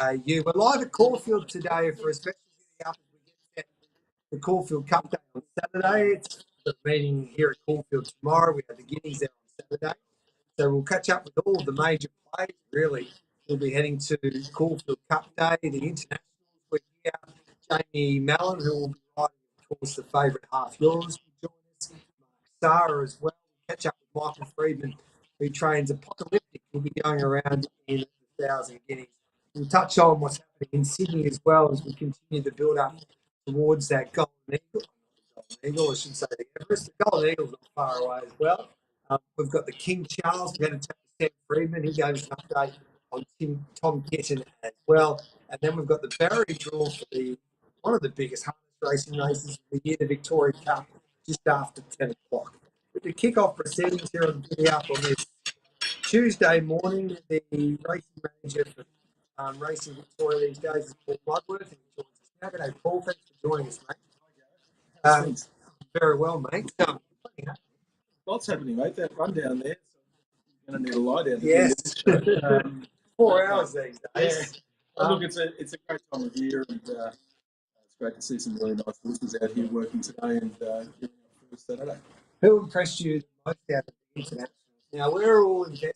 You. We're live at Caulfield today for a special video up as we get the Caulfield Cup Day on Saturday. It's the meeting here at Caulfield tomorrow. We have the Giddies there on Saturday. So we'll catch up with all the major players, really. We'll be heading to Caulfield Cup Day, the internationals. We're here. Jamie Mallon, who will be riding, of course, the favourite half yours, will join us. Mark Sarah as well. We'll catch up with Michael Friedman, who trains Apocalyptic. We'll be going around in the 1,000 Guineas. We'll touch on what's happening in Sydney as well as we continue to build up towards that Golden Eagle. Golden Eagle, I should say the Everest. The Golden Eagle's not far away as well. We've got the King Charles. We're going to chat to Sam Friedman. He gave us an update on Tom Kitten as well. And then we've got the barrier draw for one of the biggest harness racing races of the year, the Victoria Cup, just after 10 o'clock. With the kick-off proceedings here on Giddy Up on this Tuesday morning, the racing manager for Racing Victoria these days is Paul Bloodworth. He joins us now. G'day, Paul. Thanks for joining us, mate. Very well, mate. Lots happening, mate. That run down there, so you're going to need a lie down there. Yes. 4 hours these days. Yeah. Look, it's a great time of year, and it's great to see some really nice horses out here working today and gearing up for Saturday. Who impressed you the most out of the internationals? Now, we're all invested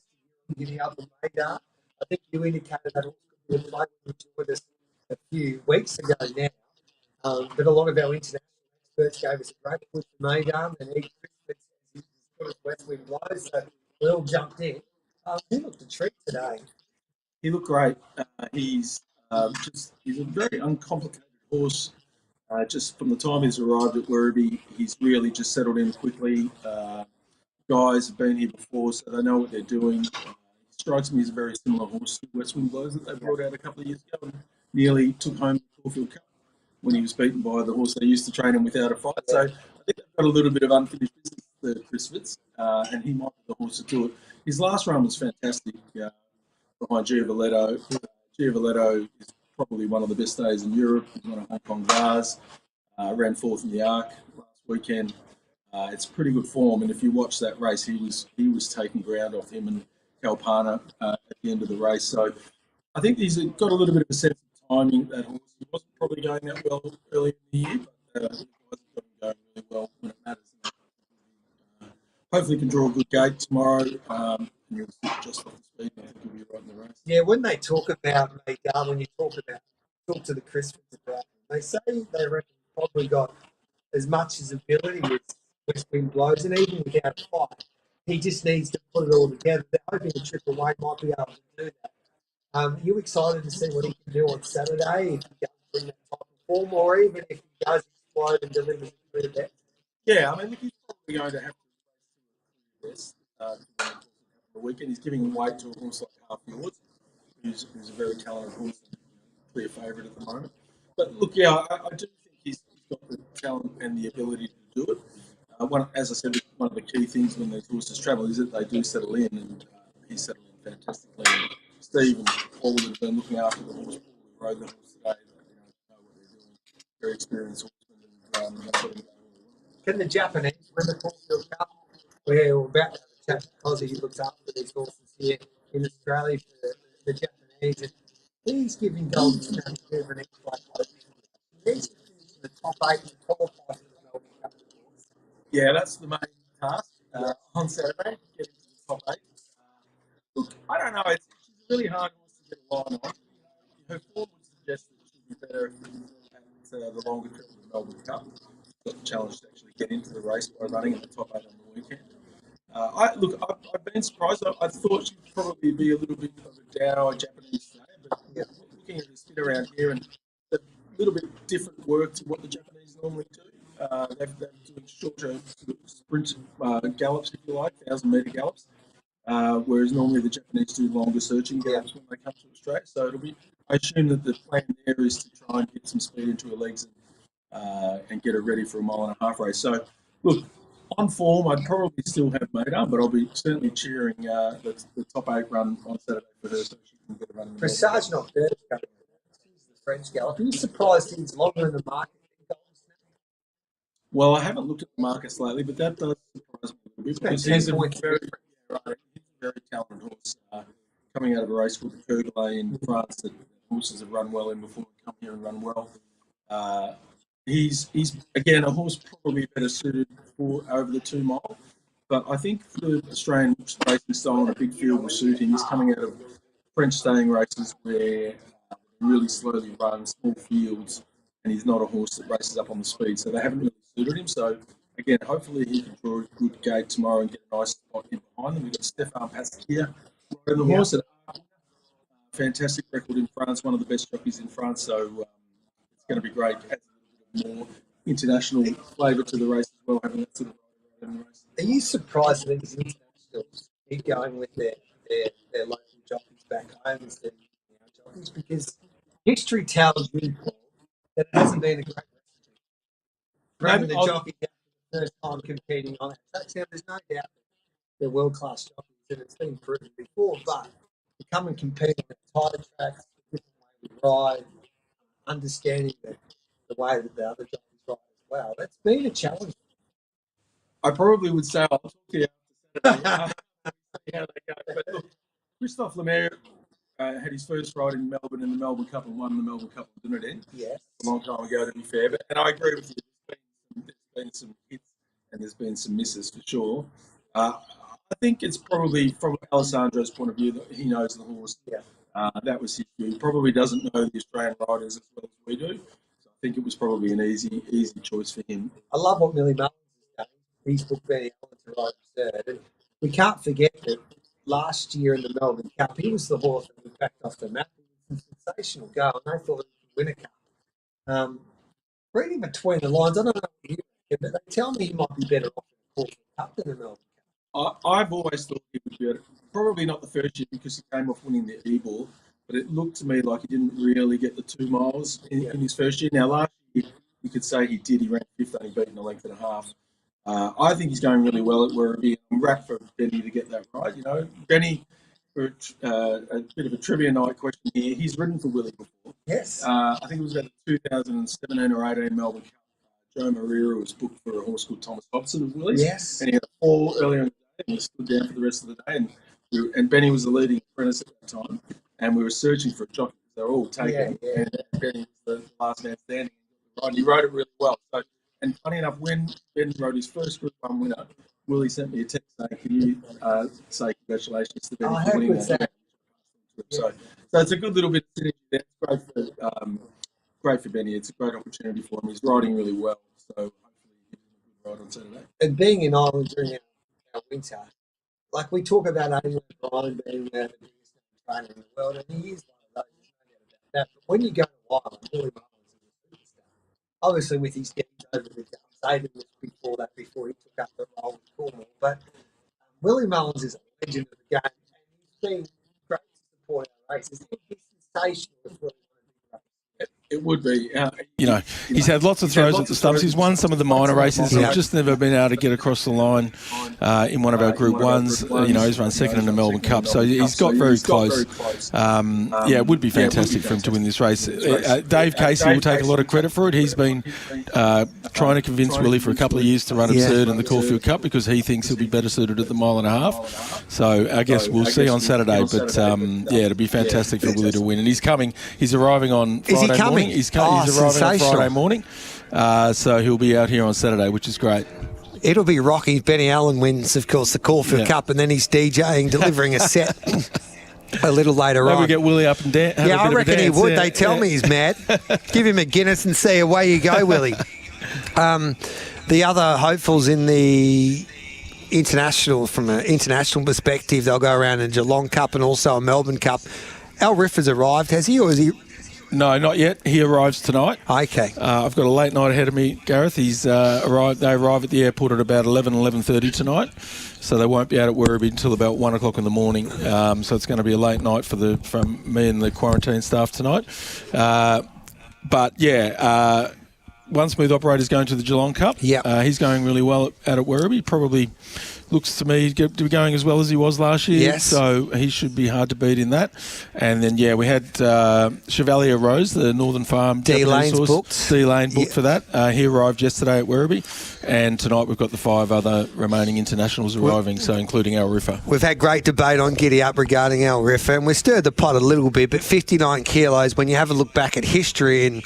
in Giddy Up on radar. I think you indicated that also could be a play when you joined us a few weeks ago now. But a lot of our international experts gave us a great push for Megan, and he put us west wind blows, so we all jumped in. He looked a treat today. He looked great. He's a very uncomplicated horse. Just from the time he's arrived at Werribee, he's really just settled in quickly. Guys have been here before, so they know what they're doing. He strikes me as a very similar horse to West Wind Blows that they brought out a couple of years ago and nearly took home the Caulfield Cup when he was beaten by the horse they used to train him without a fight. So I think they've got a little bit of unfinished business for Chris Fitz, and he might be the horse to do it. His last run was fantastic behind Giovaletto. Giovaletto is probably one of the best days in Europe. He's won a Hong Kong Vase, ran fourth in the Arc last weekend. It's pretty good form, and if you watch that race, he was taking ground off him and Kalpana at the end of the race. So I think he's got a little bit of a sense of timing. That horse, he wasn't probably going that well early in the year, but he wasn't going really well when it matters. Hopefully, can draw a good gate tomorrow. And you'll sit just off the speed. I think he'll be right in the race. Yeah, when they talk about Megan, when you talk to the Christmas about, they say they reckon he's probably got as much as ability as West Wind Blows, and even without a fight, he just needs to put it all together. They're hoping the Triple Weight might be able to do that. Are you excited to see what he can do on Saturday if he does bring that type of form, or even if he does explode and delivers a clear bet? Yeah, I mean, he's probably going to have to race the weekend. He's giving weight to a horse like Half Yours, who's a very talented horse and clear favourite at the moment. But look, yeah, I do think he's got the talent and the ability to do it. As I said, one of the key things when these horses travel is that they do settle in, and he's settled in fantastically. And Steve and Paul that have been looking after the horse, who rode the horse today, know what they're doing. Very experienced horsemen, and that's what Can the Japanese win the Caulfield Cup? We're about to have a chat because he looks after these horses here in Australia for the Japanese. And he's giving Golden Snap a bit of an extra. He's in the top 8 and qualify for the Melbourne Cup. Yeah, that's the main task on Saturday, getting to the top 8. Look, I don't know. She's a really hard horse to get a line on. Her form would suggest that she'd be better at the longer term of the Melbourne Cup. She's got the challenge to actually get into the race by running in the top 8 on the weekend. I've been surprised. I thought she'd probably be a little bit of a dour Japanese player, but looking at her spin around here and a little bit different work to what the Japanese normally do. They're doing shorter sprint gallops, if you like, 1,000-metre gallops, whereas normally the Japanese do longer searching gallops when they come to Australia. So I assume that the plan there is to try and get some speed into her legs and get her ready for a 1.5 mile race. So, look, on form, I'd probably still have Maida, but I'll be certainly cheering the top 8 run on Saturday for her so she can get a run in the Presage not there. She's the French gallop. Are you surprised he's longer in the market? Well, I haven't looked at the markets lately, but that does surprise me a little bit because he's a very talented horse coming out of a race called the Kerguelen in France that horses have run well in before and come here and run well. He's again a horse probably better suited for over the 2 mile, but I think the Australian racing style on a big field will suit him. He's coming out of French staying races where really slowly run small fields, and he's not a horse that races up on the speed, so they haven't really suited him. So again, hopefully he can draw a good gate tomorrow and get a nice spot in behind them. We've got Stéphane Pasquier riding the horse, and fantastic record in France, one of the best jockeys in France. So it's going to be great. Adds a little bit more international flavour to the race as well, having that sort of rider in the race. Are you surprised that these internationals keep going with their local jockeys back home instead of jockeys? Because history tells me, Paul, that it hasn't been a great recipe. Bringing the jockey down for the first time competing on it. Now, there's no doubt that they're world-class jockeys, and it's been proven before, but to come and compete on the tighter tracks, the different way we ride, understanding the way that the other jockeys ride as well, that's been a challenge. I probably would say I'll talk to you after Saturday. See how they go. But look, Christophe Lemaire had his first ride in Melbourne in the Melbourne Cup and won the Melbourne Cup, didn't it? Yes. A long time ago, to be fair. And I agree with you. There's been some hits and there's been some misses for sure. I think it's probably from Alessandro's point of view that he knows the horse. Yeah. That was his view. He probably doesn't know the Australian riders as well as we do. So I think it was probably an easy choice for him. I love what Millie Mullins has done. He's booked Benny Allen to ride third. And we can't forget that last year in the Melbourne Cup, he was the horse that we backed off the map. It was a sensational go, and they thought he could win a cup. Reading between the lines, I don't know what you reckon, but they tell me he might be better off in the Caulfield Cup than the Melbourne Cup. I've always thought he would be better. Probably not the first year because he came off winning the E-Ball, but it looked to me like he didn't really get the 2 miles in his first year. Now, last year, you could say he did. He ran 5th, only beaten a length and a half. I think he's going really well at Werribee. I'm rapt for Benny to get that right. You know, Benny, for a bit of a trivia night question here, he's ridden for Willie before. Yes. I think it was about the 2017 or 18 Melbourne Cup. Joe Moreira was booked for a horse called Thomas Hobson of Willie's. Yes. And he had a fall earlier in the day and he stood down for the rest of the day. And Benny was the leading apprentice at that time. And we were searching for a jockey because they were all taken. Yeah. And Benny was the last man standing. And he rode it really well. So, and funny enough, when Ben rode his first Group 1 winner, Willie sent me a text saying, "Can you say congratulations to Benny for winning that?" So it's a good little bit of synergy there. It's great for Benny. It's a great opportunity for him. He's riding really well. So hopefully he gives him a good ride on Saturday. And being in Ireland during our winter, like we talk about Adrian Bryan being the biggest trainer in the world, and he is one of those, there's no doubt about that. But when you go to Ireland, Willie Mullins is a superstar. Obviously, with his days over the Cups, Aidan was before he took up the role with Cornwall. But Willie Mullins is a legend of the game, and he's been great to support our races. He's sensational as well. It would be. He's had lots of throws at the stumps. He's won some of the minor races. He's just never been able to get across the line in one of our Group 1s. He's run second in the Melbourne Cup. So he's got very close. It would be fantastic for him to win this race. Dave Casey will take a lot of credit for it. He's been trying to convince Willie for a couple of years to run him third in the Caulfield Cup because he thinks he'll be better suited at the 1.5 miles. So I guess we'll see on Saturday. But it'll be fantastic for Willie to win. And he's coming. He's arriving on Friday morning. He's arriving on Friday morning, so he'll be out here on Saturday, which is great. It'll be rocking if Benny Allen wins, of course, the Caulfield Cup, and then he's DJing, delivering a set a little later on. Maybe we get Willie up and down. I reckon he would. They tell me he's mad. Give him a Guinness and see, away you go, Willie. The other hopefuls in the international, from an international perspective, they'll go around in Geelong Cup and also a Melbourne Cup. Al Riff has arrived, has he, or is he... No, not yet. He arrives tonight. Okay. I've got a late night ahead of me, Gareth. He's arrived. They arrive at the airport at about 11:30 tonight, so they won't be out at Werribee until about 1 o'clock in the morning. So it's going to be a late night from me and the quarantine staff tonight. one smooth operator's going to the Geelong Cup. Yep. He's going really well at Werribee. Probably looks to me to be going as well as he was last year. Yes. So he should be hard to beat in that. And then, we had Chevalier Rose, the Northern Farm D-Lane's booked. D-Lane booked for that. He arrived yesterday at Werribee. And tonight we've got the 5 other remaining internationals arriving, so including Al Riffa. We've had great debate on Giddy Up regarding Al Riffa, and we stirred the pot a little bit, but 59 kilos, when you have a look back at history and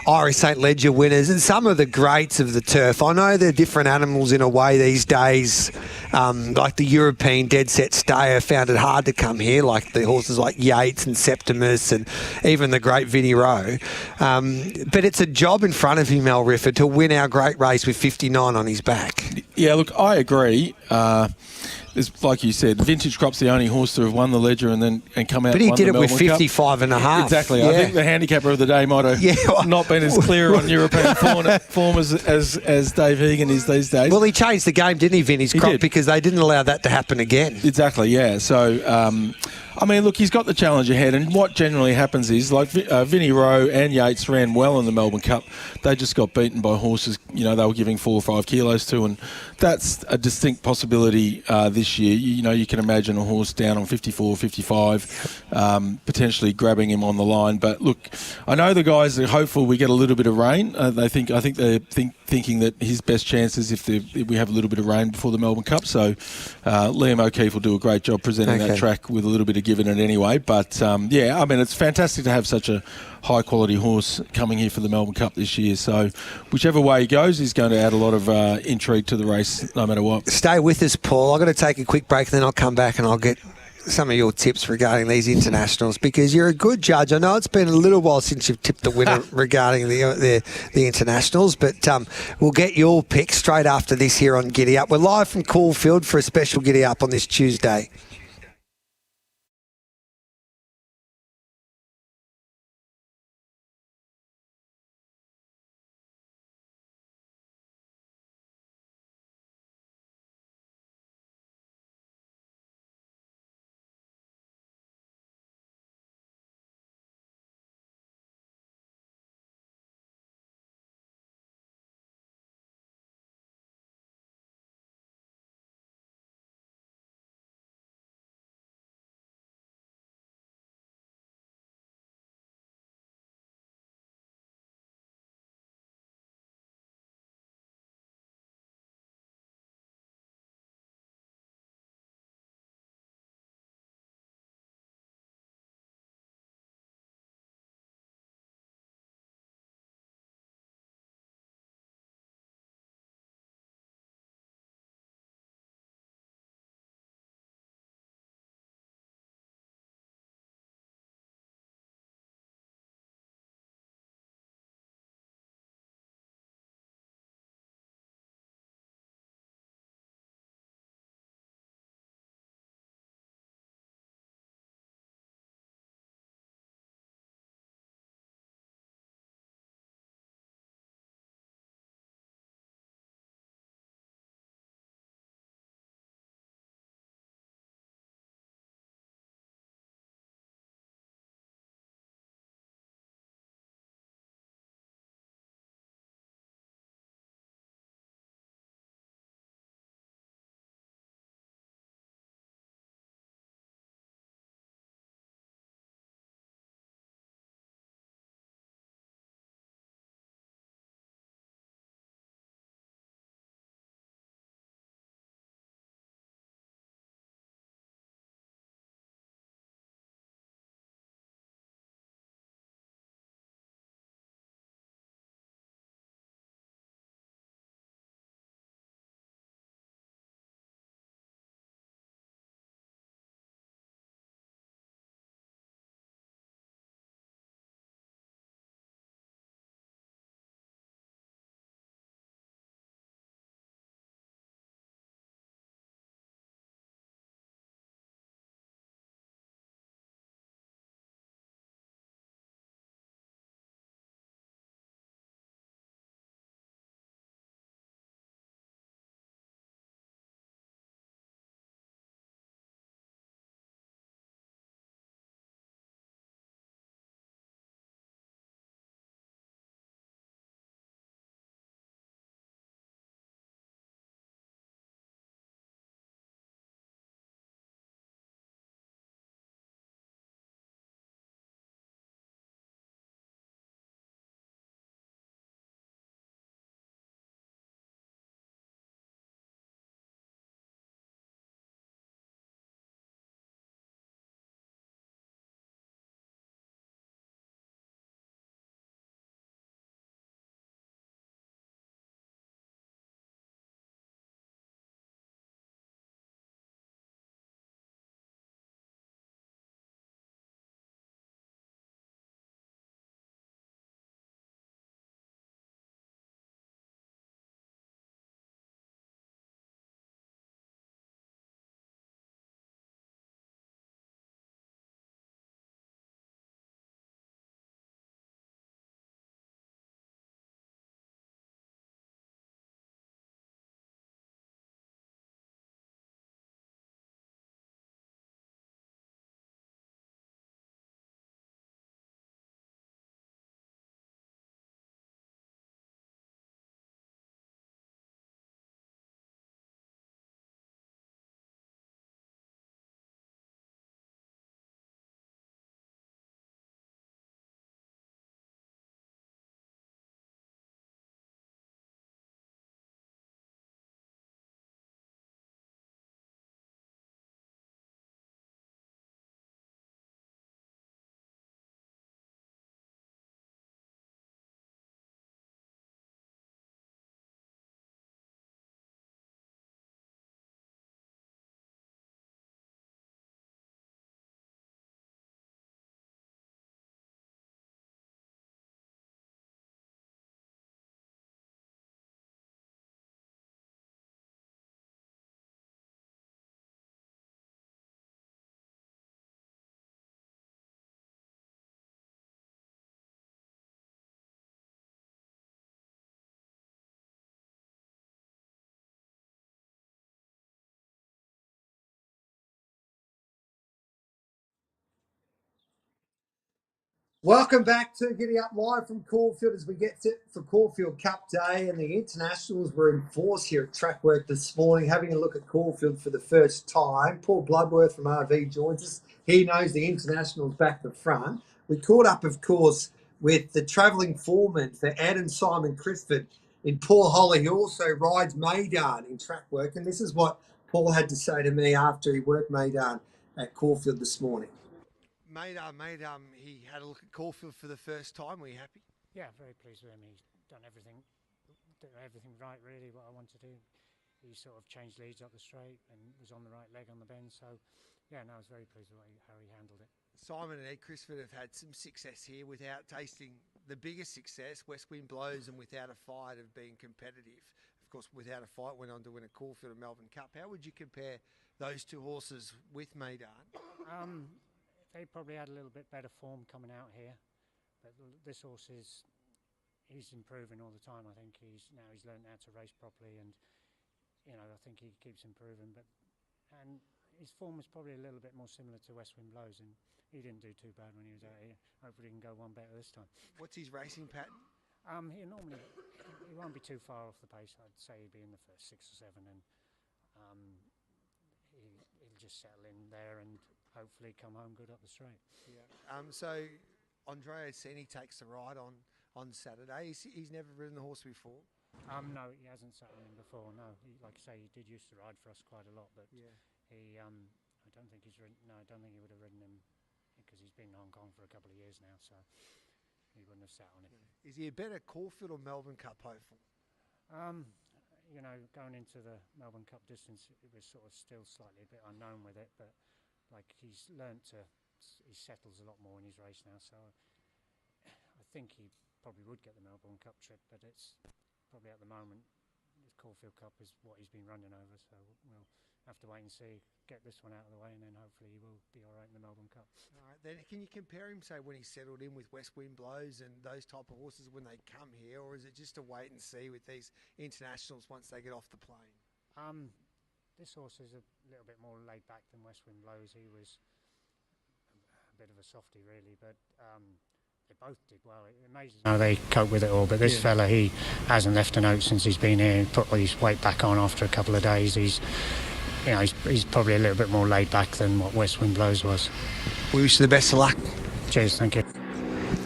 Irish St. Ledger winners and some of the greats of the turf. I know they're different animals in a way these days, like the European Dead Set Stayer found it hard to come here, like the horses like Yates and Septimus and even the great Vinnie Rowe. But it's a job in front of him, Al Riffa, to win our great race with 59 on his back. Yeah, look, I agree. It's like you said, Vintage Crop's the only horse to have won the Ledger and come out. But he and won did it the with Melbourne 55 Cup. and a half. Exactly. Yeah. I think the handicapper of the day might have not been as clear on European form as Dave Hegan is these days. Well, he changed the game, didn't he, Vintage Crop? Because they didn't allow that to happen again. Exactly, yeah. So, I mean, look, he's got the challenge ahead, and what generally happens is, like Vinnie Rowe and Yates ran well in the Melbourne Cup. They just got beaten by horses, they were giving 4 or 5 kilos to, and that's a distinct possibility this year. You can imagine a horse down on 54, 55, potentially grabbing him on the line. But look, I know the guys are hopeful we get a little bit of rain. I think they're thinking that his best chance is if we have a little bit of rain before the Melbourne Cup. So Liam O'Keefe will do a great job presenting that track with a little bit of give in it anyway. But I mean, it's fantastic to have such a high quality horse coming here for the Melbourne Cup this year. So whichever way he goes, he's going to add a lot of intrigue to the race no matter what. Stay with us, Paul. I've got to take a quick break, then I'll come back and I'll get some of your tips regarding these internationals, because you're a good judge. I know it's been a little while since you've tipped the winner regarding the internationals, but we'll get your picks straight after this here on Giddy Up. We're live from Caulfield for a special Giddy Up on this Tuesday. Welcome back to Giddy Up live from Caulfield as we get set for Caulfield Cup Day, and the internationals were in force here at Trackwork this morning, having a look at Caulfield for the first time. Paul Bloodworth from RV joins us. He knows the internationals back to front. We caught up, of course, with the travelling foreman for Ed and Simon Crisford in Paul Holly, who also rides Maidan in Trackwork, and this is what Paul had to say to me after he worked Maidan at Caulfield this morning. He had a look at Caulfield for the first time. Were you happy? Yeah, very pleased with him. He's done everything right, really, what I want to do. He sort of changed leads up the straight and was on the right leg on the bend. So, yeah, no, I was very pleased with how he handled it. Simon and Ed Crisford have had some success here without tasting the biggest success. West Wind Blows and Without a Fight have been competitive. Of course, Without a Fight went on to win a Caulfield and Melbourne Cup. How would you compare those two horses with Maidan? They probably had a little bit better form coming out here, but this horse he's improving all the time. I think he's learned how to race properly, and I think he keeps improving. And his form was probably a little bit more similar to West Wind Blows, and he didn't do too bad when he was out here. Hopefully he can go one better this time. What's his racing pattern? He won't be too far off the pace. I'd say he'll be in the first 6 or 7, and he'll just settle in there and hopefully come home good up the straight. Yeah. So Andrea Seni takes the ride on Saturday. He's never ridden the horse before. No, he hasn't sat on him before. No, like I say, he did used to ride for us quite a lot, but yeah. I don't think he's ridden. No, I don't think he would have ridden him because he's been in Hong Kong for a couple of years now, so he wouldn't have sat on him. Is he a better Caulfield or Melbourne Cup hopeful? Going into the Melbourne Cup distance, it was sort of still slightly a bit unknown with it, but he settles a lot more in his race now, so I think he probably would get the Melbourne Cup trip, but it's probably at the moment, the Caulfield Cup is what he's been running over, so we'll have to wait and see, get this one out of the way, and then hopefully he will be all right in the Melbourne Cup. All right, then can you compare him, say, when he settled in with West Wind Blows and those type of horses when they come here, or is it just a wait and see with these internationals once they get off the plane? This horse is a little bit more laid back than West Wind Blows. He was a bit of a softie, really, but they both did well. It amazes me how they cope with it all. But this fella, he hasn't left a note since he's been here. He put his weight back on after a couple of days. He's probably a little bit more laid back than what West Wind Blows was. We wish you the best of luck. Cheers, thank you.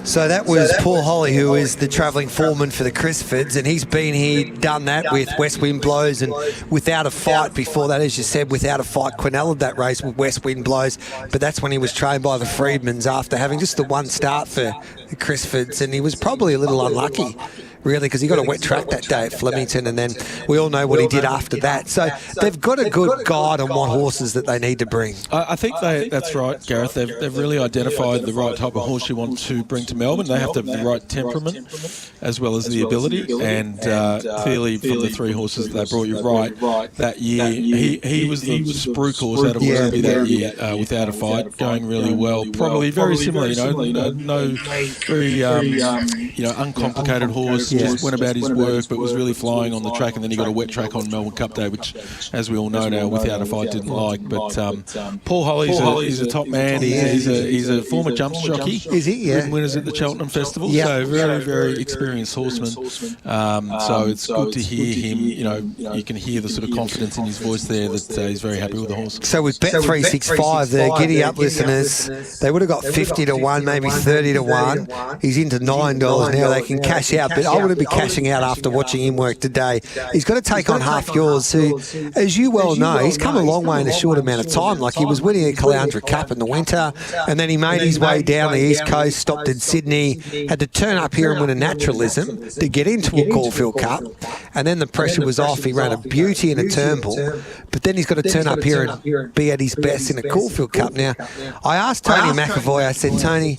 So that was Paul Holly, who is the travelling foreman for the Crisfords, and he's been here, done that with West Wind Blows and Without a Fight before that, as you said, Without a Fight quinelled that race with West Wind Blows, but that's when he was trained by the Freedmans after having just the one start for the Crisfords, and he was probably a little unlucky, really, because he got a wet track that day at Flemington, and then we all know what he did after that. So they've got a good guide on what horses that they need to bring. I think that's right, Gareth. They've really identified the right type of horse you want to bring to Melbourne. They have to have the right temperament as well as the ability, and clearly from the 3 horses that they brought you right that year, he was the spruik horse out of Werribee that year, Without a Fight, going really well. Probably very similar, no very uncomplicated horse. Just went about his work, but was really flying on the track, and then he got a wet track on Melbourne Cup Day, which, as we all know now, Without a Fight didn't like. But Paul Holly's a top man. He's a former jumps jockey. Is he? Yeah. Winners at the Cheltenham Festival. Yep. So very, very experienced horseman. So it's good to hear him. You can hear the sort of confidence in his voice there that he's very happy with the horse. So with Bet365, the Giddy Up listeners, they would have got 50 to 1, maybe 30 to 1. He's into $9 now. They can cash out, but I wouldn't be cashing out after watching him work today. He's got to take on Half Yours, who, as you well know, he's come a long way in a short amount of time. Like, he was winning a Caloundra Cup in the winter, and then he made his way down the East Coast, stopped in Sydney, had to turn up here and win a Naturalism to get into a Caulfield Cup, and then the pressure was off. He ran a beauty in a Turnbull, but then he's got to turn up here and be at his best in a Caulfield Cup. Now, I asked Tony McAvoy, I said, Tony,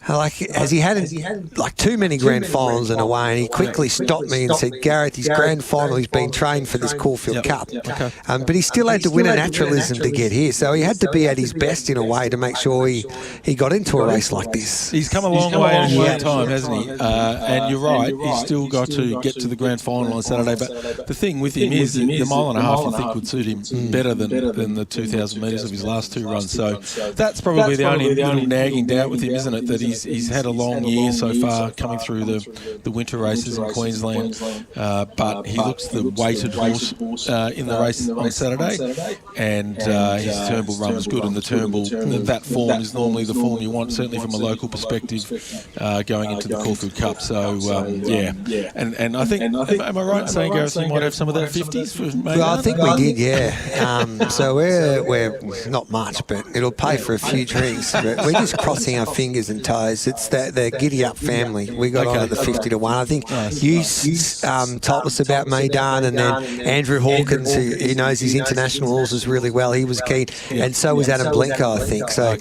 has he had like too many grand finals in a way? And he quickly stopped me and said, Gareth, his grand final, he's been trained for this Caulfield Cup. Okay. But he still had to win a Naturalism to get here. So he had to be at his best in a way to make sure he got into a race like this. He's come a long way in a short time, hasn't he? And you're right, he's still got to get to the grand final on Saturday. But the thing with him is that the mile and a half, I think, would suit him better than the 2,000 metres of his last 2 runs. So that's probably the only little nagging doubt with him, isn't it? That he's had a long year so far coming through the winter races in Queensland, but he looks the weighted horse in the race on Saturday, and his Turnbull run was good, and the Turnbull, that form is normally the form you want, certainly from a local perspective, going into the Caulfield Cup. So, and I think, am I right in saying, Gareth, you might have some of that 50s for Maynard? Well, I think we did, yeah. So we're not much, but it'll pay for a few drinks. But we're just crossing our fingers and toes. It's the Giddy Up family. We got on at the 50 to 1. I think you told us about Maidan, and then Andrew Hawkins, who knows his international horses really well. He was keen, and so was Adam Blinko, I think. So,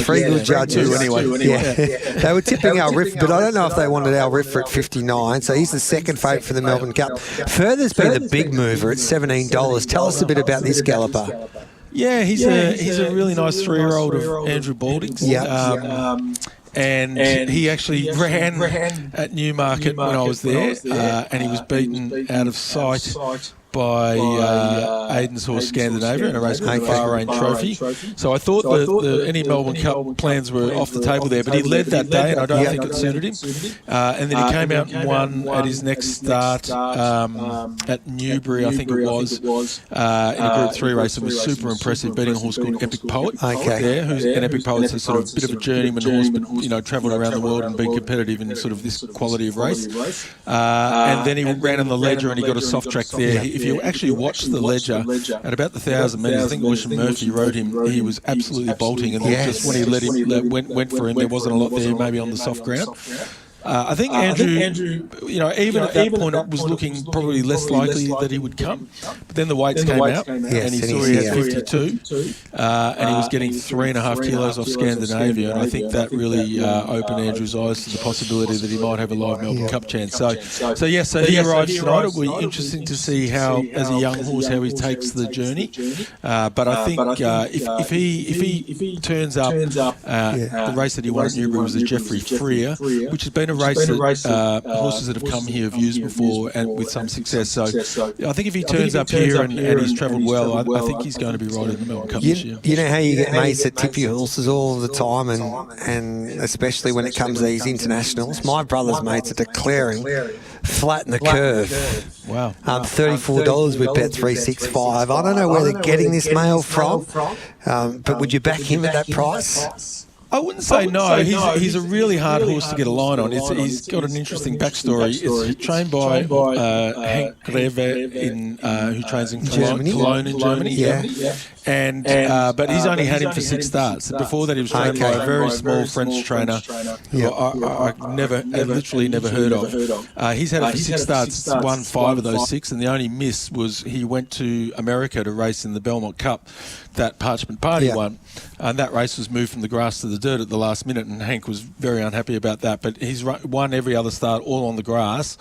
three good judges. They were tipping Al Riff, but I don't know if they wanted Al Riff at 59. So he's the second favourite for the Melbourne Cup. Further's been the big mover at $17. Tell us a bit about this galloper. Yeah, he's a really nice 3-year-old of Andrew Balding's. And he actually ran at Newmarket when I was there, and he was beaten out of sight by Aiden's horse Scandinavia in a race called the Bahrain Trophy. So I thought that any Melbourne Cup plans were off the table there, but he led that day, and I don't think it suited him. And then he came out and won at his next start at Newbury, I think it was, in a Group 3 race, and was super impressive, beating a horse called Epic Poet. Who's an Epic Poet's a sort of bit of a journeyman horse, but travelled around the world and been competitive in sort of this quality of race. And then he ran in the Ledger, and he got a soft track there. If you actually watch the Ledger at about the 1,000 metres, I think Ocean Murphy rode him. He was absolutely bolting, and just when he let him went for him, there wasn't a lot there, maybe on the soft ground. I think Andrew, even at that point, it was looking probably less likely that he would come. But then the weights came out, and he saw he had 52, and he was getting 3.5 kilos off Scandinavia, and I think that really opened Andrew's eyes to the possibility that he might have a live Melbourne Cup chance. So he arrives tonight. It'll be interesting to see how, as a young horse, how he takes the journey. But I think if he turns up, the race that he won at Newbury was the Jeffrey Freer, which has been a race that horses that have come here have used before, and with some success. So I think if he turns up here and he's travelled well, I think he's going to be right in the Melbourne Cup this year. You know how you get mates that tip your horses all the time, and especially when it comes to these internationals. My brother's mates are declaring flatten the curve. Wow. $34 with Bet365. I don't know where they're getting this mail from, but would you back him at that price? I wouldn't say no. He's a really hard horse to get a line on. He's got an interesting backstory. It's trained by Hank Greve, who trains in Cologne in Germany. And but he's only had him for 6 starts. Before that, he was trained by a very small French trainer who I've literally never heard of. He's had it for 6 starts, won 5 of those 6, and the only miss was he went to America to race in the Belmont Cup that Parchment Party won, and that race was moved from the grass to the dirt at the last minute, and Hank was very unhappy about that. But he's won every other start all on the grass.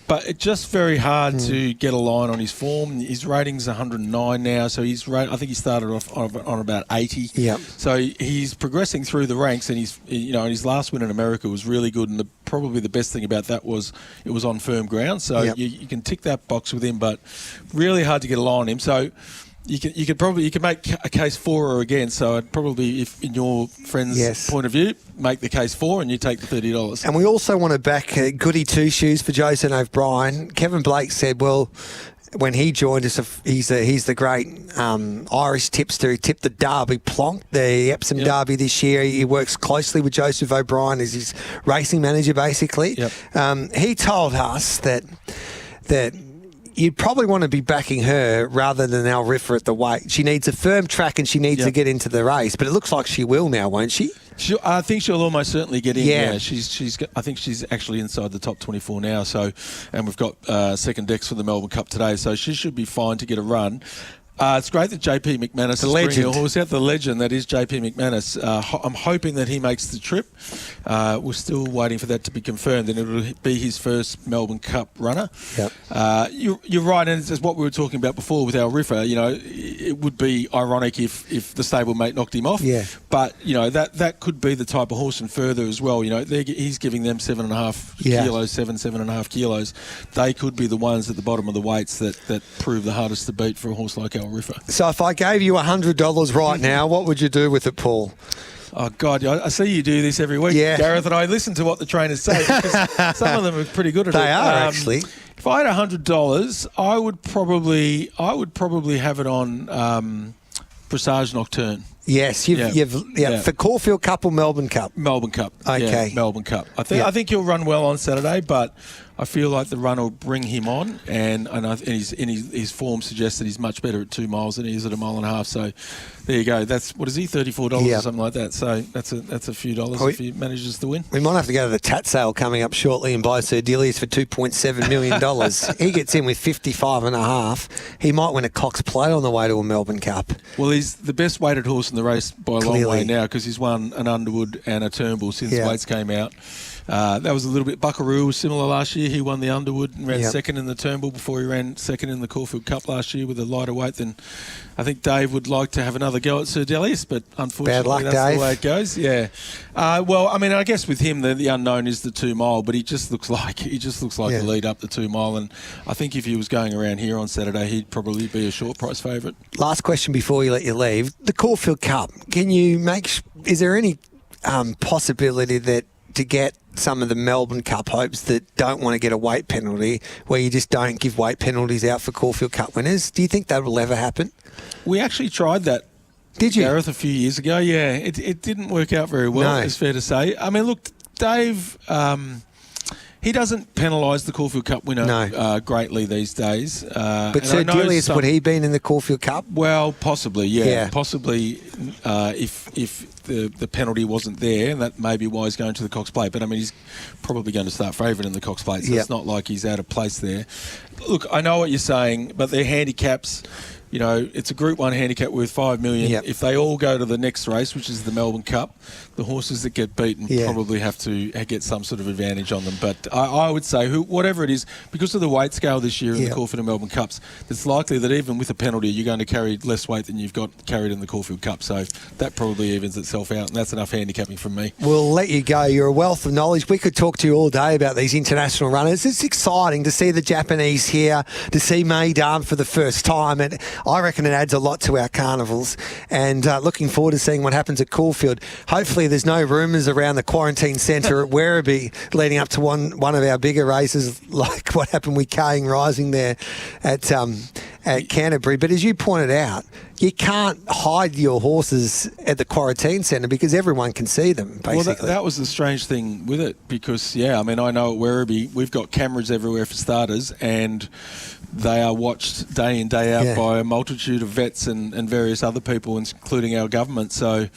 But it's just very hard to get a line on his form. His rating's 109 now, so I think he started off on about 80. Yeah. So he's progressing through the ranks, and his last win in America was really good. And probably the best thing about that was it was on firm ground. So you can tick that box with him, but really hard to get a line on him. So you could make a case for or against. So I'd probably, if in your friend's point of view, make the case for, and you take the $30. And we also want to back Goody Two Shoes for Jason O'Brien. Kevin Blake said, well, when he joined us, he's the great Irish tipster who tipped the Derby Plonk, the Epsom Derby this year. He works closely with Joseph O'Brien as his racing manager, basically. He told us that you'd probably want to be backing her rather than Al Riffer at the weight. She needs a firm track, and she needs to get into the race. But it looks like she will now, won't she? I think she'll almost certainly get in. Yeah, I think she's actually inside the top 24 now. So, and we've got second decks for the Melbourne Cup today, so she should be fine to get a run. It's great that JP McManus is bringing a horse out. The legend that is JP McManus. I'm hoping that he makes the trip. We're still waiting for that to be confirmed, and it'll be his first Melbourne Cup runner. You're right, and it's what we were talking about before with Al Riffer. It would be ironic if the stablemate knocked him off. But that could be the type of horse, and further as well. He's giving them 7.5 kilos, 7.5 kilos. They could be the ones at the bottom of the weights that prove the hardest to beat for a horse like Al Riffer. So if I gave you $100 right now, what would you do with it, Paul? Oh, God, I see you do this every week, Yeah. Gareth, and I listen to what the trainers say because some of them are pretty good at it. They are, actually. If I had $100, I would probably have it on Presage Nocturne. Yes, you've for Caulfield Cup or Melbourne Cup? Melbourne Cup. Okay. Yeah, Melbourne Cup. I think he'll run well on Saturday, but I feel like the run will bring him on, and his form suggests that he's much better at 2 miles than he is at 1.5 miles. So there you go. That's, what is he, $34 or something like that. So that's a few dollars if he manages to win. We might have to go to the Tat sale coming up shortly and buy Sir Dillius for $2.7 million. He gets in with 55.5. He might win a Cox Plate on the way to a Melbourne Cup. Well, he's the best weighted horse in the race by a Clearly. long way now because he's won an Underwood and a Turnbull since weights came out. That was a little bit. Buckaroo was similar last year. He won the Underwood and ran second in the Turnbull before he ran second in the Caulfield Cup last year with a lighter weight. Then I think Dave would like to have another go at Sir Delius, but unfortunately Bad luck, that's Dave. the way it goes. Yeah. Well, I mean, I guess with him the unknown is the 2 mile, but he just looks like a lead up the 2 mile, and I think if he was going around here on Saturday, he'd probably be a short price favourite. Last question before we let you leave: the Caulfield Cup. Is there any possibility that to get some of the Melbourne Cup hopes that don't want to get a weight penalty, where you just don't give weight penalties out for Caulfield Cup winners? Do you think that will ever happen? We actually tried that. Did you? Gareth, a few years ago, yeah. It didn't work out very well, it's fair to say. I mean, look, Dave, he doesn't penalise the Caulfield Cup winner greatly these days. But Sir Dillius, would he been in the Caulfield Cup? Well, possibly, yeah. Possibly if the penalty wasn't there, and that may be why he's going to the Cox Plate. But, I mean, he's probably going to start favourite in the Cox Plate, so it's not like he's out of place there. Look, I know what you're saying, but they're handicaps. You know, it's a Group 1 handicap worth $5 million. Yep. If they all go to the next race, which is the Melbourne Cup, the horses that get beaten probably have to get some sort of advantage on them. But I would say, whatever it is, because of the weight scale this year in the Caulfield and Melbourne Cups, it's likely that even with a penalty, you're going to carry less weight than you've got carried in the Caulfield Cup. So that probably evens itself out, and that's enough handicapping from me. We'll let you go. You're a wealth of knowledge. We could talk to you all day about these international runners. It's exciting to see the Japanese here, to see Maidan for the first time, and I reckon it adds a lot to our carnivals, and looking forward to seeing what happens at Caulfield. Hopefully there's no rumours around the quarantine centre at Werribee leading up to one of our bigger races, like what happened with Kane Rising there at Canterbury. But as you pointed out, you can't hide your horses at the quarantine centre because everyone can see them, basically. Well, that was the strange thing with it because, I mean, I know at Werribee we've got cameras everywhere for starters, and they are watched day in, day out by a multitude of vets and various other people, including our government. So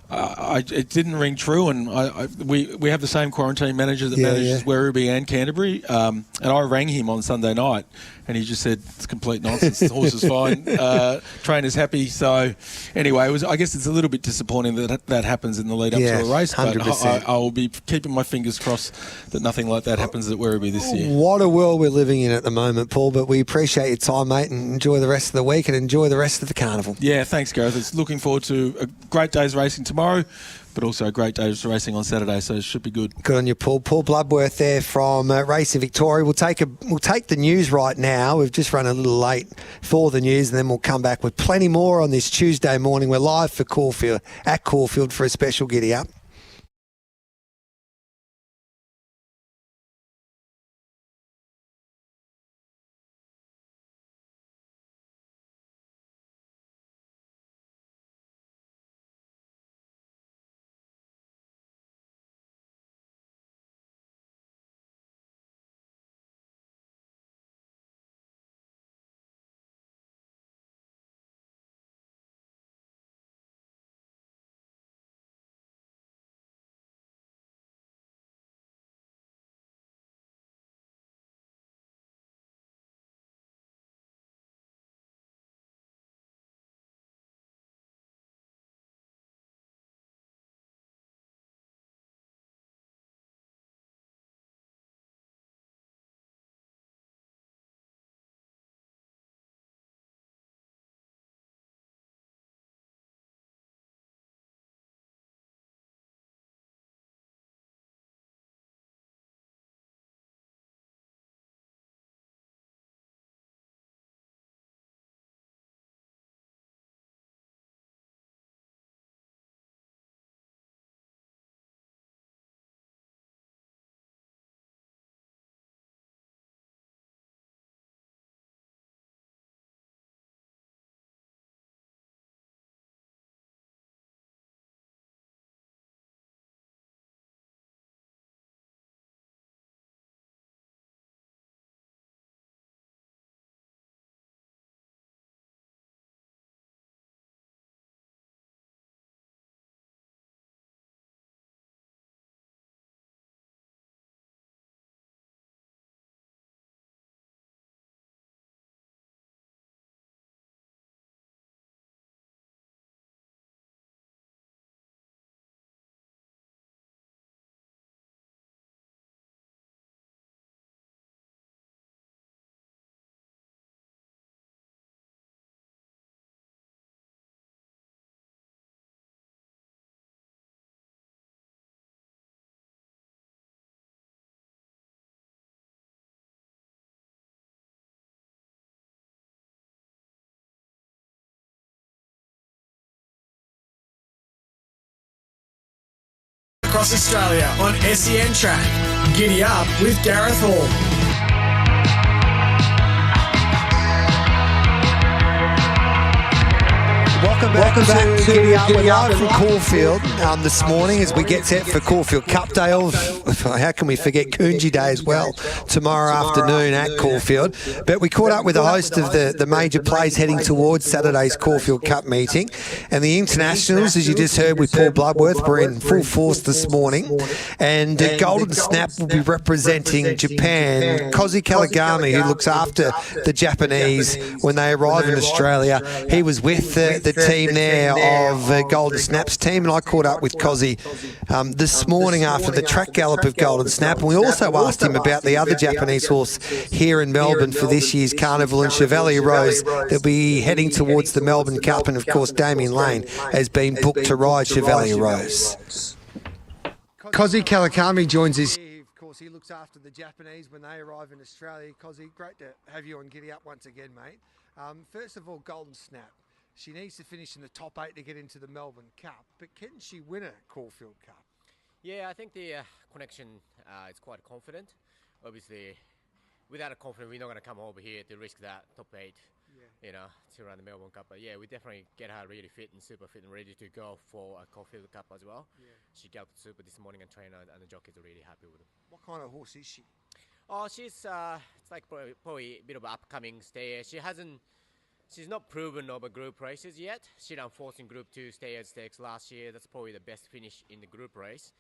it didn't ring true, and we have the same quarantine manager that manages Werribee and Canterbury, and I rang him on Sunday night, and he just said it's complete nonsense. The horse is fine, trainer's happy. So anyway, I guess it's a little bit disappointing that happens in the lead up to a race, 100%. but I will be keeping my fingers crossed that nothing like that happens at Werribee this year. What a world we're living in at the moment, Paul, but we appreciate your time, mate, and enjoy the rest of the week and enjoy the rest of the carnival. Yeah, thanks, Gareth. It's looking forward to a great day's racing tomorrow, but also a great day's racing on Saturday, so it should be good. Good on you, Paul. Paul Bloodworth there from Racing Victoria. We'll take the news right now. We've just run a little late for the news, and then we'll come back with plenty more on this Tuesday morning. We're live for Caulfield for a special Giddy Up. across Australia on SEN Track. Giddy up with Gareth Hall. Welcome back to Giddy Up. We're live from Caulfield this morning as we get set for Caulfield Cup Day. How can we forget Coonji Day as well tomorrow afternoon at Caulfield? But we caught up with a host of the major plays heading towards Saturday's Caulfield Cup meeting. And the internationals, as you just heard with Paul Bloodworth, were in full force this morning. And Golden Snap will be representing Japan. Kozi Kawagami, who looks after the Japanese when they arrive in Australia, he was with the team there of Golden Snap's team, and I caught up with Kozi this morning after the track gallop of Golden Snap, and we also asked him about the other Japanese horse here in Melbourne for this year's carnival, and Chevalier Rose that'll be heading towards the Melbourne Cup, and of course Damien Lane has been booked to ride Chevalier Rose. Kozi Kawakami joins us. Of course, he looks after the Japanese when they arrive in Australia. Kozi, great to have you on Giddy Up once again, mate. First of all, Golden Snap. She needs to finish in the top 8 to get into the Melbourne Cup, but can she win a Caulfield Cup? Yeah, I think the connection is quite confident. Obviously, without a confidence, we're not going to come over here to risk that top 8, to run the Melbourne Cup. But yeah, we definitely get her really fit and super fit and ready to go for a Caulfield Cup as well. Yeah. She galloped super this morning, and trainer and the jockeys are really happy with her. What kind of horse is she? Oh, she's it's like probably a bit of an upcoming stayer. She's not proven over group races yet. She ran fourth in Group 2 Stayers Stakes last year. That's probably the best finish in the group race.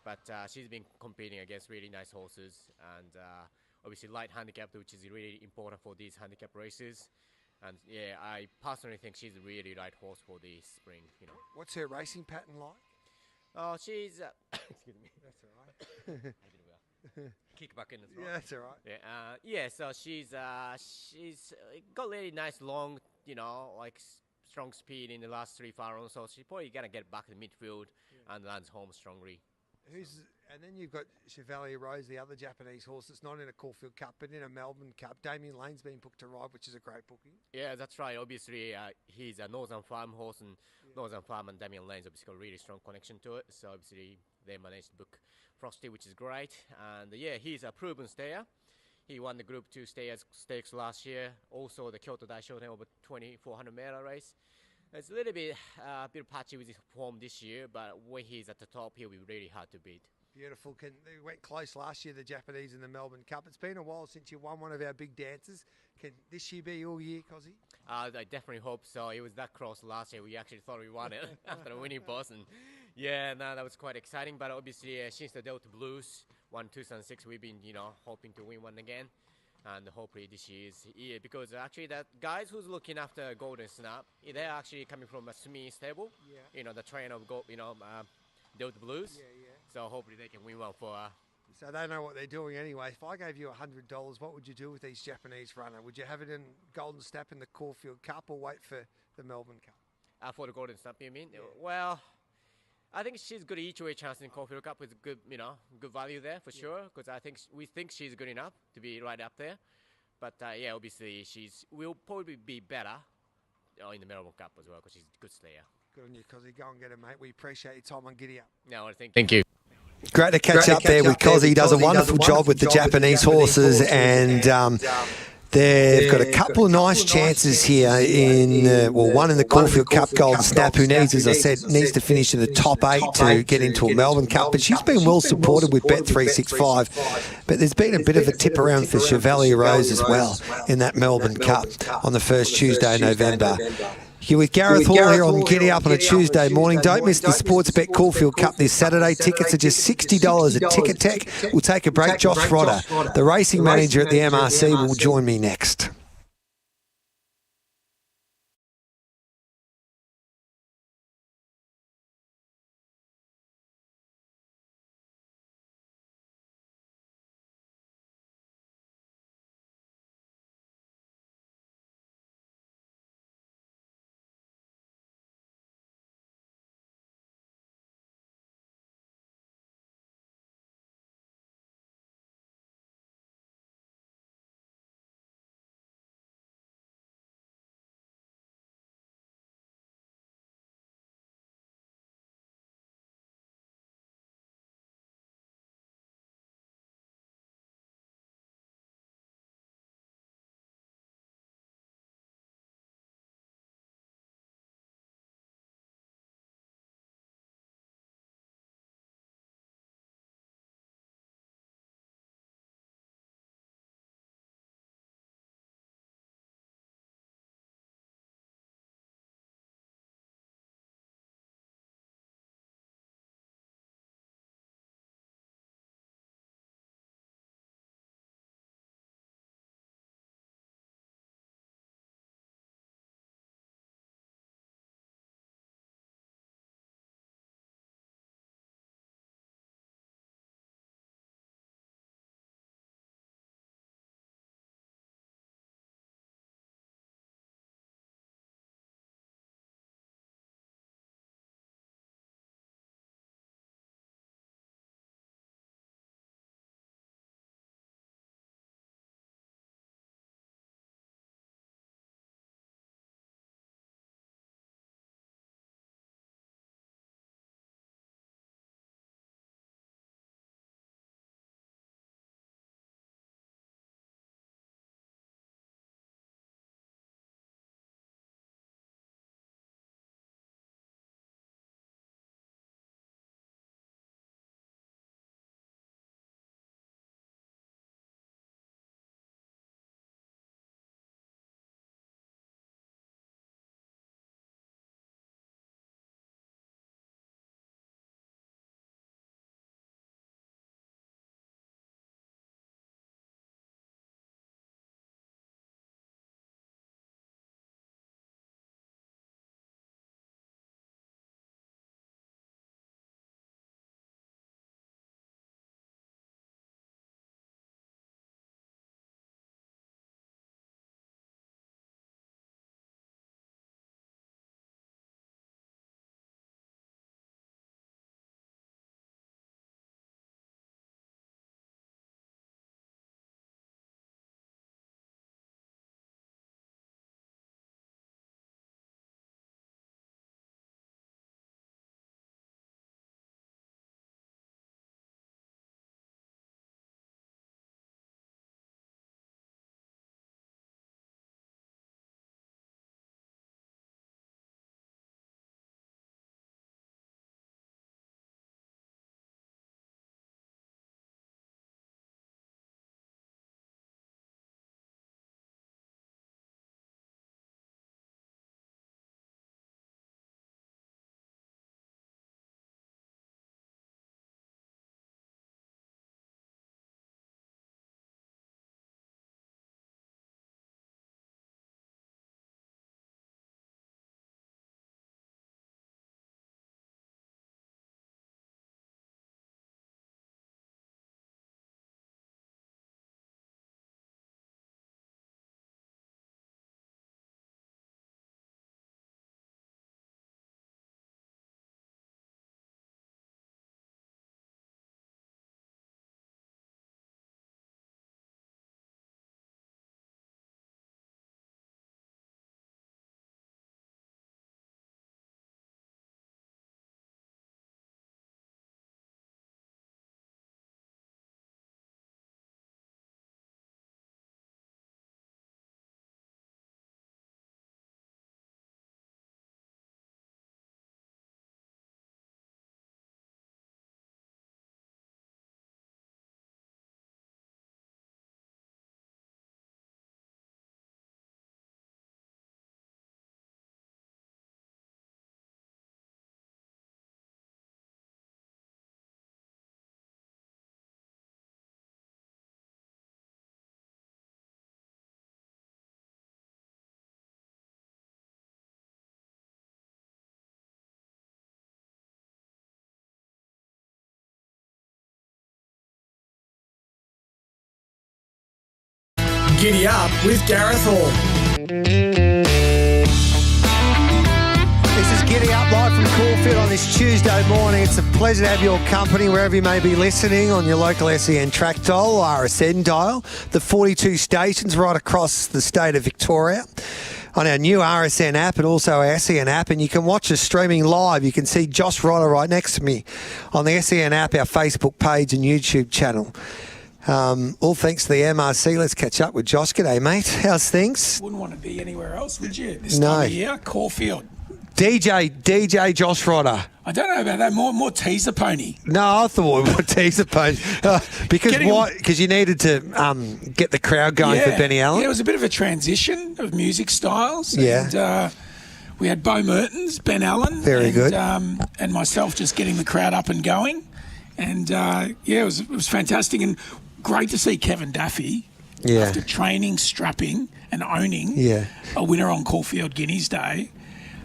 But she's been competing against really nice horses, and obviously light handicapped, which is really important for these handicap races. And yeah, I personally think she's a really right horse for the spring. What's her racing pattern like? Oh, she's excuse me. That's all right. Kick back in as well. Yeah, that's all right. Yeah. So she's got really nice long, strong speed in the last 3 furlongs. So she's probably gonna get back to the midfield and lands home strongly. And then you've got Chevalier Rose, the other Japanese horse that's not in a Caulfield Cup but in a Melbourne Cup. Damien Lane's been booked to ride, which is a great booking. Yeah, that's right. Obviously, he's a Northern Farm horse, and Northern Farm and Damien Lane's obviously got a really strong connection to it. So obviously they managed to book Frosty, which is great. And he's a proven stayer. He won the Group 2 Stakes last year. Also the Kyoto Daishoten over 2,400 meter race. It's a little bit patchy with his form this year, but when he's at the top, he'll be really hard to beat. Beautiful. They went close last year, the Japanese in the Melbourne Cup. It's been a while since you won one of our big dances. Can this year be all year, Kozi? I definitely hope so. It was that close last year. We actually thought we won it after the winning boss. And that was quite exciting. But obviously, since the Delta Blues won 2006, we've been, hoping to win one again. And hopefully this year is year, because actually that guys who's looking after Golden Snap, they're actually coming from a Smee stable. Yeah. The trainer of Delta Blues. Yeah. So hopefully they can win one for So they know what they're doing anyway. If I gave you $100, what would you do with these Japanese runner? Would you have it in Golden Snap in the Caulfield Cup, or wait for the Melbourne Cup? For the Golden Snap, you mean? Yeah. Well, I think she's good each way chance in Caulfield Cup with good, good value there for sure. Because we think she's good enough to be right up there. But obviously will probably be better in the Melbourne Cup as well, because she's a good slayer. Good on you, Kozi. Go and get it, mate. We appreciate your time on Giddy Up. No, thank you. Great to catch up there with Kozi. He does a wonderful job with the Japanese horses, and they've got a couple of nice chances here in, one in the Caulfield Cup, Golden Snap, who needs, as I said, needs to finish in the top 8 to get into a Melbourne Cup. But she's been well supported with Bet365. But there's been a bit of a tip around for Chevalier Rose as well in that Melbourne Cup on the first Tuesday in November. You're with Gareth Hall here on Giddy Up on a Tuesday morning. Don't miss the Sportsbet Caulfield Cup this Saturday. Tickets are just $60 at Ticket Tech. We'll take a break. Josh Rodder, the racing manager at the MRC, will join me next. Giddy Up with Gareth Hall. This is Giddy Up live from Caulfield on this Tuesday morning. It's a pleasure to have your company wherever you may be listening on your local SEN track dial, RSN dial, the 42 stations right across the state of Victoria. On our new RSN app and also our SEN app, and you can watch us streaming live. You can see Josh Rodder right next to me on the SEN app, our Facebook page and YouTube channel. All thanks to the MRC. Let's catch up with Josh. G'day, mate. How's things? Wouldn't want to be anywhere else, would you? This No. time of year, Caulfield. DJ Josh Rodder. I don't know about that. More teaser pony. No, I thought we would tease a pony. Because why? Because you needed to get the crowd going for Benny Allen. Yeah, it was a bit of a transition of music styles. Yeah. And, we had Bo Mertens, Ben Allen. Very good. And myself just getting the crowd up and going. And, it was fantastic and great to see Kevin Daffy. Yeah. After training, strapping and owning a winner on Caulfield Guineas Day.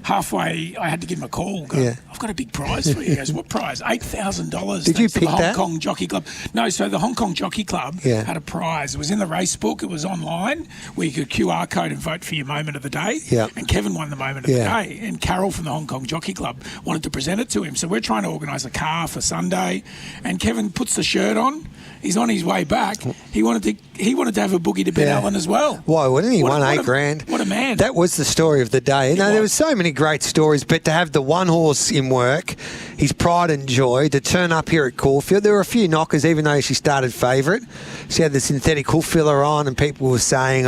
Halfway, I had to give him a call. I've got a big prize for you. He goes, what prize? $8,000. Did you pick the Hong that? Kong Jockey Club. No, so the Hong Kong Jockey Club had a prize. It was in the race book. It was online where you could QR code and vote for your moment of the day. Yeah. And Kevin won the moment of the day. And Carol from the Hong Kong Jockey Club wanted to present it to him. So we're trying to organise a car for Sunday. And Kevin puts the shirt on. He's on his way back. He wanted to have a boogie to Ben Allen as well. Why wouldn't he? Won $8,000. What a man. That was the story of the day. There were so many great stories, but to have the one horse in work, his pride and joy, to turn up here at Caulfield. There were a few knockers, even though she started favourite. She had the synthetic hoof filler on, and people were saying,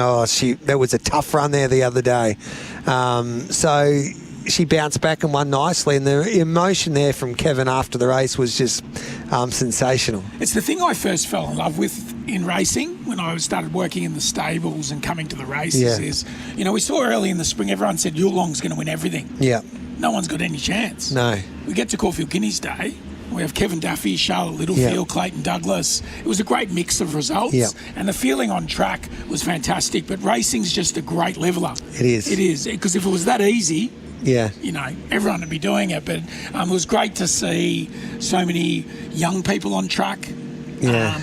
there was a tough run there the other day. So she bounced back and won nicely, and the emotion there from Kevin after the race was just sensational. It's the thing I first fell in love with in racing when I started working in the stables and coming to the races is, we saw early in the spring everyone said Yulong's going to win everything. Yeah. No one's got any chance. No. We get to Caulfield Guineas Day. We have Kevin Duffy, Charlotte Littlefield, Clayton Douglas. It was a great mix of results. Yeah. And the feeling on track was fantastic. But racing's just a great leveller. It is. It is. Because if it was that easy, yeah, everyone would be doing it. But it was great to see so many young people on track. Yeah.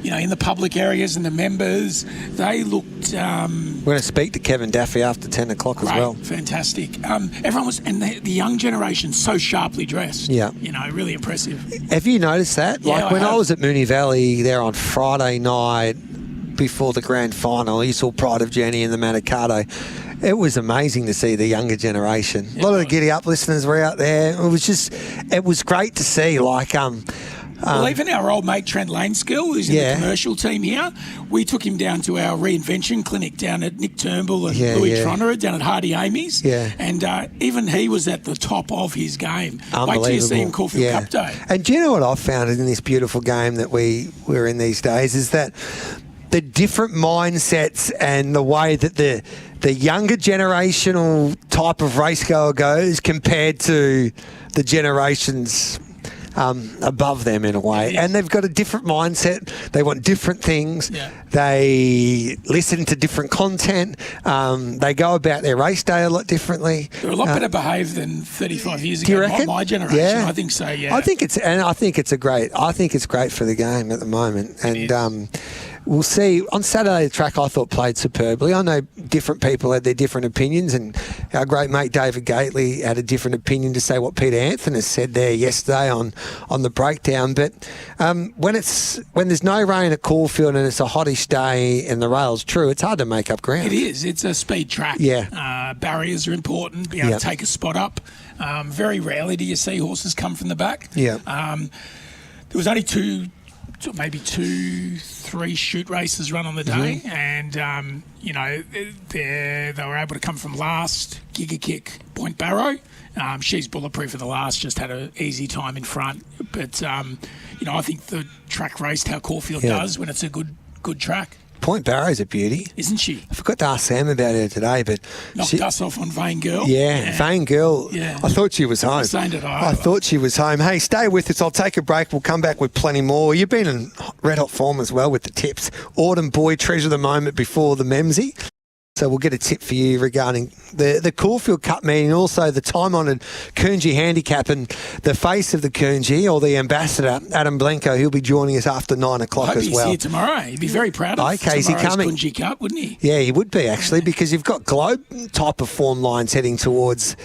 In the public areas and the members, they looked. We're going to speak to Kevin Daffy after 10 o'clock as well. Fantastic. Everyone was, and the young generation, so sharply dressed. Yeah. Really impressive. Have you noticed that? Yeah, when I was at Moonee Valley there on Friday night before the grand final, you saw Pride of Jenny and the Manicato. It was amazing to see the younger generation. A lot of the Giddy Up listeners were out there. It was great to see. Well, even our old mate Trent Laneskill, who's in the commercial team here, we took him down to our reinvention clinic down at Nick Turnbull and Louis Trotter down at Hardy Amy's. Yeah. And even he was at the top of his game. Unbelievable. Wait till you see him Caulfield Cup Day. And do you know what I've found in this beautiful game that we're in these days is that the different mindsets and the way that the younger generational type of racegoer goes compared to the generations above them in a way, and they've got a different mindset. They want different things. Yeah. They listen to different content. They go about their race day a lot differently. They're a lot better behaved than 35 years ago. Do you reckon? My generation, Yeah. I think so. Yeah, I think it's great for the game at the moment, and we'll see. On Saturday, the track I thought played superbly. I know different people had their different opinions, and our great mate David Gately had a different opinion to say what Peter Anthony said there yesterday on the breakdown. But when there's no rain at Caulfield and it's a hottish day and the rail's true, it's hard to make up ground. it is. It's a speed track. Yeah. Barriers are important. Be able to take a spot up. Very rarely do you see horses come from the back. Yeah. There was only maybe 2-3 shoot races run on the day, and they were able to come from last. Giga Kick, Point Barrow. She's bulletproof for the last. Just had an easy time in front, but I think the track raced how Caulfield does when it's a good track. Point Barrow's a beauty, isn't she? I forgot to ask Sam about her today, but knocked us off on Vain Girl. Vain Girl. Yeah. I thought she was home. I thought she was home. Hey, stay with us. I'll take a break. We'll come back with plenty more. You've been in red hot form as well with the tips. Autumn Boy, treasure the moment before the Memsey. So we'll get a tip for you regarding the Caulfield Cup meeting, also the time-honoured Coonji handicap, and the face of the Coonji, or the ambassador, Adam Blanco. He'll be joining us after 9 o'clock as well. He's here tomorrow. He'd be very proud of is he coming? Coonji Cup, wouldn't he? Yeah, he would be, actually, because you've got Globe type of form lines heading towards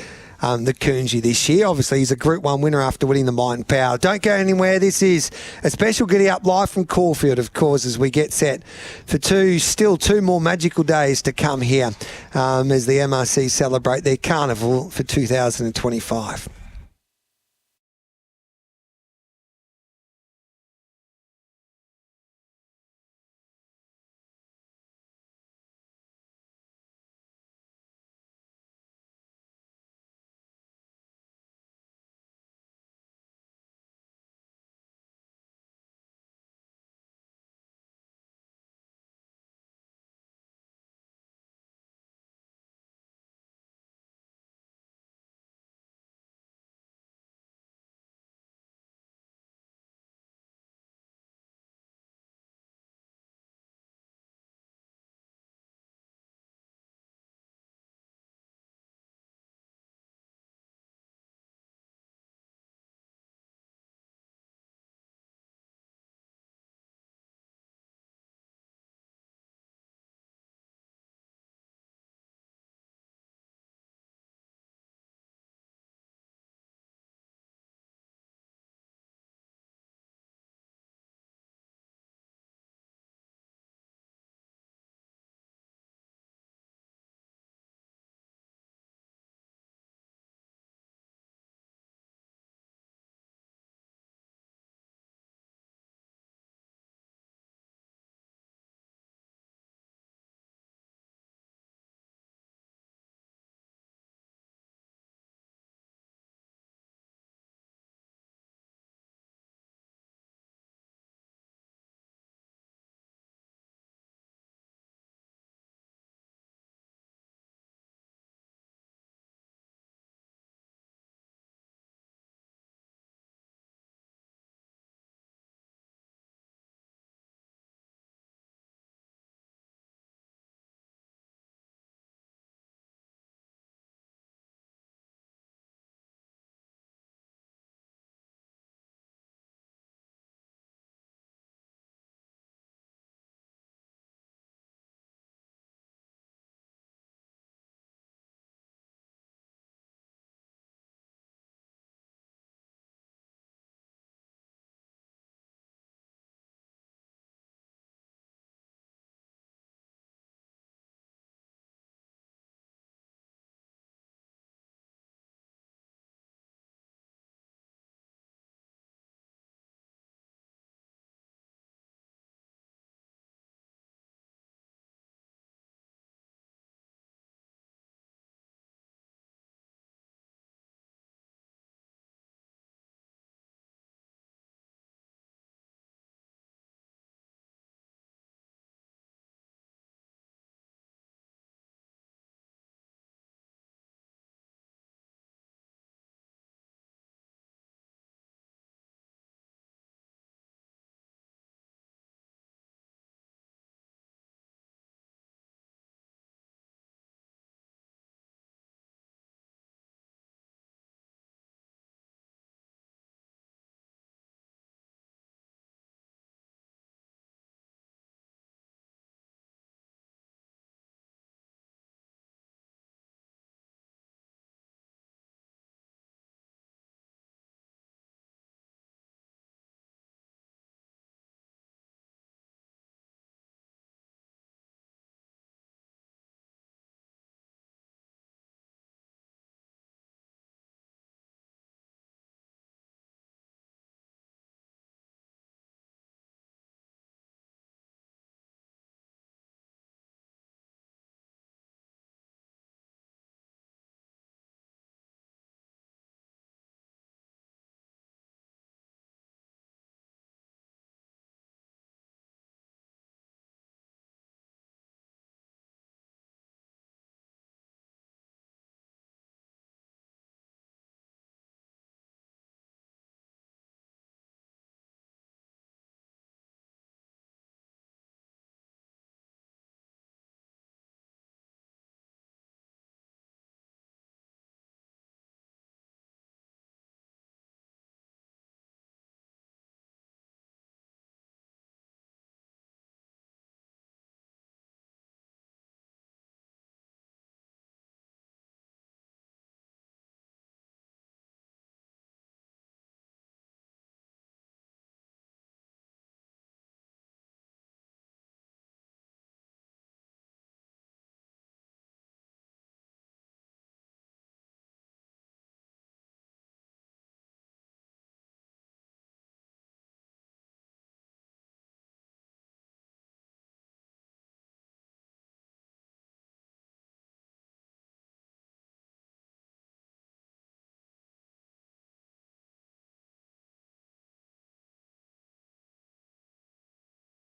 the Coonji this year. Obviously, he's a Group 1 winner after winning the Might and Power. Don't go anywhere. This is a special Giddy Up live from Caulfield, of course, as we get set for two more magical days to come here as the MRC celebrate their carnival for 2025.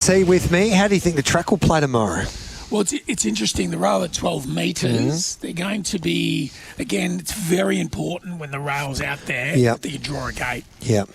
JT with me. How do you think the track will play tomorrow? Well, it's interesting. The rail at 12 metres, they're going to be, again, it's very important when the rail's out there that you draw a gate. Yep.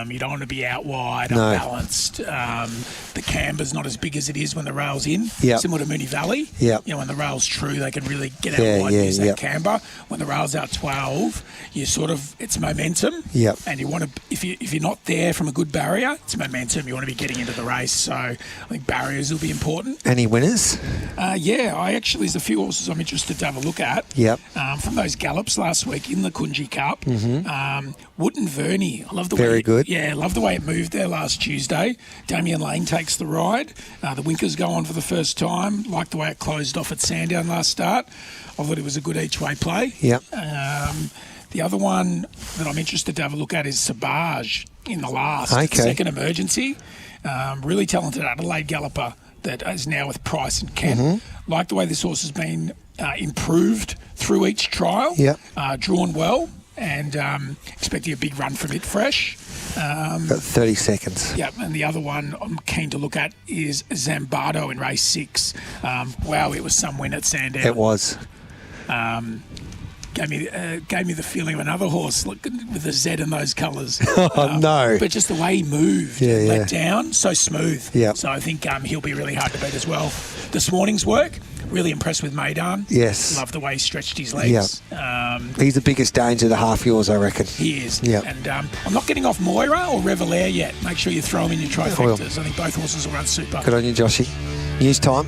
You don't want to be out wide, unbalanced. The camber's not as big as it is when the rail's in, similar to Moonee Valley. Yep. You know, when the rail's true, they can really get out wide and use that camber. When the rail's out 12, you sort of, it's momentum. Yep. And you want to, if you're not there from a good barrier, it's momentum. You want to be getting into the race. So I think barriers will be important. Any winners? There's a few horses I'm interested to have a look at. Yep. From those gallops last week in the Kunji Cup. Wootton Verney, I love the Very good. Yeah, I love the way it moved there last Tuesday. Damien Lane takes the ride. The Winkers go on for the first time. Like the way it closed off at Sandown last start. I thought it was a good each-way play. Yep. The other one that I'm interested to have a look at is Sabage in the last second emergency. Really talented Adelaide galloper that is now with Price and Kent. Like the way this horse has been improved through each trial. Yep. Drawn well, and expecting a big run from it fresh. About 30 seconds. Yep, and the other one I'm keen to look at is Zambardo in race 6. Wow, it was some win at Sandown. It was. Gave me the feeling of another horse with a Z in those colours. No. But just the way he moved, let down, so smooth. Yep. So I think he'll be really hard to beat as well. This morning's work, really impressed with Maidan. Yes. Love the way he stretched his legs. Yep. He's the biggest danger to half yours, I reckon. He is. Yep. And I'm not getting off Moira or Revelair yet. Make sure you throw them in your trifectas. I think both horses will run super. Good on you, Joshy. News time.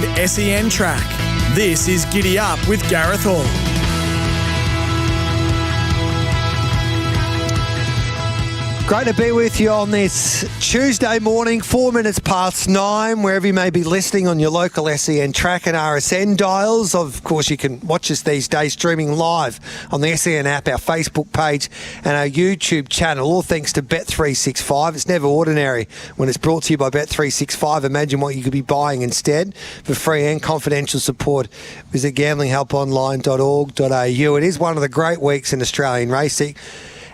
and SEN track. This is Giddy Up with Gareth Hall. Great to be with you on this Tuesday morning, 4 minutes past 9, wherever you may be listening on your local SEN track and RSN dials. Of course, you can watch us these days streaming live on the SEN app, our Facebook page and our YouTube channel, all thanks to Bet365. It's never ordinary when it's brought to you by Bet365. Imagine what you could be buying instead. For free and confidential support, visit gamblinghelponline.org.au. It is one of the great weeks in Australian racing.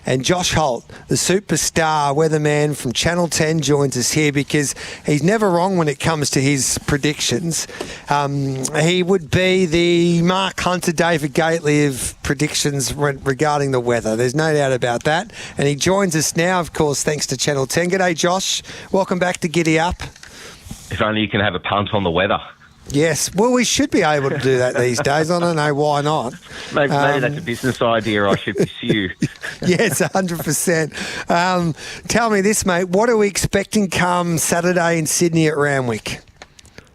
And Josh Holt, the superstar weatherman from Channel 10, joins us here because he's never wrong when it comes to his predictions. He would be the Mark Hunter, David Gately of predictions regarding the weather. There's no doubt about that. And he joins us now, of course, thanks to Channel 10. G'day, Josh. Welcome back to Giddy Up. If only you can have a punt on the weather. Yes, well, we should be able to do that these days. I don't know why not. Maybe that's a business idea I should pursue. Yes, 100%. Tell me this, mate. What are we expecting come Saturday in Sydney at Randwick?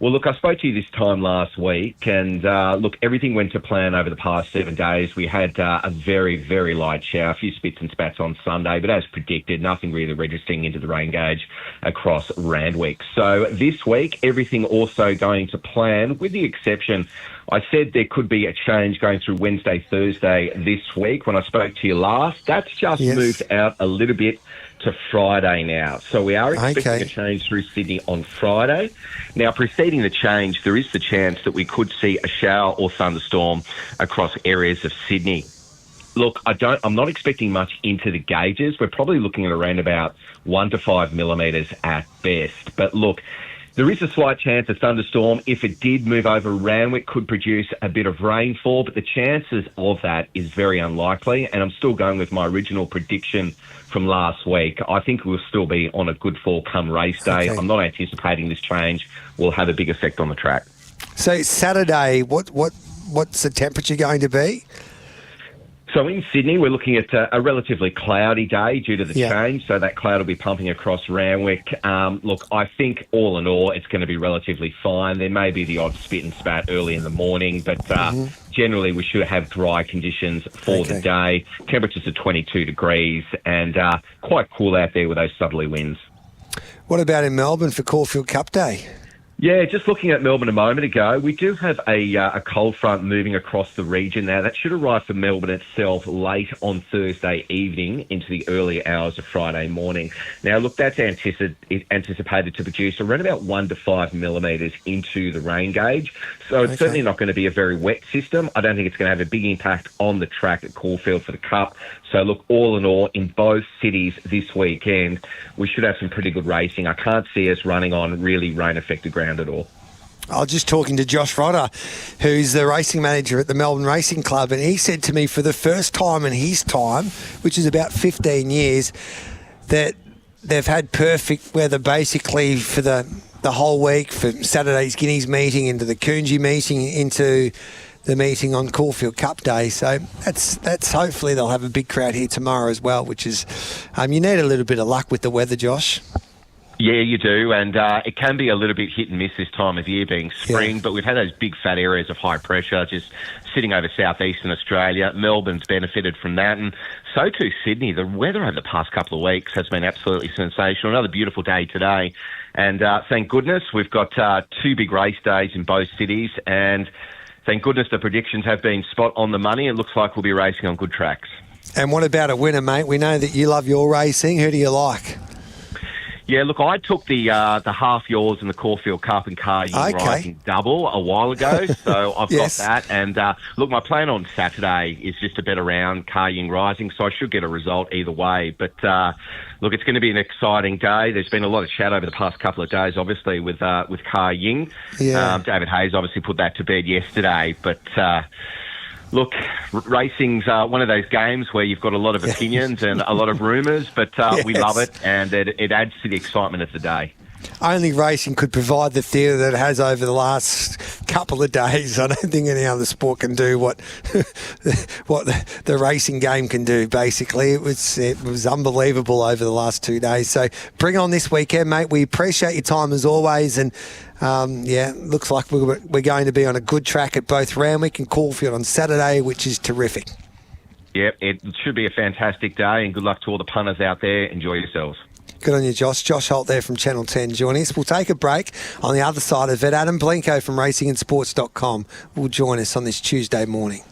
Well, look, I spoke to you this time last week, and look, everything went to plan over the past 7 days. We had a very, very light shower, a few spits and spats on Sunday, but as predicted, nothing really registering into the rain gauge across Randwick. So this week, everything also going to plan, with the exception, I said there could be a change going through Wednesday, Thursday this week. When I spoke to you last, that's just moved out a little bit to Friday now. So we are expecting a change through Sydney on Friday. Now, preceding the change, there is the chance that we could see a shower or thunderstorm across areas of Sydney. Look, I'm not expecting much into the gauges. We're probably looking at around about 1 to 5 millimetres at best. But look, there is a slight chance a thunderstorm, if it did move over Randwick, could produce a bit of rainfall, but the chances of that is very unlikely, and I'm still going with my original prediction from last week. I think we'll still be on a good fall come race day. I'm not anticipating this change will have a big effect on the track. So Saturday, what's the temperature going to be? So in Sydney, we're looking at a relatively cloudy day due to the change, so that cloud will be pumping across Randwick. Look, I think all in all, it's going to be relatively fine. There may be the odd spit and spat early in the morning, but generally we should have dry conditions for the day. Temperatures are 22 degrees and quite cool out there with those southerly winds. What about in Melbourne for Caulfield Cup Day? Yeah, just looking at Melbourne a moment ago, we do have a cold front moving across the region now. That should arrive for Melbourne itself late on Thursday evening into the early hours of Friday morning. Now, look, that's anticipated to produce around about 1 to 5 millimetres into the rain gauge. So it's certainly not going to be a very wet system. I don't think it's going to have a big impact on the track at Caulfield for the Cup. So, look, all in all, in both cities this weekend, we should have some pretty good racing. I can't see us running on really rain-affected ground at all. I was just talking to Josh Rodder, who's the racing manager at the Melbourne Racing Club, and he said to me for the first time in his time, which is about 15 years, that they've had perfect weather basically for the whole week, for Saturday's Guineas meeting, into the Coonji meeting, into the meeting on Caulfield Cup Day. So that's hopefully they'll have a big crowd here tomorrow as well, which is you need a little bit of luck with the weather, Josh. Yeah, you do, and it can be a little bit hit and miss this time of year being spring, but we've had those big fat areas of high pressure just sitting over southeastern Australia. Melbourne's benefited from that, and so too Sydney. The weather over the past couple of weeks has been absolutely sensational. Another beautiful day today, and thank goodness we've got 2 big race days in both cities, and thank goodness the predictions have been spot on the money. It looks like we'll be racing on good tracks. And what about a winner, mate? We know that you love your racing. Who do you like? Yeah, look, I took the half yours in the Caulfield Cup and Car Ying Rising double a while ago, so I've got that. And look, my plan on Saturday is just to bet around Car Ying Rising, so I should get a result either way. But look, it's going to be an exciting day. There's been a lot of chat over the past couple of days, obviously, with Car Ying. David Hayes obviously put that to bed yesterday, but look, racing's one of those games where you've got a lot of opinions and a lot of rumours, but we love it, and it adds to the excitement of the day. Only racing could provide the theatre that it has over the last couple of days. I don't think any other sport can do what what the racing game can do. Basically, it was unbelievable over the last 2 days. So bring on this weekend, mate. We appreciate your time as always, and looks like we're going to be on a good track at both Randwick and Caulfield on Saturday, which is terrific. Yep, it should be a fantastic day, and good luck to all the punters out there. Enjoy yourselves. Good on you, Josh. Josh Holt there from Channel 10 joining us. We'll take a break. On the other side of it, Adam Blenko from racingandsports.com will join us on this Tuesday morning.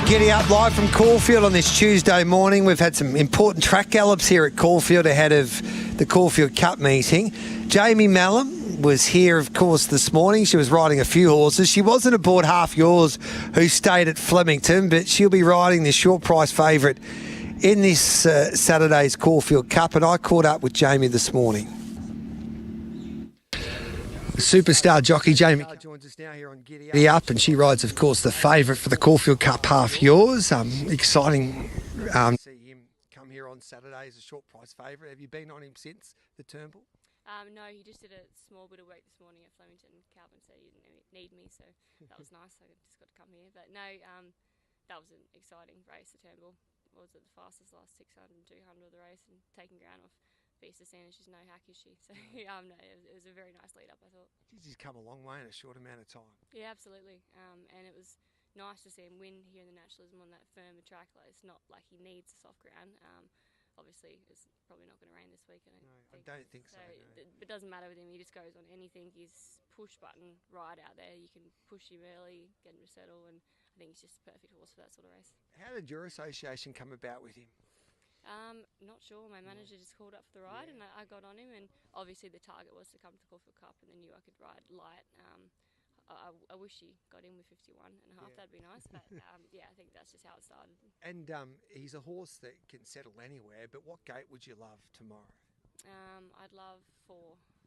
Giddy Up live from Caulfield on this Tuesday morning. We've had some important track gallops here at Caulfield ahead of the Caulfield Cup meeting. Jamie Mallam was here, of course, this morning. She was riding a few horses. She wasn't aboard Half Yours, who stayed at Flemington, but she'll be riding the short price favourite in this Saturday's Caulfield Cup, and I caught up with Jamie this morning. Superstar jockey Jamie joins us now here on Giddy Up, and she rides, of course, the favourite for the Caulfield Cup, Half Yours. Exciting to see him come here on Saturday as a short price favourite. Have you been on him since the Turnbull? No, he just did a small bit of work this morning at Flemington. Calvin said he didn't need me, so that was nice. I just got to come here. But no, that was an exciting race, the Turnbull. Was it the fastest last 600 and 200 of the race, and taking ground off Beast of Santa, she's no hack, is she? So no, it was a very nice lead up, I thought. He's come a long way in a short amount of time. Yeah, absolutely. And it was nice to see him win here in the Naturalism on that firmer track. Like, it's not like he needs soft ground. Obviously, it's probably not going to rain this week. I don't think so. No. It doesn't matter with him. He just goes on anything. He's push button right out there. You can push him early, get him to settle, and I think he's just a perfect horse for that sort of race. How did your association come about with him? Not sure. My manager just called up for the ride, and I got on him. And obviously, the target was to come to Caulfield Cup, and then knew I could ride light. I wish he got in with 51 and a half. That'd be nice. But yeah, I think that's just how it started. And he's a horse that can settle anywhere. But what gate would you love tomorrow? I'd love 4.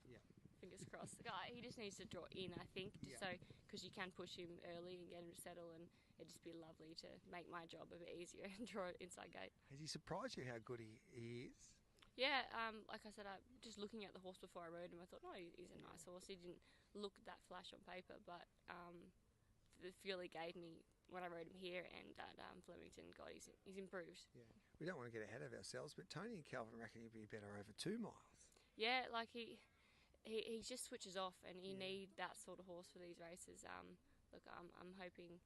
Yeah. Fingers crossed. The guy, he just needs to draw in, I think, just so, because you can push him early and get him to settle, and it'd just be lovely to make my job a bit easier and draw it inside gate. Has he surprised you how good he is? Yeah, like I said, just looking at the horse before I rode him, I thought, no, he's a nice horse. He didn't look that flash on paper, but the feel he gave me when I rode him here and at Flemington, God, he's improved. Yeah. We don't want to get ahead of ourselves, but Tony and Calvin reckon he'd be better over 2 miles. Yeah, like he just switches off, and you need that sort of horse for these races. Look, I'm hoping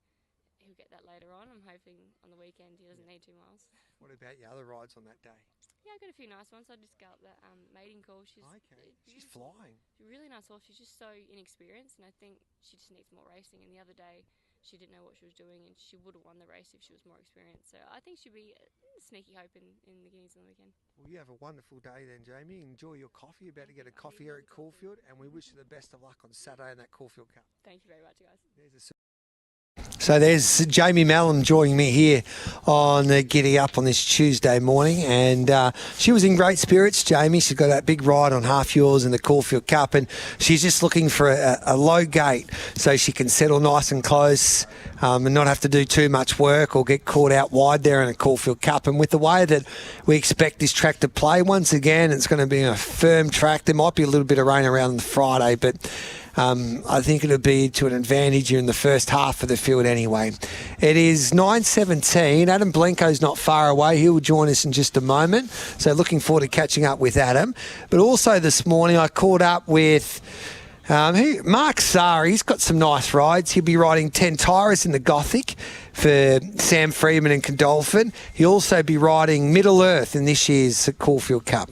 he'll get that later on. I'm hoping on the weekend he doesn't need 2 miles. What about your other rides on that day? Yeah, I got a few nice ones. I just got that mating call. She's flying. She's a really nice horse. She's just so inexperienced, and I think she just needs more racing. And the other day, she didn't know what she was doing, and she would have won the race if she was more experienced. So I think she'll be a sneaky hope in the Guineas on the weekend. Well, you have a wonderful day then, Jamie. Enjoy your coffee. You're about to get a coffee here at Caulfield, and we wish you the best of luck on Saturday in that Caulfield Cup. Thank you very much, guys. So there's Jamie Mallam joining me here on Giddy Up on this Tuesday morning, and she was in great spirits, Jamie. She's got that big ride on Half Yours in the Caulfield Cup, and she's just looking for a low gate so she can settle nice and close and not have to do too much work or get caught out wide there in a Caulfield Cup. And with the way that we expect this track to play, once again, it's going to be a firm track. There might be a little bit of rain around on the Friday, but I think it'll be to an advantage in the first half of the field anyway. It is 9:17. Adam Blenko's not far away. He'll join us in just a moment. So looking forward to catching up with Adam. But also this morning I caught up with Mark Sarr. He's got some nice rides. He'll be riding 10 Tyrus in the Gothic for Sam Freeman and Godolphin. He'll also be riding Middle Earth in this year's Caulfield Cup.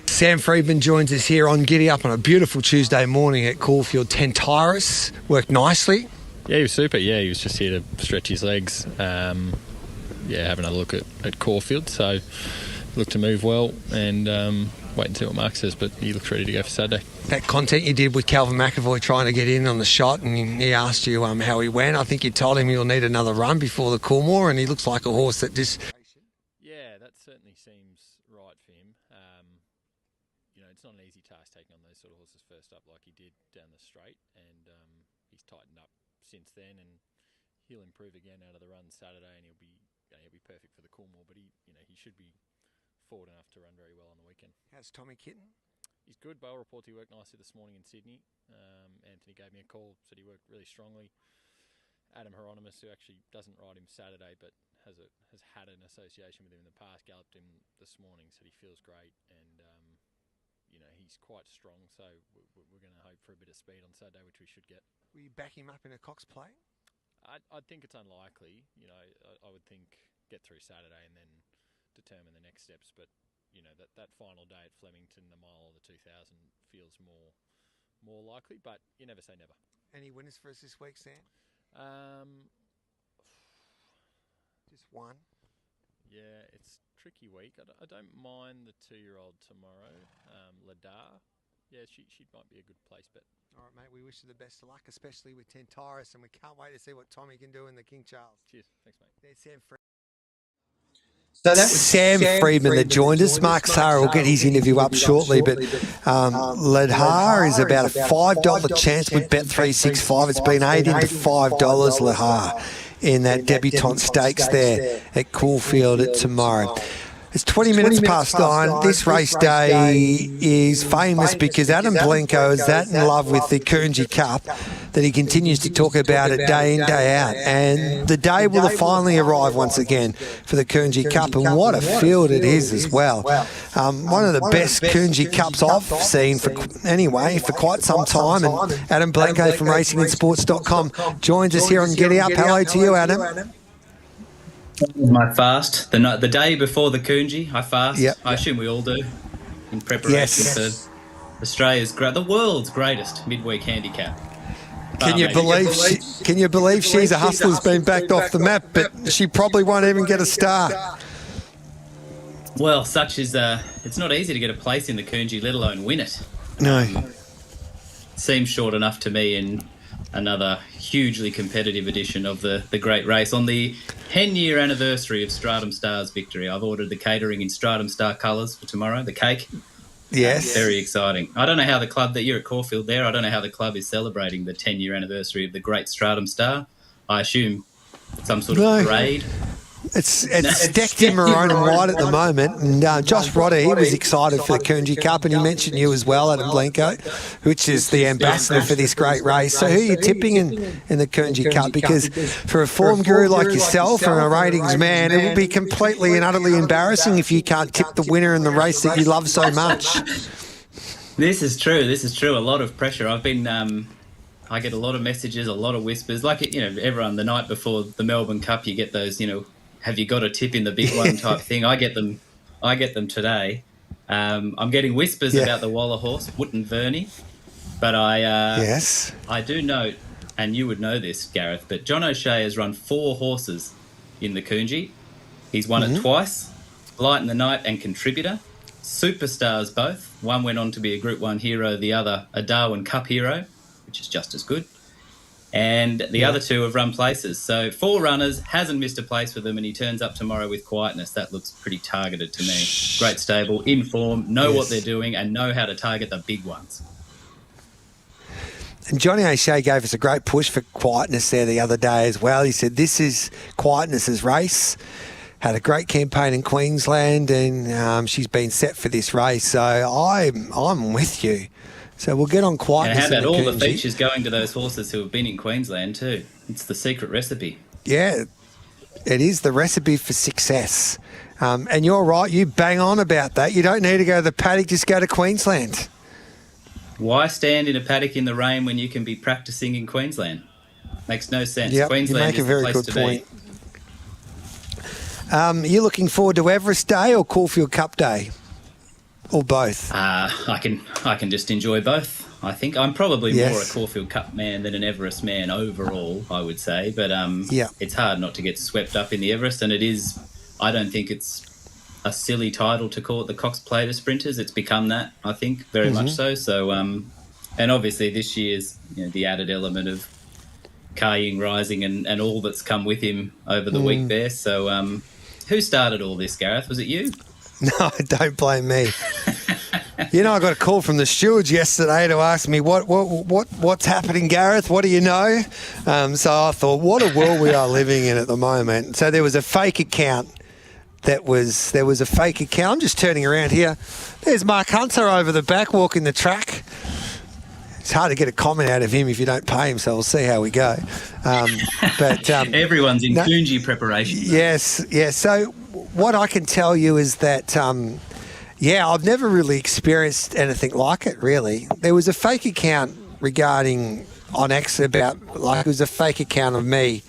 Sam Freeman joins us here on Giddy Up on a beautiful Tuesday morning at Caulfield. 10 Tyrus worked nicely. Yeah, he was super. Yeah, he was just here to stretch his legs. Having a look at Caulfield. So looked to move well and wait and see what Mark says. But he looks ready to go for Saturday. That content you did with Calvin McAvoy trying to get in on the shot, and he asked you how he went. I think you told him he'll need another run before the Coolmore, and he looks like a horse that just... Yeah, that certainly seems right for him. It's not an easy task taking on those sort of horses first up like he did down the straight, and he's tightened up since then, and he'll improve again out of the run Saturday, and he'll be perfect for the Coolmore. But he should be forward enough to run very well on the weekend. How's Tommy Kitten? He's good. Bale reports he worked nicely this morning in Sydney. Anthony gave me a call, said he worked really strongly. Adam Hieronymus, who actually doesn't ride him Saturday but has had an association with him in the past, galloped him this morning, said he feels great, and he's quite strong, so we're going to hope for a bit of speed on Saturday, which we should get. Will you back him up in a Cox play? I think it's unlikely. I would think get through Saturday and then determine the next steps. But that final day at Flemington, the mile or the 2000 feels more likely. But you never say never. Any winners for us this week, Sam? Just one. Yeah, it's a tricky week. I don't mind the 2-year-old tomorrow, Ladar. Yeah, she might be a good place bet. All right, mate, we wish you the best of luck, especially with Tentaris, and we can't wait to see what Tommy can do in the King Charles. Cheers. Thanks, mate. There's Sam Friedman. So that was Sam Friedman that joined us. Mark Sarah will get his interview up shortly, but Ladar is about a $5 chance with Bet365. It's been 8 into $5, Ladar, in that debutante stakes there at Caulfield at tomorrow. It's 20 minutes past 9. This race day is famous because Adam Blenko is that in love with the Coonji Cup that he continues to talk about it day in, day out. And the day will finally arrive once again for the Coonji Cup. And what a field it is as well. One of the best Coonji Cups I've seen for quite some time. And Adam Blenko from racingandsports.com joins us here on Giddy Up. Hello to you, Adam. My fast, the day before the Coonji, I fast. Yep. I assume we all do, in preparation for Australia's the world's greatest midweek handicap. Can you believe she's a hustler's been backed off the map, but she probably won't even get a start. Well, such is it's not easy to get a place in the Coonji, let alone win it. No. Seems short enough to me in another hugely competitive edition of the great race. On the 10-year anniversary of Stratum Star's victory, I've ordered the catering in Stratum Star colours for tomorrow, the cake. Yes. Very exciting. I don't know how the club, that you're at Caulfield there, I don't know how the club is celebrating the 10-year anniversary of the great Stratum Star. I assume some sort of parade. It's decked in maroon and white at the moment. And Josh Rodder, he was excited for the Coonji Cup, and he mentioned you as well, Adam Blenko, which is the ambassador for this great race. So who are you tipping in the Coonji Cup? Because for a form guru like yourself and a ratings man, it would be completely and utterly embarrassing if you can't tip the winner in the race that you love so much. This is true. A lot of pressure. I've been... I get a lot of messages, a lot of whispers. Like, everyone, the night before the Melbourne Cup, you get those, have you got a tip in the big one type thing? I get them today. I'm getting whispers about the Waller horse, Wooten Verney. But I do note, and you would know this, Gareth, but John O'Shea has run 4 horses in the Coonji. He's won it twice, Light in the Night and Contributor. Superstars both. One went on to be a Group 1 hero, the other a Darwin Cup hero, which is just as good. And the other 2 have run places. So 4 runners, hasn't missed a place for them, and he turns up tomorrow with quietness. That looks pretty targeted to me. Great stable, in form, know what they're doing, and know how to target the big ones. And Johnny O'Shea gave us a great push for quietness there the other day as well. He said, this is quietness's race. Had a great campaign in Queensland, and she's been set for this race. So I'm with you. So we'll get on quietness. And how about all the features going to those horses who have been in Queensland too? It's the secret recipe. Yeah, it is the recipe for success. And you're right, you bang on about that. You don't need to go to the paddock, just go to Queensland. Why stand in a paddock in the rain when you can be practising in Queensland? Makes no sense. Yep, Queensland you make is a very the place good to point. Are you looking forward to Everest Day or Caulfield Cup Day? Or both? I can just enjoy both. I think I'm probably more a Caulfield Cup man than an Everest man overall, I would say. But it's hard not to get swept up in the Everest, and it is. I don't think it's a silly title to call it the Cox Plate of Sprinters. It's become that, I think, very much so. So, and obviously this year's the added element of Kaying Rising and all that's come with him over the week there. So, who started all this, Gareth? Was it you? No, don't blame me. I got a call from the stewards yesterday to ask me what's happening, Gareth. What do you know? So I thought, what a world we are living in at the moment. So there was a fake account. There was a fake account. I'm just turning around here. There's Mark Hunter over the back walking the track. It's hard to get a comment out of him if you don't pay him, so we'll see how we go. But everyone's in Coonji preparation. Yes. So what I can tell you is that, I've never really experienced anything like it, really. There was a fake account regarding on X it was a fake account of me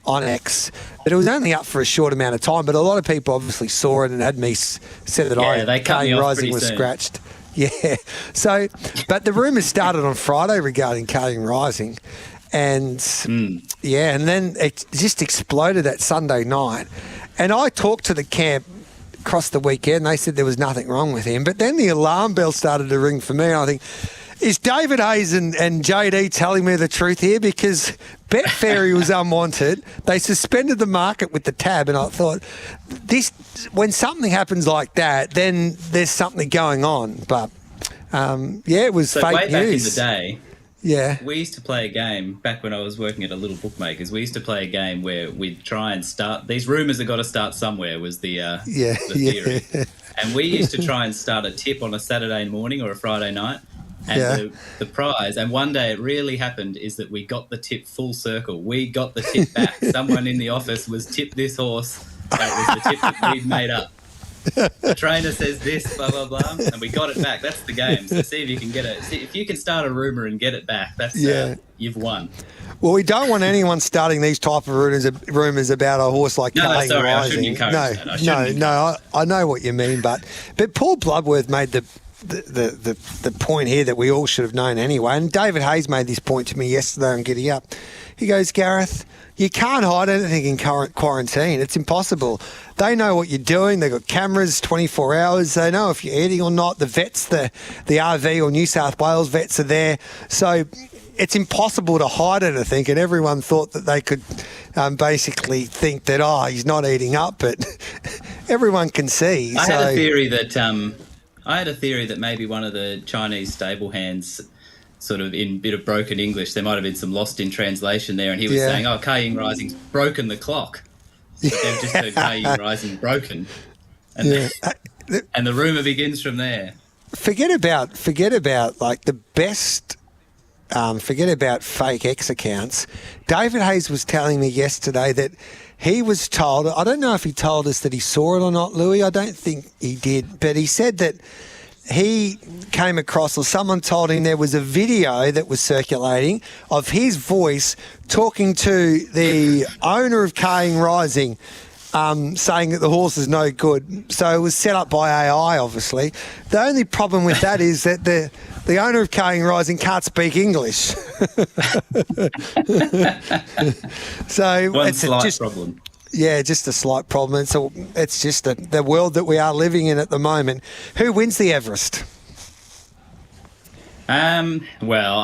on X, but it was only up for a short amount of time. But a lot of people obviously saw it and had me said that Kaying Rising was scratched. Yeah. So, but the rumours started on Friday regarding Carling Rising. And, yeah, and then it just exploded that Sunday night. And I talked to the camp across the weekend. They said there was nothing wrong with him. But then the alarm bell started to ring for me. And I think, is David Hayes and JD telling me the truth here? Because Betfair was unwanted. They suspended the market with the tab. And I thought, when something happens like that, then there's something going on. But, it was fake way news. Back in the day, yeah, we used to play a game back when I was working at a little bookmakers. We used to play a game where we'd try and start. These rumours have got to start somewhere. Was the theory, and we used to try and start a tip on a Saturday morning or a Friday night. And the prize, and one day it really happened, is that we got the tip full circle. We got the tip back. Someone in the office was tipped this horse. That was the tip that we'd made up. The trainer says this, blah, blah, blah, and we got it back. That's the game. So see if you can get it. See, if you can start a rumour and get it back, that's you've won. Well, we don't want anyone starting these type of rumours about a horse like Carling Rising. I shouldn't encourage that. I know what you mean, but Paul Bloodworth made the point here that we all should have known anyway. And David Hayes made this point to me yesterday on Giddy Up. He goes, Gareth, you can't hide anything in current quarantine. It's impossible. They know what you're doing. They've got cameras 24 hours. They know if you're eating or not. The vets, the RV or New South Wales vets are there. So it's impossible to hide anything. And everyone thought that they could basically think that, he's not eating up, but everyone can see. I had a theory that maybe one of the Chinese stable hands, sort of in a bit of broken English, there might have been some lost in translation there, and he was saying, Carling Rising's broken the clock. But they've just heard Carling Rising broken. And, and the rumour begins from there. Forget about like the best, forget about fake X accounts. David Hayes was telling me yesterday that he was told, I don't know if he told us that he saw it or not, Louis, I don't think he did, but he said that he came across, or someone told him, there was a video that was circulating of his voice talking to the owner of Carling Rising, saying that the horse is no good. So it was set up by AI, obviously. The only problem with that is that the owner of Carling Rising can't speak English. So One it's slight just problem. Yeah, just a slight problem. It's just the world that we are living in at the moment. Who wins the Everest? Well,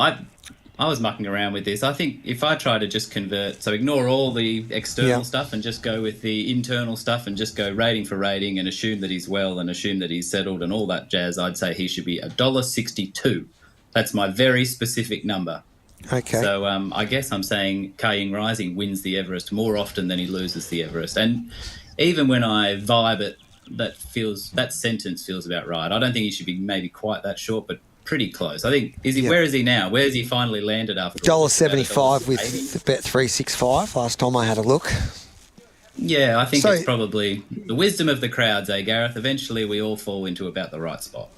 I was mucking around with this. I think if I try to just convert, so ignore all the external stuff and just go with the internal stuff and just go rating for rating and assume that he's well and assume that he's settled and all that jazz, I'd say he should be $1.62. That's my very specific number. Okay. So I guess I'm saying Carling Rising wins the Everest more often than he loses the Everest. And even when I vibe it, that sentence feels about right. I don't think he should be maybe quite that short, but pretty close. I think where is he now? Where has he finally landed after $1.75 with Bet365 last time I had a look. Yeah, I think it's probably the wisdom of the crowds, Gareth? Eventually we all fall into about the right spot.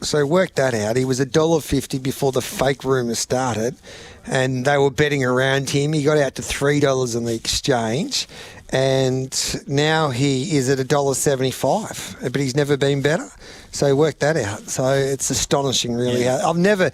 So work that out. He was $1.50 before the fake rumours started, and they were betting around him. He got out to $3 on the exchange, and now he is at $1.75, but he's never been better. So work that out. So it's astonishing, really. Yeah. I've never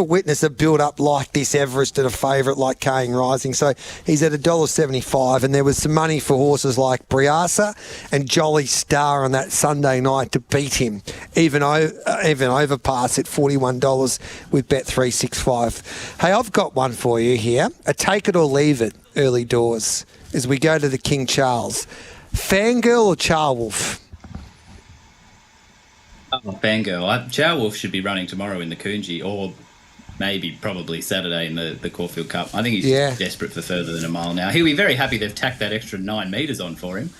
witnessed a build-up like this Everest at a favourite like Carling Rising. So he's at $1.75, and there was some money for horses like Briasa and Jolly Star on that Sunday night to beat him, even overpass at $41 with Bet365. Hey, I've got one for you here. A take it or leave it early doors as we go to the King Charles. Fangirl or Charwolf? Fangirl. Charwolf should be running tomorrow in the Coonji, or maybe probably Saturday in the Caulfield Cup. I think he's just desperate for further than a mile now. He'll be very happy they've tacked that extra 9 metres on for him.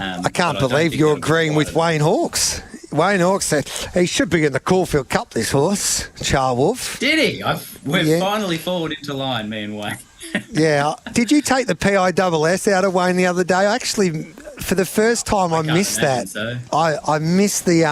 I can't believe you're agreeing with Wayne Hawkes. Wayne Hawkes said he should be in the Caulfield Cup, this horse, Charwolf. Did he? We've finally fallen into line, me and Wayne. Yeah. Did you take the PISS out of Wayne the other day? Actually, for the first time, I missed that. So. I missed the.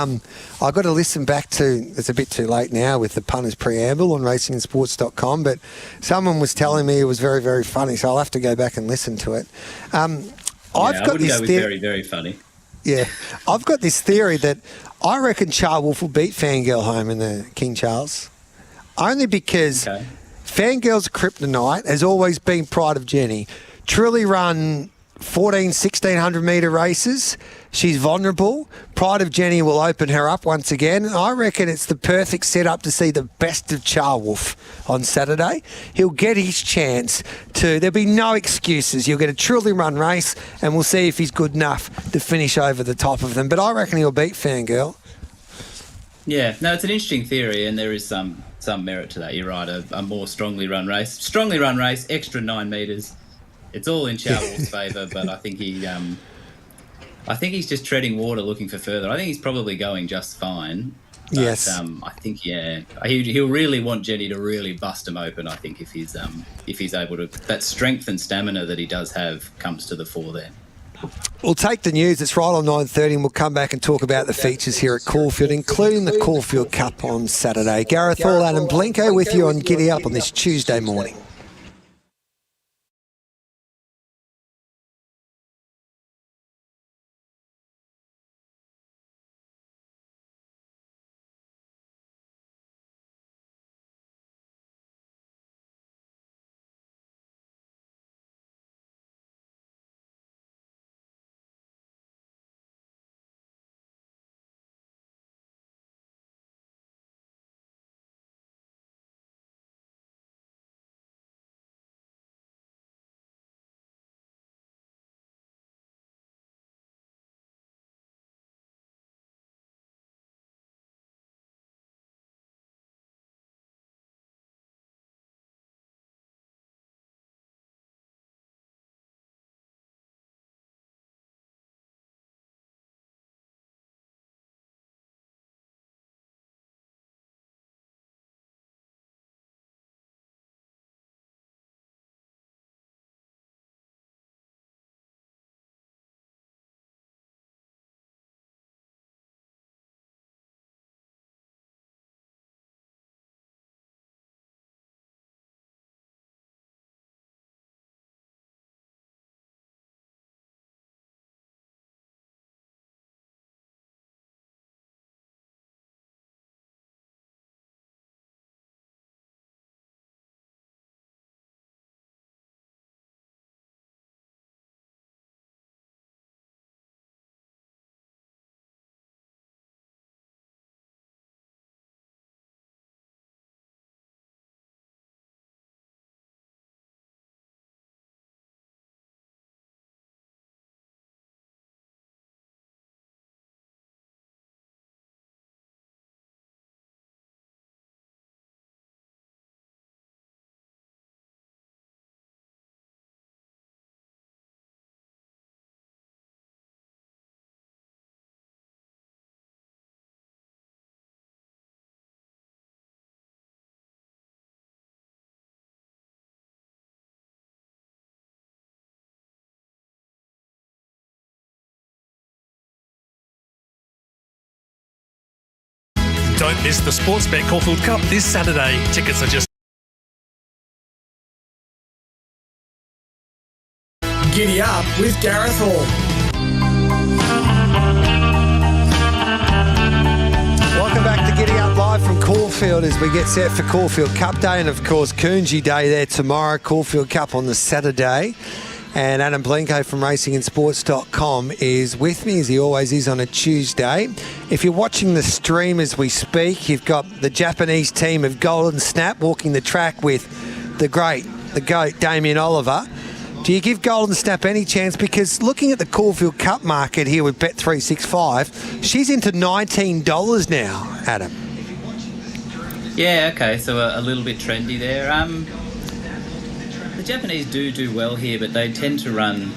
I got to listen back to. It's a bit too late now with the punter's preamble on racingandsports.com, but someone was telling me it was very, very funny, so I'll have to go back and listen to it. I wouldn't go with very, very funny. Yeah. I've got this theory that I reckon Char Wolf will beat Fangirl home in the King Charles. Only because Fangirl's kryptonite has always been pride of Jenny. Truly run 1,600 metre races. She's vulnerable. Pride of Jenny will open her up once again. I reckon it's the perfect setup to see the best of Char Wolf on Saturday. He'll get his chance to. There'll be no excuses. He'll get a truly run race, and we'll see if he's good enough to finish over the top of them. But I reckon he'll beat Fangirl. Yeah, no, it's an interesting theory, and there is some merit to that. You're right, a more strongly run race. Strongly run race, extra 9 metres. It's all in Char Wolf's favour, but I think he's just treading water, looking for further. I think he's probably going just fine. But, yes. I think he'll really want Jenny to really bust him open. I think if he's able to, that strength and stamina that he does have comes to the fore then. We'll take the news. It's right on 9:30, and we'll come back and talk about the features here at Caulfield, including the Caulfield Cup on Saturday. Gareth Hall, Adam Blinko with you on Giddy Up on this Tuesday morning. Don't miss the Sportsbet Caulfield Cup this Saturday. Tickets are just... Giddy Up with Gareth Hall. Welcome back to Giddy Up live from Caulfield as we get set for Caulfield Cup Day, and of course Coonji Day there tomorrow, Caulfield Cup on the Saturday. And Adam Blinko from racingandsports.com is with me, as he always is on a Tuesday. If you're watching the stream as we speak, you've got the Japanese team of Golden Snap walking the track with the GOAT, Damien Oliver. Do you give Golden Snap any chance? Because looking at the Caulfield Cup market here with Bet365, she's into $19 now, Adam. Yeah, okay, so a little bit trendy there. The Japanese do well here, but they tend to run.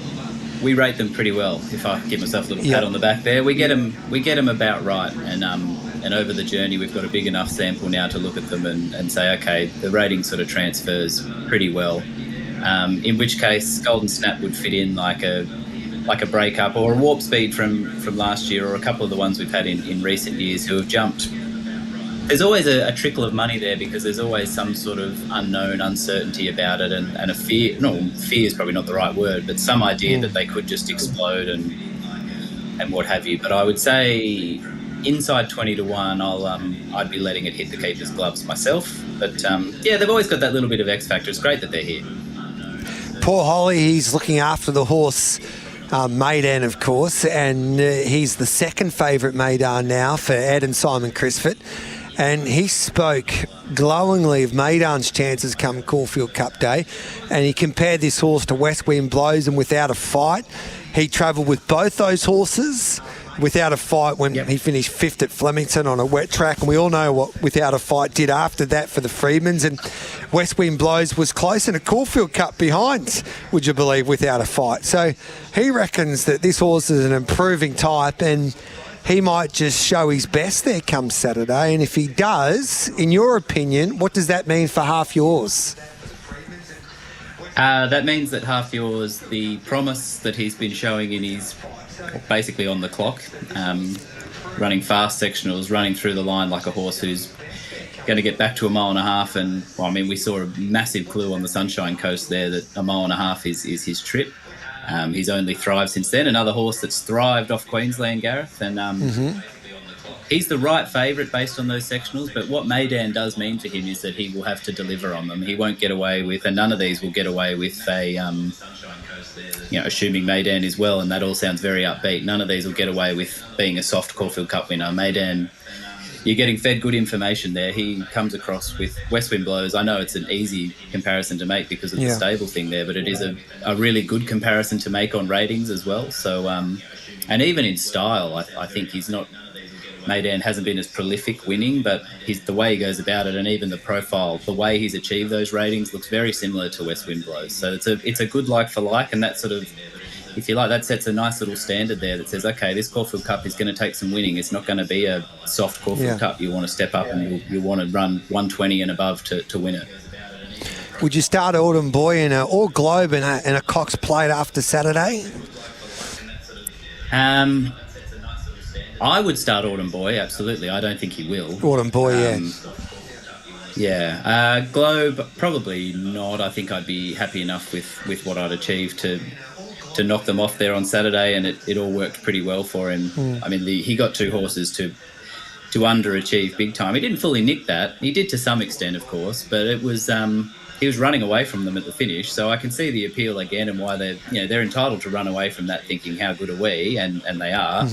We rate them pretty well. If I give myself a little pat on the back there, we get them about right, and over the journey we've got a big enough sample now to look at them and say, okay, the rating sort of transfers pretty well. In which case, Golden Snap would fit in like a breakup or a warp speed from last year, or a couple of the ones we've had in recent years who have jumped. There's always a trickle of money there because there's always some sort of unknown uncertainty about it and a fear. No, fear is probably not the right word, but some idea that they could just explode and what have you. But I would say inside 20 to 1, I'd be letting it hit the keeper's gloves myself. But they've always got that little bit of X factor. It's great that they're here. Paul Holly, he's looking after the horse Maidan, of course, and he's the second favourite Maidan now for Ed and Simon Crisford. And he spoke glowingly of Maidan's chances come Caulfield Cup Day, and he compared this horse to West Wind Blows and Without a Fight. He travelled with both those horses Without a Fight when he finished 5th at Flemington on a wet track, and we all know what Without a Fight did after that for the Freedmans, and West Wind Blows was close in a Caulfield Cup behind, would you believe, Without a Fight. So he reckons that this horse is an improving type, and he might just show his best there come Saturday. And if he does, in your opinion, what does that mean for Half Yours? That means that Half Yours, the promise that he's been showing in his, basically on the clock, running fast sectionals, running through the line like a horse who's going to get back to 1.5 miles. And we saw a massive clue on the Sunshine Coast there that 1.5 miles is his trip. He's only thrived since then. Another horse that's thrived off Queensland, Gareth. And he's the right favourite based on those sectionals, but what Maidan does mean for him is that he will have to deliver on them. He won't get away with, and none of these will get away with a, assuming Maidan is well, and that all sounds very upbeat, none of these will get away with being a soft Caulfield Cup winner. Maidan, you're getting fed good information there. He comes across with West Wind Blows. I know it's an easy comparison to make because of the stable thing there, but it is a really good comparison to make on ratings as well. So, and even in style, I think he's not... Maidan hasn't been as prolific winning, but the way he goes about it, and even the profile, the way he's achieved those ratings looks very similar to West Wind Blows. So it's a good like for like, and that sort of, if you like, that sets a nice little standard there that says, okay, this Caulfield Cup is going to take some winning. It's not going to be a soft Caulfield Cup. You want to step up and you want to run 120 and above to win it. Would you start Autumn Boy in All Globe in a Cox Plate after Saturday? I would start Autumn Boy, absolutely. I don't think he will. Autumn Boy, Globe, probably not. I think I'd be happy enough with what I'd achieved to knock them off there on Saturday, and it all worked pretty well for him. He got 2 horses to underachieve big time. He didn't fully nick that. He did to some extent, of course, but it was he was running away from them at the finish. So I can see the appeal again and why they're entitled to run away from that, thinking how good are we, and they are.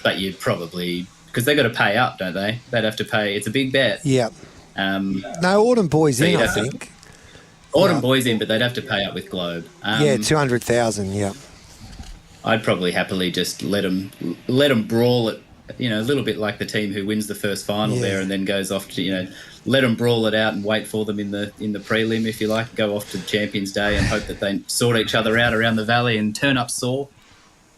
But you'd probably, because they've got to pay up, don't they? They'd have to pay. It's a big bet. Yeah. No, Autumn Boy's in, I think. Autumn Boy's in, but they'd have to pay up with Globe. 200,000. Yeah. I'd probably happily just let them brawl it. A little bit like the team who wins the first final there and then goes off to let them brawl it out and wait for them in the prelim, if you like. Go off to Champions Day and hope that they sort each other out around the valley and turn up sore.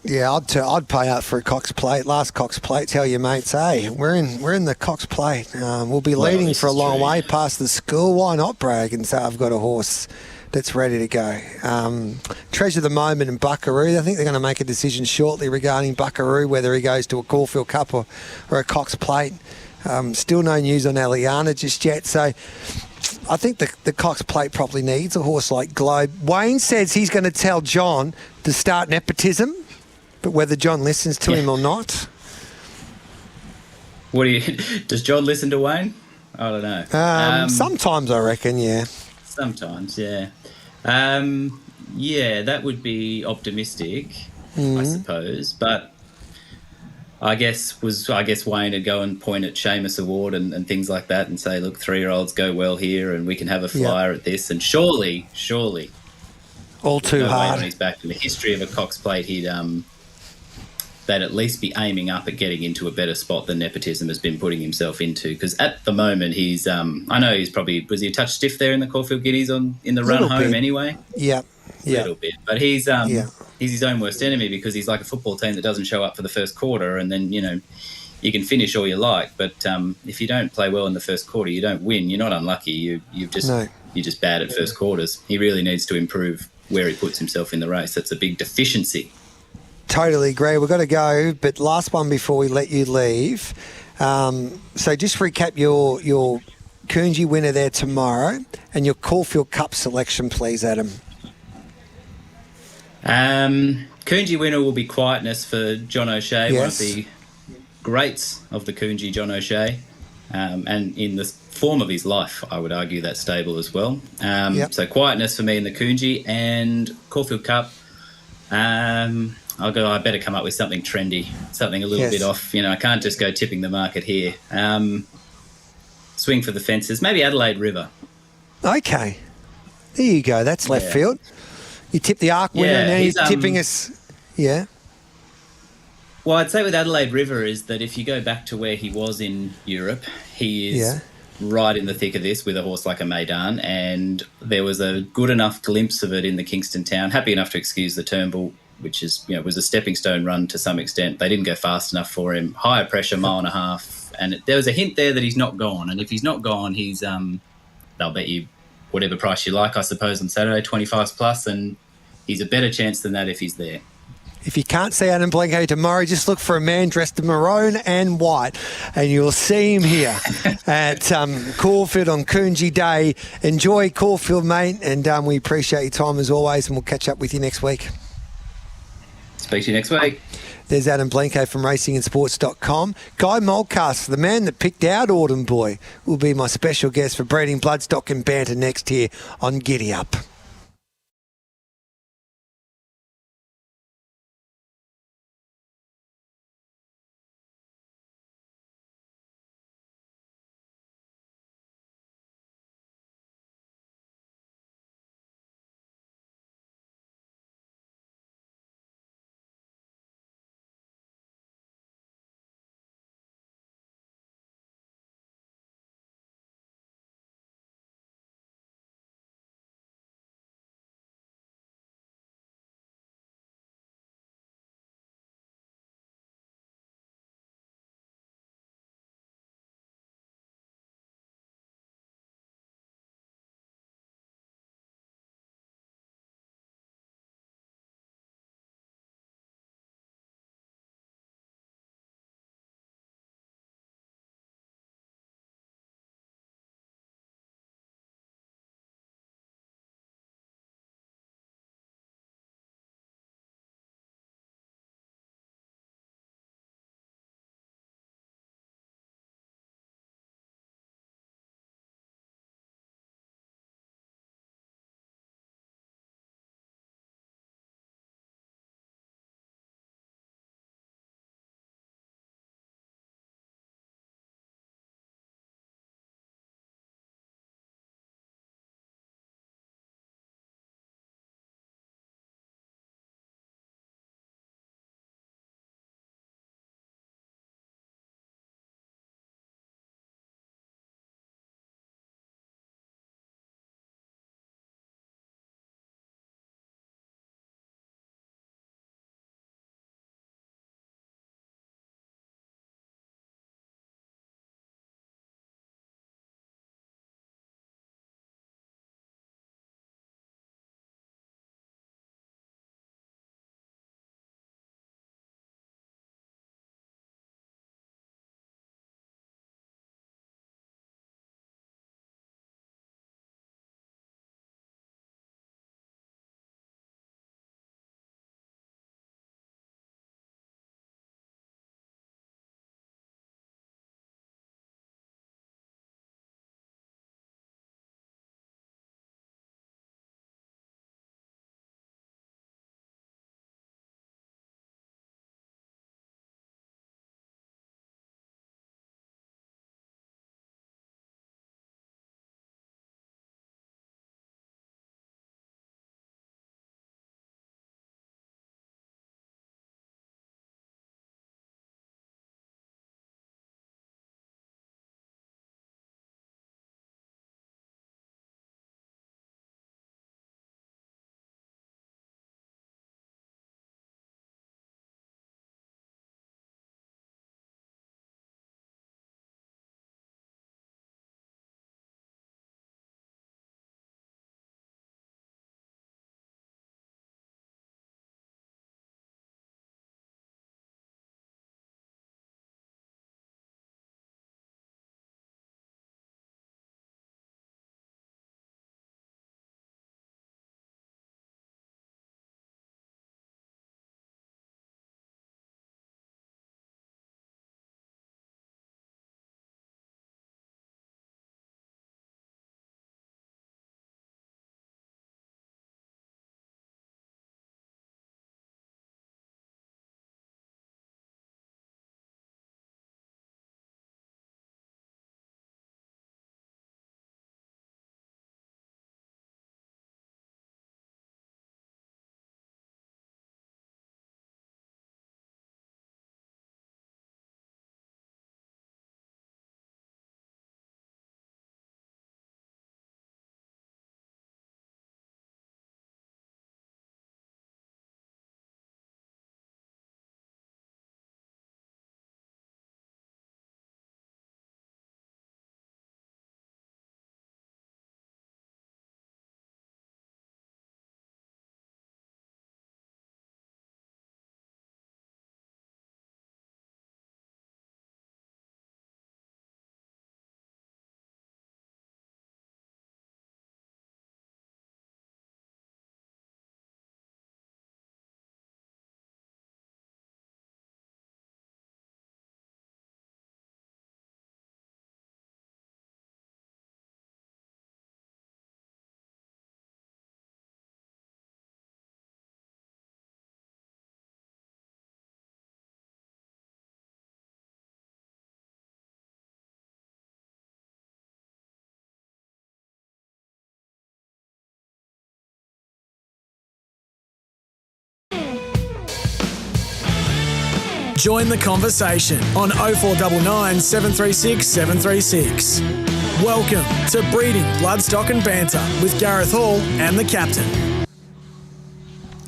Yeah, I'd pay out for a Cox Plate. Last Cox Plate, tell your mates, hey, we're in the Cox Plate. We'll be leading for a long way past the school. Why not brag and say I've got a horse that's ready to go? Treasure the Moment in Buckaroo. I think they're going to make a decision shortly regarding Buckaroo, whether he goes to a Caulfield Cup or a Cox Plate. Still no news on Eliana just yet. So I think the Cox Plate probably needs a horse like Globe. Wayne says he's going to tell John to start nepotism, but whether John listens to him or not. Does John listen to Wayne? I don't know. Sometimes I reckon, yeah. Sometimes, yeah. That would be optimistic, I suppose. But I guess Wayne would go and point at Seamus Award and things like that and say, look, 3-year-olds go well here and we can have a flyer at this. And surely, all too hard. On his back in the history of a Cox Plate, they'd at least be aiming up at getting into a better spot than nepotism has been putting himself into. Because at the moment, he's, I know he's probably, was he a touch stiff there in the Caulfield Guineas in the run home anyway? Yeah. A little bit. But he's his own worst enemy because he's like a football team that doesn't show up for the first quarter and then, you can finish all you like. But if you don't play well in the first quarter, you don't win. You're not unlucky. You're just bad at first quarters. He really needs to improve where he puts himself in the race. That's a big deficiency. Totally agree. We've got to go, but last one before we let you leave. So just recap your Coonji winner there tomorrow and your Caulfield Cup selection, please, Adam. Coonji winner will be Quietness for John O'Shea, one of Yes. the greats of the Coonji, John O'Shea, and in the form of his life, I would argue that stable as well. So Quietness for me in the Coonji, and Caulfield Cup. I better come up with something trendy, something a little bit off. I can't just go tipping the market here. Swing for the fences, maybe Adelaide River. Okay. There you go. That's left field. You tip the Arc winner, and now you're tipping us. Yeah. Well, I'd say with Adelaide River is that if you go back to where he was in Europe, he is right in the thick of this with a horse like a Maidan, and there was a good enough glimpse of it in the Kingston Town. Happy enough to excuse the Turnbull, which is was a stepping stone run to some extent. They didn't go fast enough for him. Higher pressure, mile and a half, and there was a hint there that he's not gone. And if he's not gone, he's they'll bet you whatever price you like, I suppose, on Saturday, 25s plus, and he's a better chance than that if he's there. If you can't see Adam Blanco tomorrow, just look for a man dressed in maroon and white, and you'll see him here at Caulfield on Coonji Day. Enjoy Caulfield, mate, and we appreciate your time as always, and we'll catch up with you next week. Speak to you next week. There's Adam Blanco from racingandsports.com. Guy Mulcast, the man that picked out Autumn Boy, will be my special guest for Breeding Bloodstock and Banter next here on Giddy Up. Join the conversation on 0499 736 736. Welcome to Breeding, Bloodstock and Banter with Gareth Hall and the captain.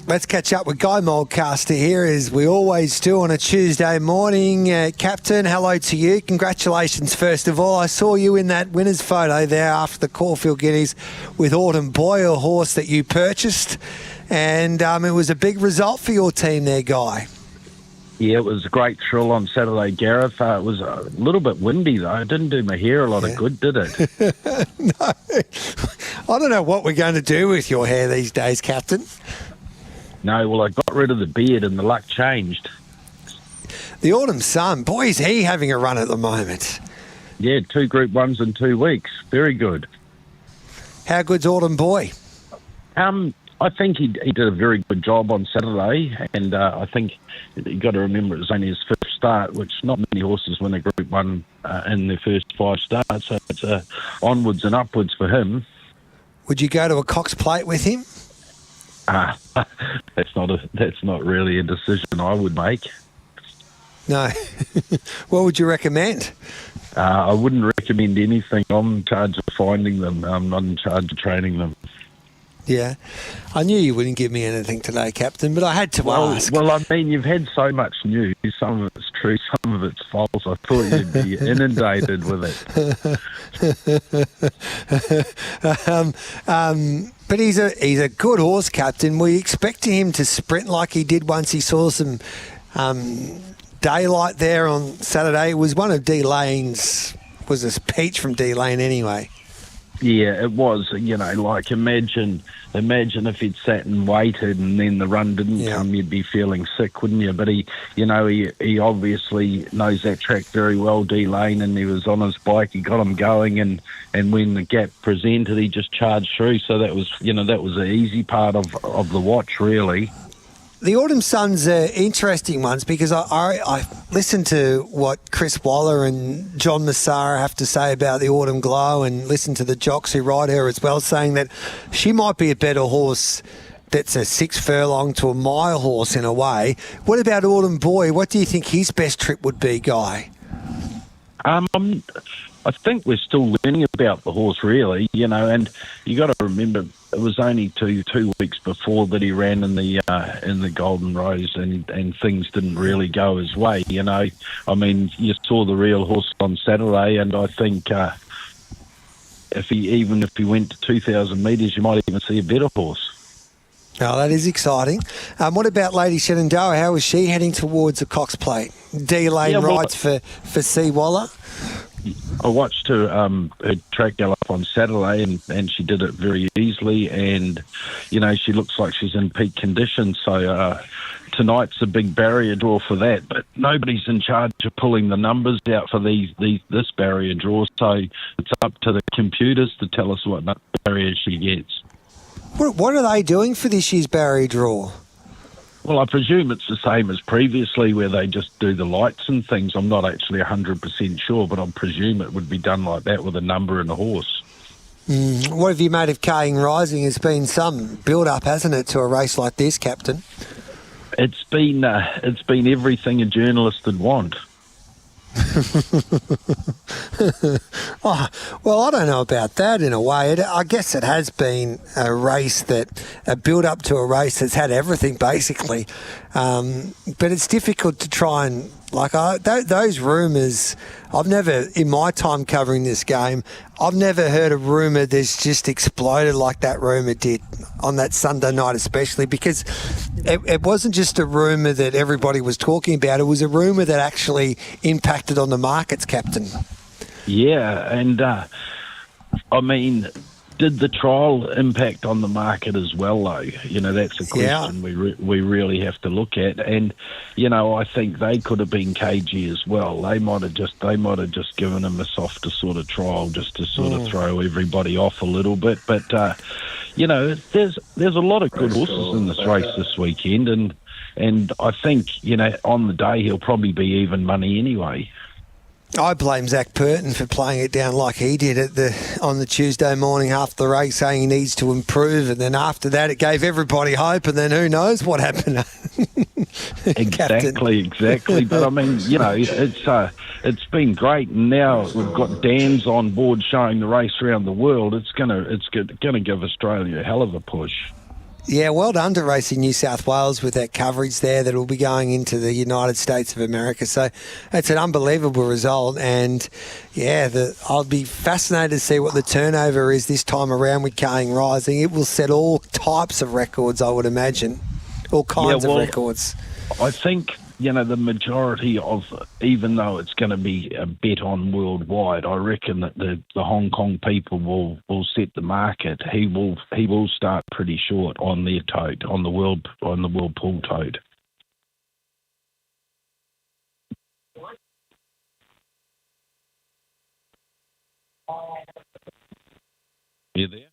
Let's catch up with Guy Moldcaster here, as we always do on a Tuesday morning. Captain, hello to you. Congratulations, first of all. I saw you in that winner's photo there after the Caulfield Guineas with Autumn Boy, a horse that you purchased. And it was a big result for your team there, Guy. Yeah, it was a great thrill on Saturday, Gareth. It was a little bit windy, though. It didn't do my hair a lot of good, did it? No. I don't know what we're going to do with your hair these days, Captain. No, well, I got rid of the beard and the luck changed. The Autumn Sun, boy, is he having a run at the moment. Yeah, 2 Group 1s in 2 weeks. Very good. How good's Autumn Boy? I think he did a very good job on Saturday, and I think you got to remember it was only his first start, which not many horses win a Group 1 in their first 5 starts, so it's onwards and upwards for him. Would you go to a Cox Plate with him? That's not really a decision I would make. No. What would you recommend? I wouldn't recommend anything. I'm in charge of finding them. I'm not in charge of training them. Yeah. I knew you wouldn't give me anything today, Captain, but I had to ask. Well, I mean, you've had so much news. Some of it's true, some of it's false. I thought you'd be inundated with it. But he's a good horse, Captain. Were you expecting him to sprint like he did once he saw some daylight there on Saturday? It was one of D Lane's, was a peach from D Lane anyway. Yeah, it was. Like imagine if he'd sat and waited and then the run didn't come, you'd be feeling sick, wouldn't you? But he obviously knows that track very well, D Lane, and he was on his bike. He got him going, and when the gap presented, he just charged through. So that was the easy part of the watch, really. The Autumn Suns are interesting ones because I listened to what Chris Waller and John Massara have to say about the Autumn Glow, and listened to the jocks who ride her as well, saying that she might be a better horse that's a 6 furlong to a mile horse in a way. What about Autumn Boy? What do you think his best trip would be, Guy? I think we're still learning about the horse, really, and you got to remember it was only two weeks before that he ran in the Golden Rose, and things didn't really go his way. I mean, you saw the real horse on Saturday, and I think if he went to 2,000 metres, you might even see a better horse. Oh, that is exciting. What about Lady Shenandoah? How is she heading towards the Cox Plate? D Lane rides for C. Waller. I watched her track gallop on Saturday, and she did it very easily, and she looks like she's in peak condition. So tonight's a big barrier draw for that, but nobody's in charge of pulling the numbers out for this barrier draw. So it's up to the computers to tell us what barrier she gets. What are they doing for this year's barrier draw? Well, I presume it's the same as previously, where they just do the lights and things. I'm not actually 100% sure, but I presume it would be done like that with a number and a horse. What have you made of Kaying Rising? There's been some build-up, hasn't it, to a race like this, Captain? It's been everything a journalist would want. Oh, well, I don't know about that in a way. I guess it has been a build-up to a race that's had everything, basically. But it's difficult to try and, those rumours, I've never, in my time covering this game, I've never heard a rumour that's just exploded like that rumour did on that Sunday night, especially because it wasn't just a rumour that everybody was talking about. It was a rumour that actually impacted on the markets, Captain. Yeah, and I mean, did the trial impact on the market as well, though? That's a question we really have to look at. And I think they could have been cagey as well. They might have just given him a softer sort of trial just to sort of throw everybody off a little bit. But there's a lot of good horses in this race this weekend, and I think on the day he'll probably be even money anyway. I blame Zach Purton for playing it down like he did on the Tuesday morning after the race, saying he needs to improve, and then after that it gave everybody hope, and then who knows what happened. Exactly. But I mean, it's been great, and now we've got Dan's on board showing the race around the world. It's gonna give Australia a hell of a push. Yeah, well done to Racing New South Wales with that coverage there that will be going into the United States of America. So it's an unbelievable result. And, I'll be fascinated to see what the turnover is this time around with Carling Rising. It will set all types of records, I would imagine, all kinds of records. I think, the majority of, even though it's going to be a bet on worldwide, I reckon that the Hong Kong people will set the market. He will start pretty short on their tote, on the world pool tote. You there?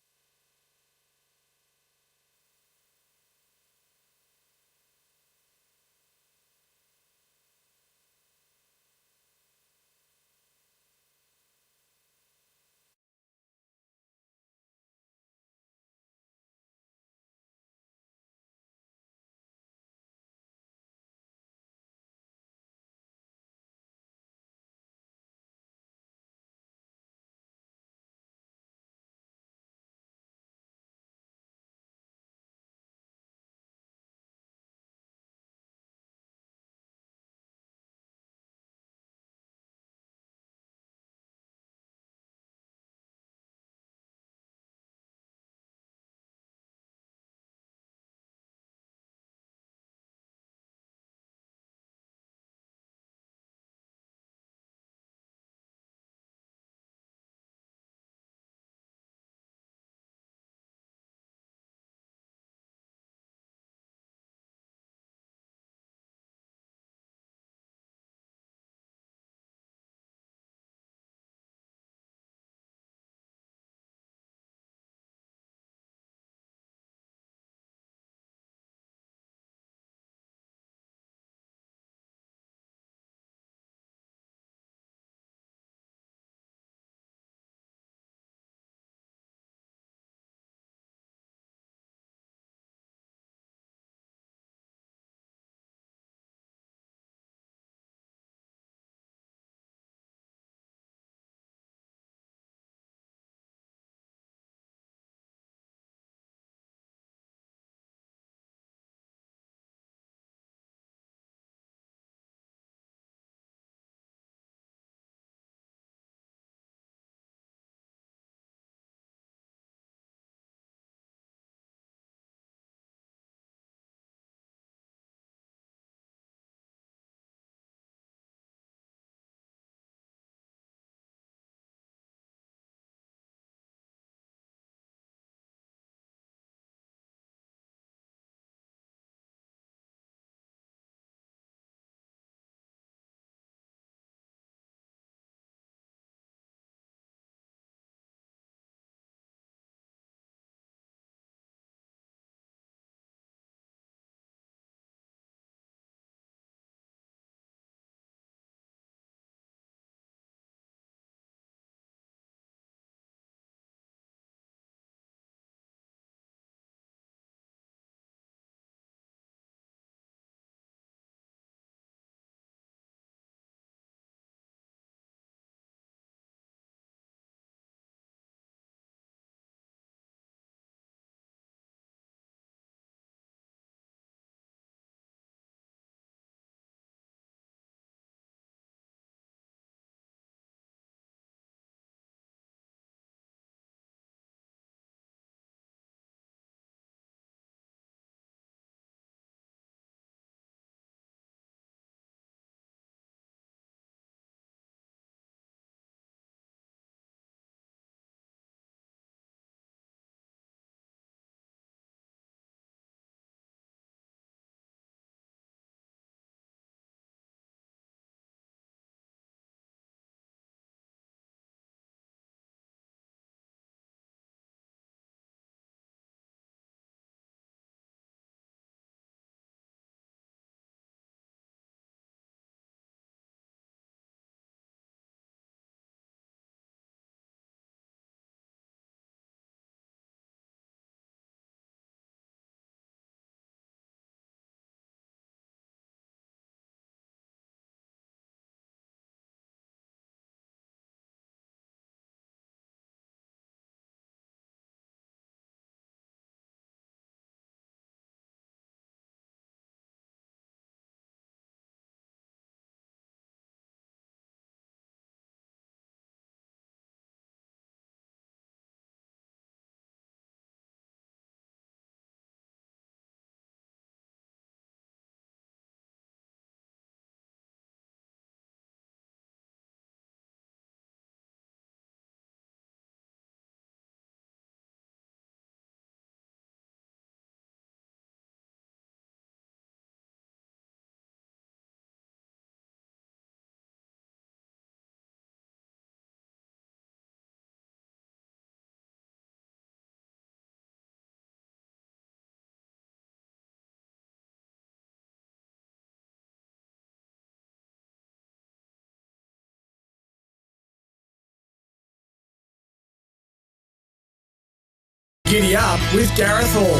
Giddy Up with Gareth Hall.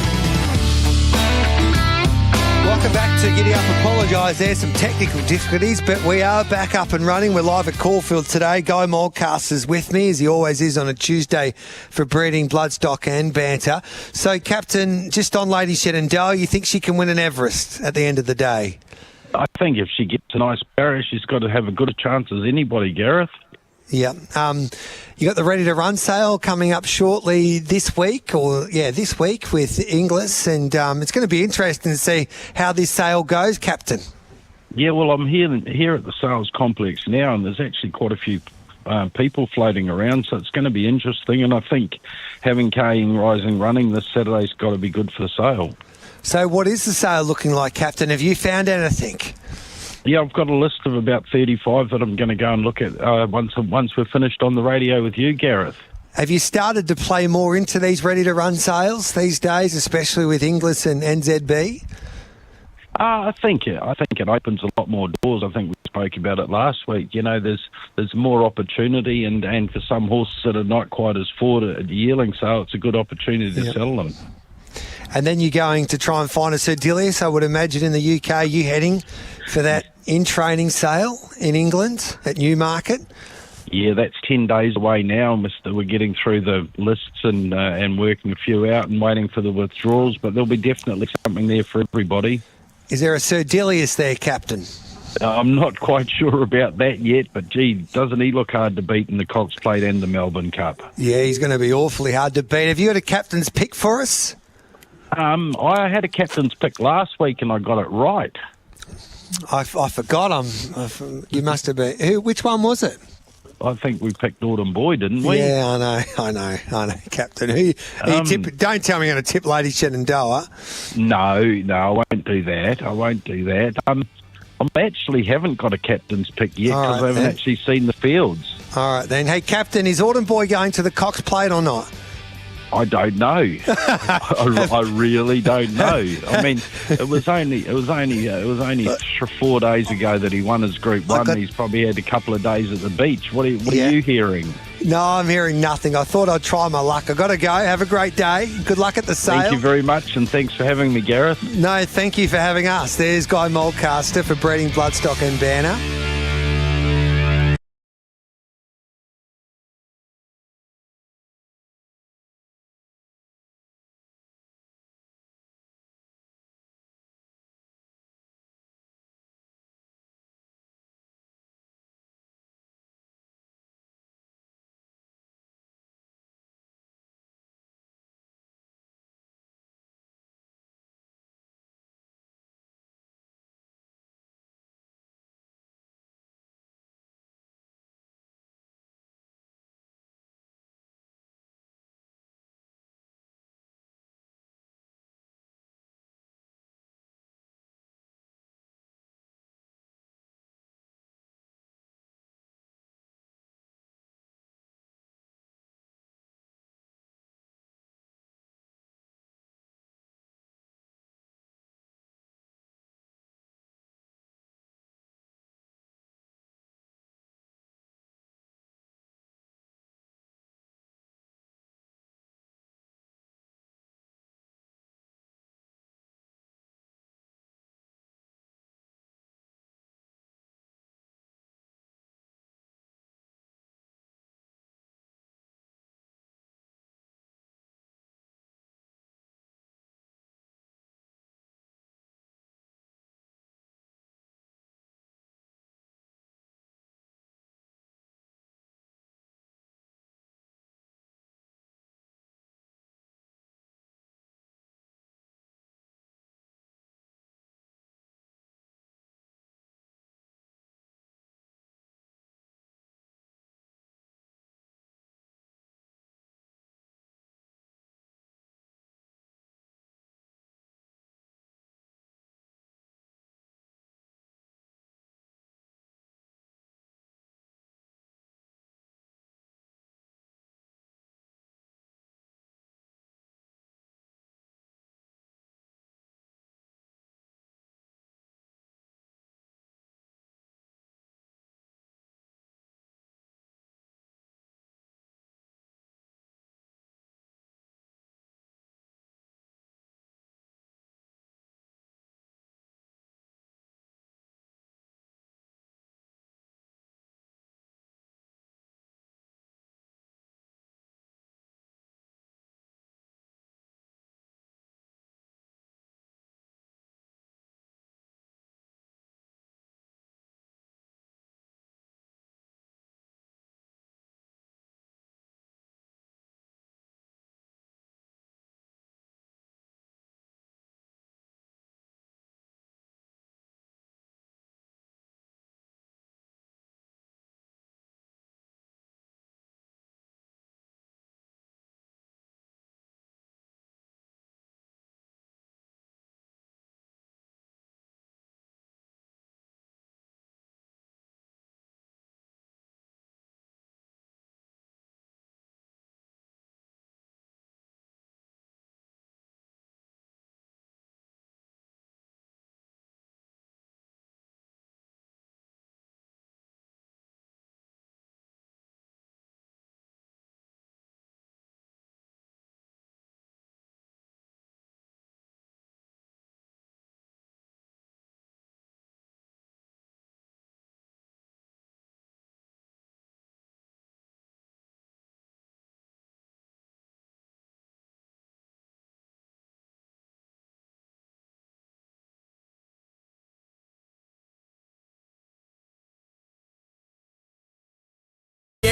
Welcome back to Giddy Up. Apologise, there's some technical difficulties, but we are back up and running. We're live at Caulfield today. Guy Moldcast is with me, as he always is on a Tuesday, for breeding, bloodstock and banter. So, Captain, just on Lady Shenandoah, you think she can win an Everest at the end of the day? I think if she gets a nice barrier, she's got to have a good chance as anybody, Gareth. Yeah. You got the Ready to Run sale coming up shortly this week, this week with Inglis, and it's going to be interesting to see how this sale goes, Captain. Yeah, well, I'm here at the sales complex now, and there's actually quite a few people floating around, so it's going to be interesting, and I think having Kaying Rising running this Saturday's got to be good for the sale. So what is the sale looking like, Captain? Have you found anything? Yeah, I've got a list of about 35 that I'm going to go and look at once we're finished on the radio with you, Gareth. Have you started to play more into these ready-to-run sales these days, especially with Inglis and NZB? I think it opens a lot more doors. I think we spoke about it last week. You know, there's more opportunity, and for some horses that are not quite as forward at the yearling sale, it's a good opportunity to sell them. And then you're going to try and find a Sir Dilius, I would imagine, in the UK. You heading for that in-training sale in England at Newmarket? Yeah, that's 10 days away now, mister. We're getting through the lists and working a few out and waiting for the withdrawals, but there'll be definitely something there for everybody. Is there a Sir Dilius there, Captain? I'm not quite sure about that yet, but gee, doesn't he look hard to beat in the Cox Plate and the Melbourne Cup? Yeah, he's going to be awfully hard to beat. Have you got a captain's pick for us? I had a captain's pick last week and I got it right. I forgot. You must have been. Which one was it? I think we picked Autumn Boy, didn't we? Yeah, I know, Captain. Who you don't tell me you're going to tip Lady Shenandoah. No, I won't do that. I actually haven't got a captain's pick yet because I haven't actually seen the fields. All right, then. Hey, Captain, is Autumn Boy going to the Cox Plate or not? I don't know. I really don't know. I mean, it was only 4 days ago that he won his Group 1. He's probably had a couple of days at the beach. What are you hearing? No, I'm hearing nothing. I thought I'd try my luck. I've got to go. Have a great day. Good luck at the sale. Thank you very much, and thanks for having me, Gareth. No, thank you for having us. There's Guy Moldcaster for Breeding, Bloodstock and Banner.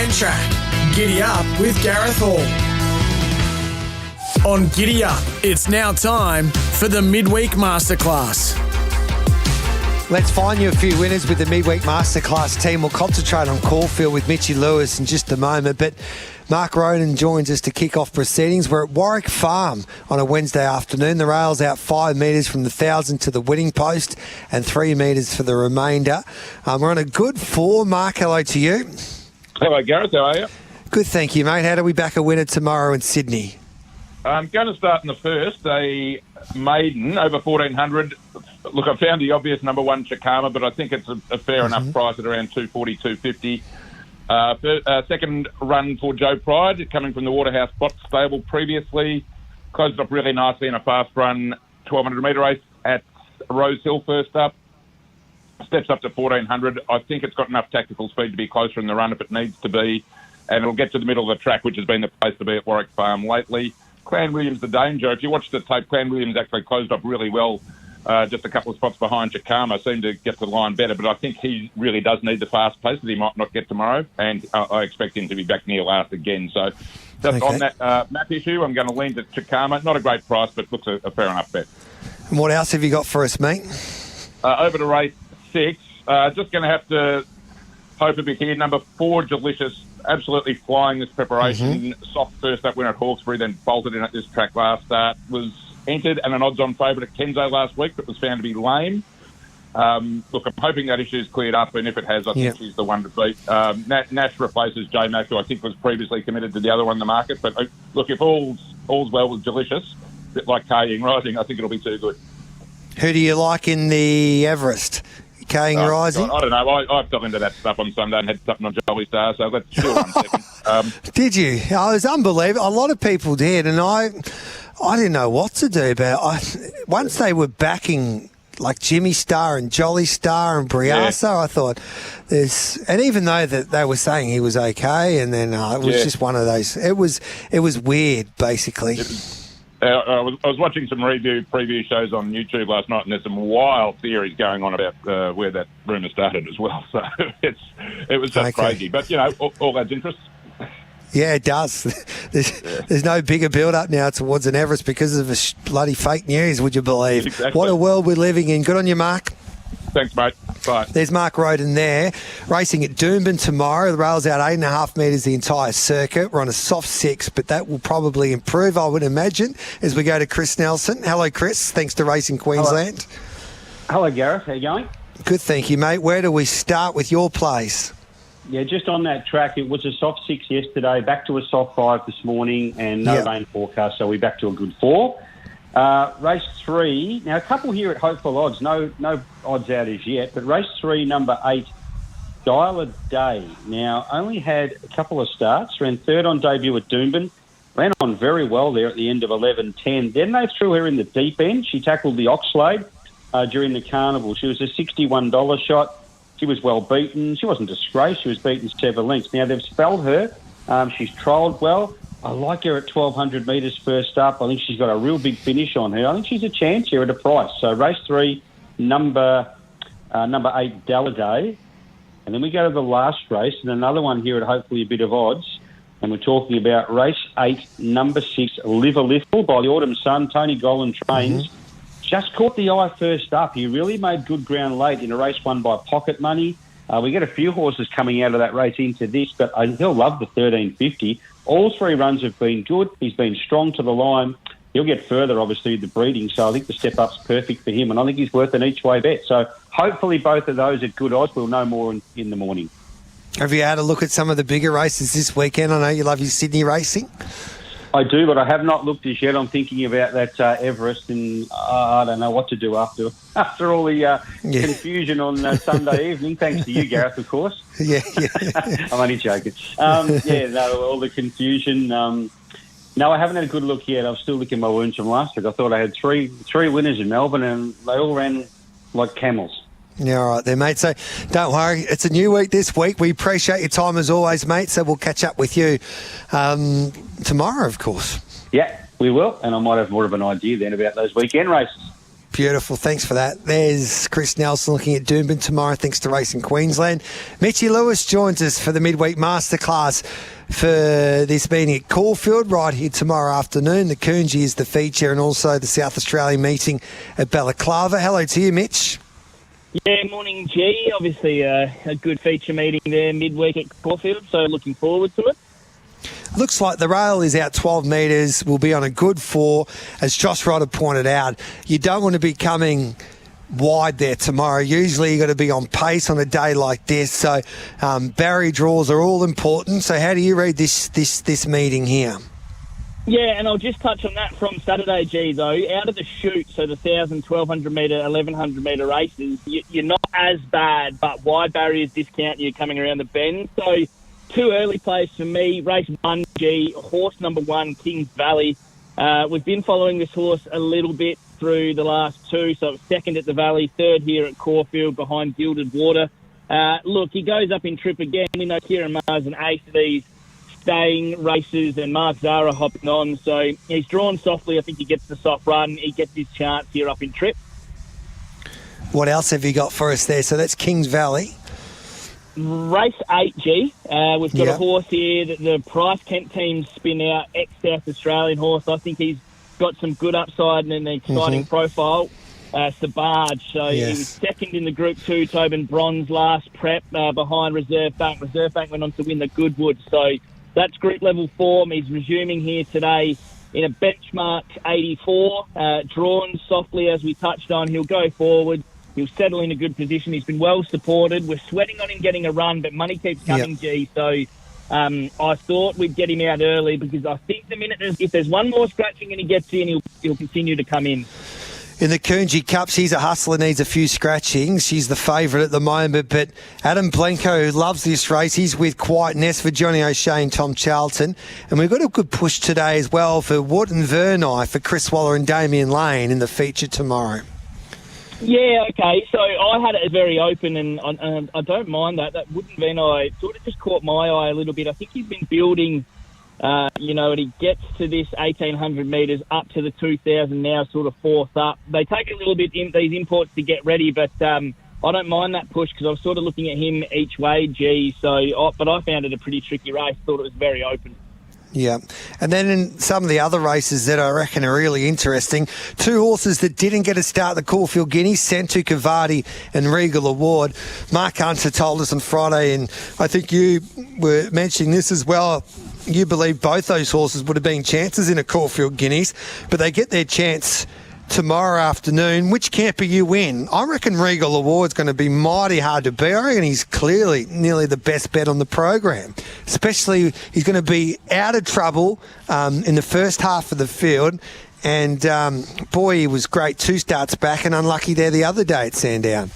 weekend track. Giddy Up with Gareth Hall. On Giddy Up, it's now time for the Midweek Masterclass. Let's find you a few winners with the Midweek Masterclass team. We'll concentrate on Caulfield with Mitchie Lewis in just a moment, but Mark Roden joins us to kick off proceedings. We're at Warwick Farm on a Wednesday afternoon. The rail's out 5 metres from the 1,000 to the winning post and 3 metres for the remainder. We're on a good 4. Mark, hello to you. Hello, Gareth. How are you? Good, thank you, mate. How do we back a winner tomorrow in Sydney? I'm going to start in the first, a maiden over 1,400. Look, I found the obvious number one, Chicama, but I think it's a fair enough price at around 240, 250. Second run for Joe Pride, coming from the Waterhouse Bot stable previously. Closed up really nicely in a fast run, 1,200 metre race at Rose Hill first up. Steps up to 1,400. I think it's got enough tactical speed to be closer in the run if it needs to be. And it'll get to the middle of the track, which has been the place to be at Warwick Farm lately. Clan Williams, the danger. If you watch the tape, Clan Williams actually closed up really well, just a couple of spots behind Chicama. Seemed to get the line better, but I think he really does need the fast pace that he might not get tomorrow, and I expect him to be back near last again. So just on that map issue, I'm going to lean to Chicama. Not a great price, but looks a fair enough bet. And what else have you got for us, mate? Over to race 6. Just going to have to hope a bit here. Number 4, Delicious. Absolutely flying this preparation. Soft first up win at Hawkesbury, then bolted in at this track last start. Was entered and an odds-on favourite at Kenzo last week, but was found to be lame. Look, I'm hoping that issue's cleared up, and if it has, I think she's the one to beat. Nash replaces J-Mac, who I think was previously committed to the other one in the market. But look, if all's well with Delicious, a bit like K-ing Rising, I think it'll be too good. Who do you like in the Everest? K-ing Rising? God, I don't know. I fell into that stuff on Sunday and had something on Jolly Star, so let's chill 1 second. Did you? Oh, it was unbelievable. A lot of people did, and I didn't know what to do about it. Once they were backing like Jimmy Star and Jolly Star and Briasa, I thought and even though that they were saying he was okay, and then it was just one of those. It was weird, basically. I was watching some preview shows on YouTube last night, and there's some wild theories going on about where that rumour started as well. So it was just crazy. But, you know, all adds interest. Yeah, it does. There's no bigger build-up now towards an Everest because of bloody fake news, would you believe? Exactly. What a world we're living in. Good on you, Mark. Thanks, mate. Bye. There's Mark Roden there, racing at Doomben tomorrow. The rail's out 8.5 metres the entire circuit. We're on a soft 6, but that will probably improve, I would imagine, as we go to Chris Nelson. Hello, Chris. Thanks to Racing Queensland. Hello, Gareth. How you going? Good, thank you, mate. Where do we start with your plays? Yeah, just on that track, it was a soft 6 yesterday, back to a soft 5 this morning, and no rain forecast, so we're back to a good 4. Race 3, now a couple here at Hopeful Odds, no odds out as yet, but race 3, number 8, Dial a Day. Now, only had a couple of starts, ran third on debut at Doomben, ran on very well there at the end of 11.10. Then they threw her in the deep end. She tackled the Oxlade during the carnival. She was a $61 shot. She was well beaten. She wasn't disgraced. She was beaten 7 lengths. Now, they've spelled her. She's trialled well. I like her at 1,200 metres first up. I think she's got a real big finish on her. I think she's a chance here at a price. So race 3, number 8, Dalladay. And then we go to the last race, and another one here at hopefully a bit of odds. And we're talking about race 8, number 6, Live a Little by the Autumn Sun. Tony Gollan trains. Just caught the eye first up. He really made good ground late in a race won by Pocket Money. We get a few horses coming out of that race into this, but he'll love the 1350. All 3 runs have been good. He's been strong to the line. He'll get further, obviously, the breeding, so I think the step-up's perfect for him, and I think he's worth an each-way bet. So hopefully both of those at good odds. We'll know more in the morning. Have you had a look at some of the bigger races this weekend? I know you love your Sydney racing. I do, but I have not looked as yet. I'm thinking about that Everest, and I don't know what to do after all the confusion on Sunday evening. Thanks to you, Gareth, of course. Yeah. I'm only joking. All the confusion. No, I haven't had a good look yet. I'm still licking my wounds from last week. I thought I had three winners in Melbourne, and they all ran like camels. Yeah, all right there, mate. So don't worry. It's a new week this week. We appreciate your time as always, mate. So we'll catch up with you tomorrow, of course. Yeah, we will. And I might have more of an idea then about those weekend races. Beautiful. Thanks for that. There's Chris Nelson looking at Doomben tomorrow, thanks to Racing Queensland. Mitchie Lewis joins us for the midweek masterclass for this meeting at Caulfield right here tomorrow afternoon. The Coonji is the feature and also the South Australian meeting at Balaclava. Hello to you, Mitch. Yeah, morning, G. Obviously a good feature meeting there midweek at Caulfield, so looking forward to it. Looks like the rail is out 12 metres. We'll be on a good 4. As Josh Rodder pointed out, you don't want to be coming wide there tomorrow. Usually you've got to be on pace on a day like this. So barrier draws are all important. So how do you read this meeting here? Yeah, and I'll just touch on that from Saturday, G, though. Out of the chute, so the 1,000, 1,200 metre, 1,100 metre races, you're not as bad, but wide barriers discount you coming around the bend. So 2 early plays for me. Race 1, G, horse number 1, Kings Valley. We've been following this horse a little bit through the last 2, so it's second at the Valley, third here at Caulfield behind Gilded Water. Look, he goes up in trip again. We know Kieran Maher's an ace of these staying races and Mark Zara hopping on, so he's drawn softly. I think he gets the soft run. He gets his chance here up in trip. What else have you got for us there? So that's Kings Valley. Race 8G. We've got a horse here that the Price Kent team spin out, ex-South Australian horse. I think he's got some good upside and an exciting profile. Sabaj. So he was second in the Group 2 Tobin Bronze last prep behind Reserve Bank. Reserve Bank went on to win the Goodwood. So that's group level form. He's resuming here today in a benchmark 84. Drawn softly as we touched on. He'll go forward. He'll settle in a good position. He's been well supported. We're sweating on him getting a run, but money keeps coming, G. So I thought we'd get him out early because I think the minute if there's one more scratching and he gets in, he'll continue to come in. In the Coonji Cup, she's a hustler, needs a few scratchings. She's the favourite at the moment, but Adam Blenko loves this race. He's with Quietness for Johnny O'Shea and Tom Charlton. And we've got a good push today as well for Wood and Verni for Chris Waller and Damien Lane in the feature tomorrow. Yeah, okay. So I had it as very open, and I don't mind that. That wouldn't have been. I sort of just caught my eye a little bit. I think he's been building, and he gets to this 1,800 metres up to the 2,000 now, sort of fourth up. They take a little bit in these imports to get ready, but I don't mind that push because I was sort of looking at him each way, G. But I found it a pretty tricky race. Thought it was very open. Yeah. And then in some of the other races that I reckon are really interesting, 2 horses that didn't get a start at the Caulfield Guineas, Santu Cavati and Regal Award. Mark Hunter told us on Friday, and I think you were mentioning this as well, you believe both those horses would have been chances in a Caulfield Guineas, but they get their chance tomorrow afternoon. Which camp are you in? I reckon Regal Award's going to be mighty hard to beat. I reckon he's clearly nearly the best bet on the program. Especially he's going to be out of trouble in the first half of the field. And, boy, he was great 2 starts back and unlucky there the other day at Sandown.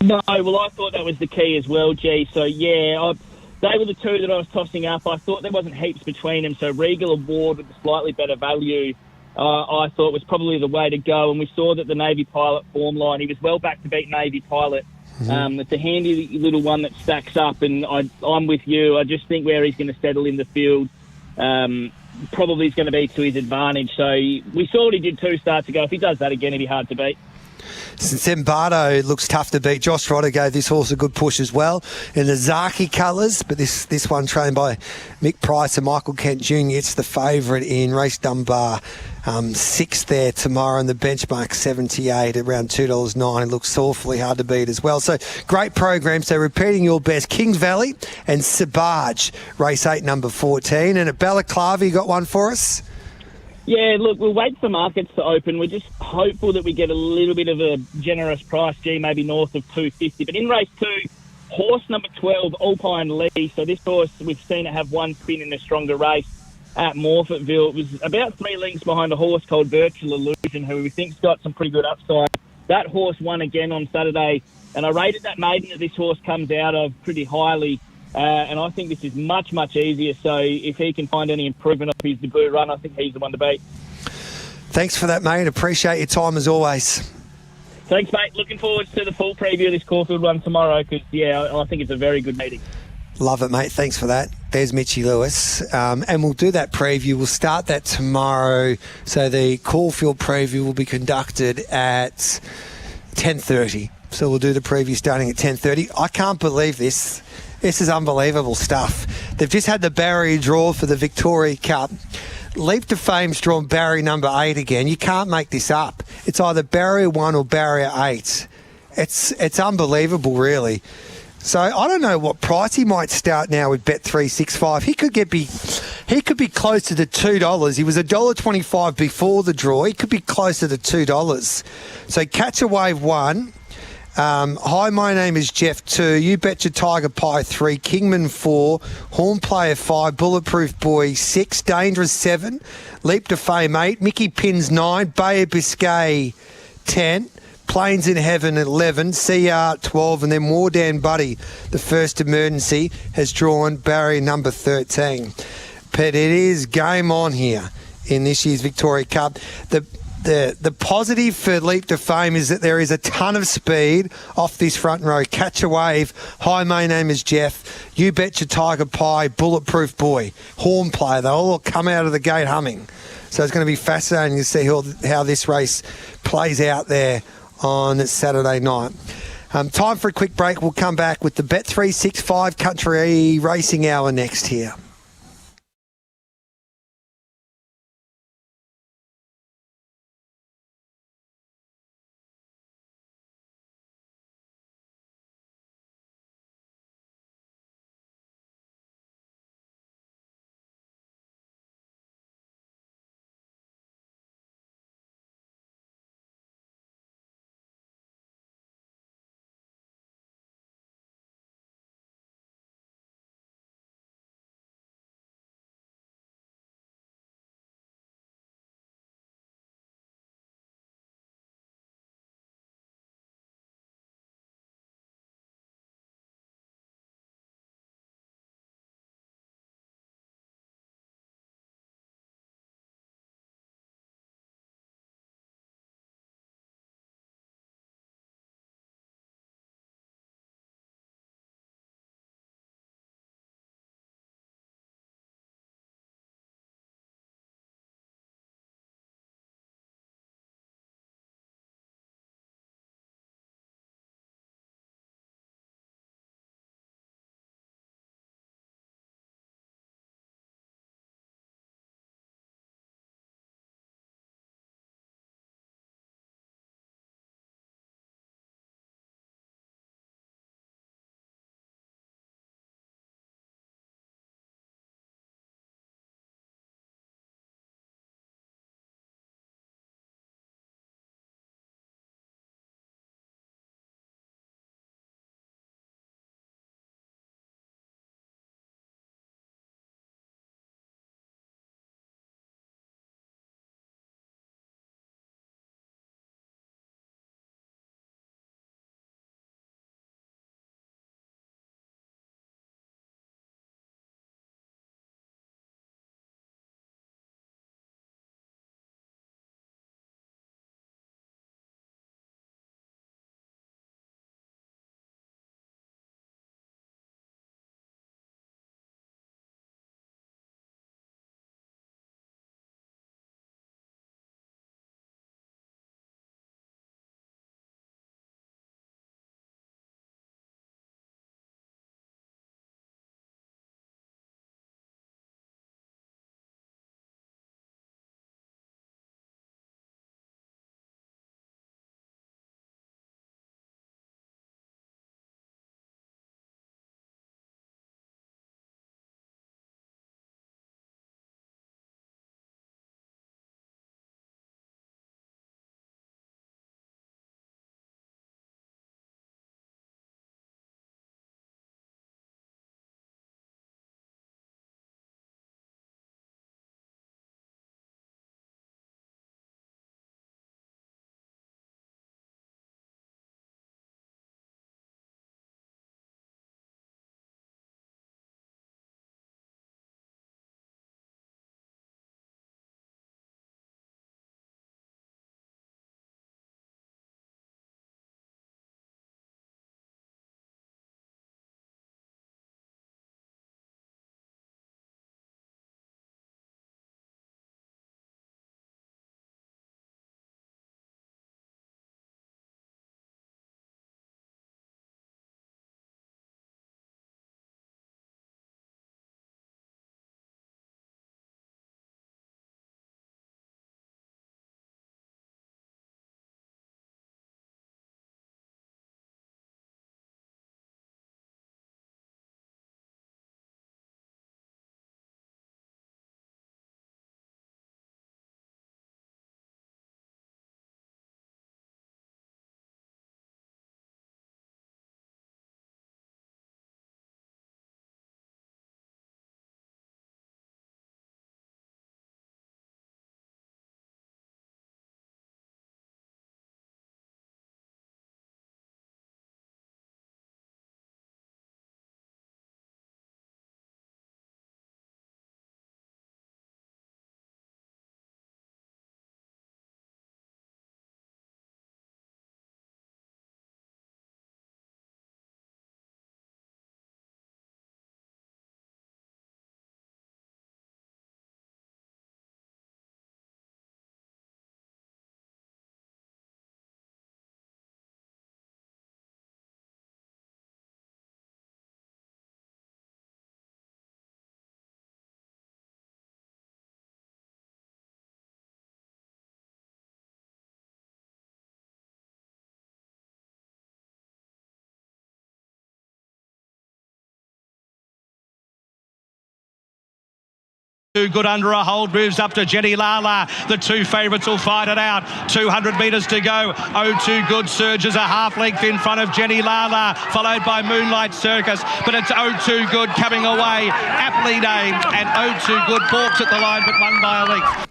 No, well, I thought that was the key as well, G. So, yeah, they were the 2 that I was tossing up. I thought there wasn't heaps between them. So Regal Award with a slightly better value I thought was probably the way to go. And we saw that the Navy Pilot form line, he was well back to beat Navy Pilot. It's a handy little one that stacks up, and I'm with you. I just think where he's going to settle in the field probably is going to be to his advantage. So we saw what he did 2 starts ago. If he does that again, it'd be hard to beat. Zimbardo looks tough to beat. Josh Rodder gave this horse a good push as well in the Zaki colours, but this one trained by Mick Price and Michael Kent Jr. It's the favourite in Race Dunbar. 6th there tomorrow, and the benchmark 78 around $2.09. It looks awfully hard to beat as well. So great program. So repeating your best, Kings Valley and Sabaj, race 8, number 14. And at Balaclava, you got one for us? Yeah, look, we'll wait for markets to open. We're just hopeful that we get a little bit of a generous price, G, maybe north of 250. But in race 2, horse number 12, Alpine Lee. So this horse, we've seen it have one spin in a stronger race at Morfettville. It was about 3 lengths behind a horse called Virtual Illusion, who we think's got some pretty good upside. That horse won again on Saturday, and I rated that maiden that this horse comes out of pretty highly. And I think this is much, much easier. So if he can find any improvement off his debut run, I think he's the one to beat. Thanks for that, mate. Appreciate your time as always. Thanks, mate. Looking forward to the full preview of this Caulfield one tomorrow because, yeah, I think it's a very good meeting. Love it, mate. Thanks for that. There's Mitchy Lewis. And we'll do that preview. We'll start that tomorrow. So the Caulfield preview will be conducted at 10:30. So we'll do the preview starting at 10:30. I can't believe this. This is unbelievable stuff. They've just had the barrier draw for the Victoria Cup. Leap to Fame's drawn barrier number 8 again. You can't make this up. It's either barrier 1 or barrier 8. It's unbelievable, really. So I don't know what price he might start now with Bet365. He could be closer to $2. He was $1.25 before the draw. He could be closer to $2. So Catch a Wave 1. Hi, my name is Jeff 2. You Betcha Tiger Pie 3. Kingman 4. Horn Player 5. Bulletproof Boy 6. Dangerous 7. Leap to Fame 8. Mickey Pins 9. Bay of Biscay 10. Planes in Heaven 11, CR 12, and then Wardan Buddy, the first emergency, has drawn barrier number 13. But it is game on here in this year's Victoria Cup. The positive for Leap to Fame is that there is a ton of speed off this front row. Catch a Wave. Hi, my name is Jeff. You Betcha Tiger Pie, Bulletproof Boy, Horn Player. They all come out of the gate humming. So it's going to be fascinating to see how this race plays out there on Saturday night. Time for a quick break. We'll come back with the Bet365 Country Racing Hour next here. Too Good under a hold, moves up to Jenny Lala. The two favourites will fight it out. 200 metres to go. Oh Too Good surges a half length in front of Jenny Lala, followed by Moonlight Circus. But it's Oh Too Good coming away, aptly named, and Oh Too Good balks at the line, but won by a length.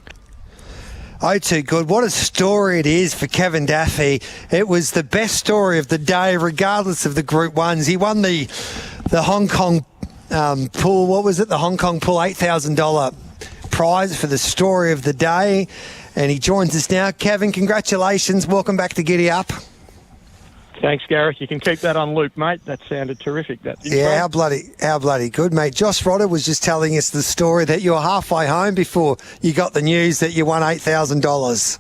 Oh, Too Good. What a story it is for Kevin Daffy. It was the best story of the day, regardless of the Group 1s. He won the Hong Kong pool. What was it? The Hong Kong pool $8,000 prize for the story of the day. And he joins us now. Kevin, congratulations. Welcome back to Giddy Up. Thanks, Gareth. You can keep that on loop, mate. That sounded terrific. Yeah, how bloody good, mate. Josh Rodder was just telling us the story that you were halfway home before you got the news that you won $8,000.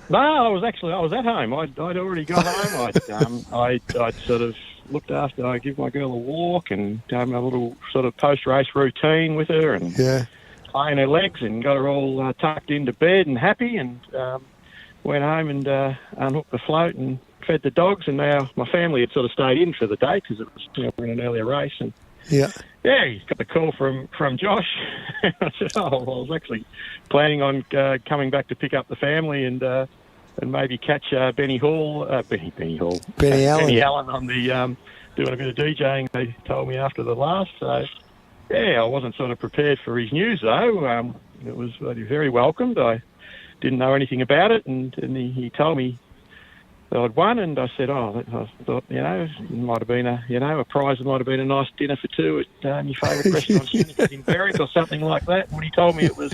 No, I was at home. I'd already got home. I'd sort of looked after. I give my girl a walk and done a little sort of post-race routine with her and playing her legs and got her all tucked into bed and happy, and went home and unhooked the float and fed the dogs, and now my family had sort of stayed in for the day because it was, we're in an earlier race, and he got the call from Josh. I said, I was actually planning on coming back to pick up the family and maybe catch Benny Allen on the doing a bit of DJing. They told me after the last, so I wasn't sort of prepared for his news though. It was very welcomed. I didn't know anything about it, and he told me that I'd won, and I said, I thought, it might have been a prize. It might have been a nice dinner for two at your favourite restaurant in Berwick or something like that. When he told me it was,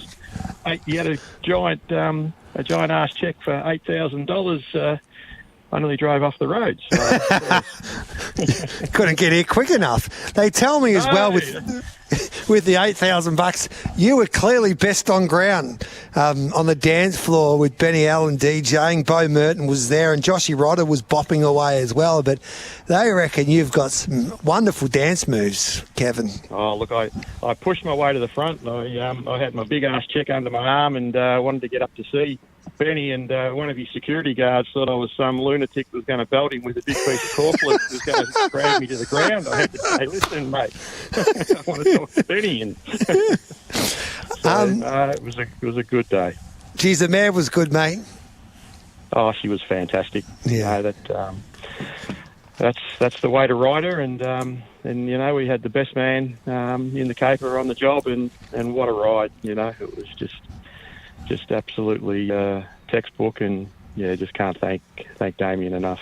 he had a giant ass cheque for $8,000. I nearly drove off the road. So. Couldn't get here quick enough. They tell me as well with the $8,000, you were clearly best on ground on the dance floor with Benny Allen DJing. Bo Merton was there and Joshy Rodder was bopping away as well. But they reckon you've got some wonderful dance moves, Kevin. Oh, look, I pushed my way to the front. I had my big ass check under my arm and wanted to get up to see Benny, and one of his security guards thought I was some lunatic that was going to belt him with a big piece of corpulence that was going to drag me to the ground. I had to say, listen, mate, I want to talk to Benny. And it was a good day. Geez, the mare was good, mate. Oh, she was fantastic. Yeah. That's the way to ride her, and we had the best man in the caper on the job, and what a ride. It was just absolutely textbook, and just can't thank Damien enough.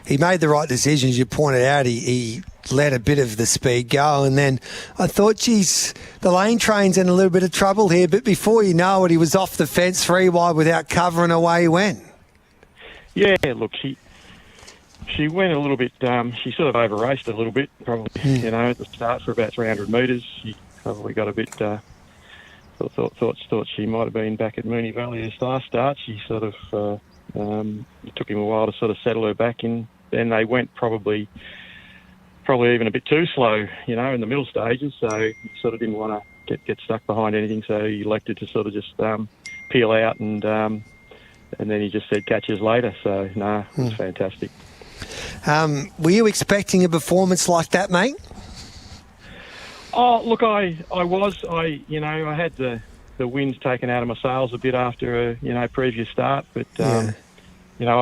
He made the right decisions. You pointed out he let a bit of the speed go, and then I thought, geez, the lane train's in a little bit of trouble here, but before you know it, he was off the fence 3 wide without cover, and away he went. Yeah, look, she went a little bit, she sort of over-raced a little bit, probably, at the start for about 300 metres. She probably got a bit... Thought she might have been back at Moonee Valley his last start. She sort of it took him a while to sort of settle her back in. Then they went probably even a bit too slow, in the middle stages. So he sort of didn't want to get stuck behind anything. So he elected to sort of just peel out, and then he just said catches later. So it was fantastic. Were you expecting a performance like that, mate? Oh, look, I was. I had the winds taken out of my sails a bit after a, previous start, but, I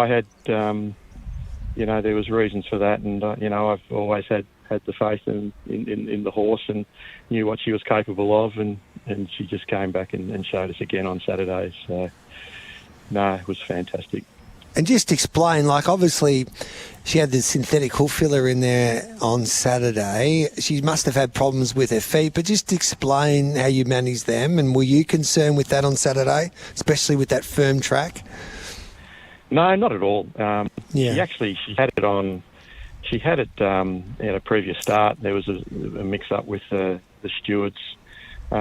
had, there was reasons for that, and, I've always had the faith in the horse and knew what she was capable of, and she just came back and showed us again on Saturday, so, it was fantastic. And just explain, obviously she had the synthetic hoof filler in there on Saturday. She must have had problems with her feet, but just explain how you managed them, and were you concerned with that on Saturday, especially with that firm track? No, not at all. She had it on... She had it at a previous start. There was a mix-up with the stewards. They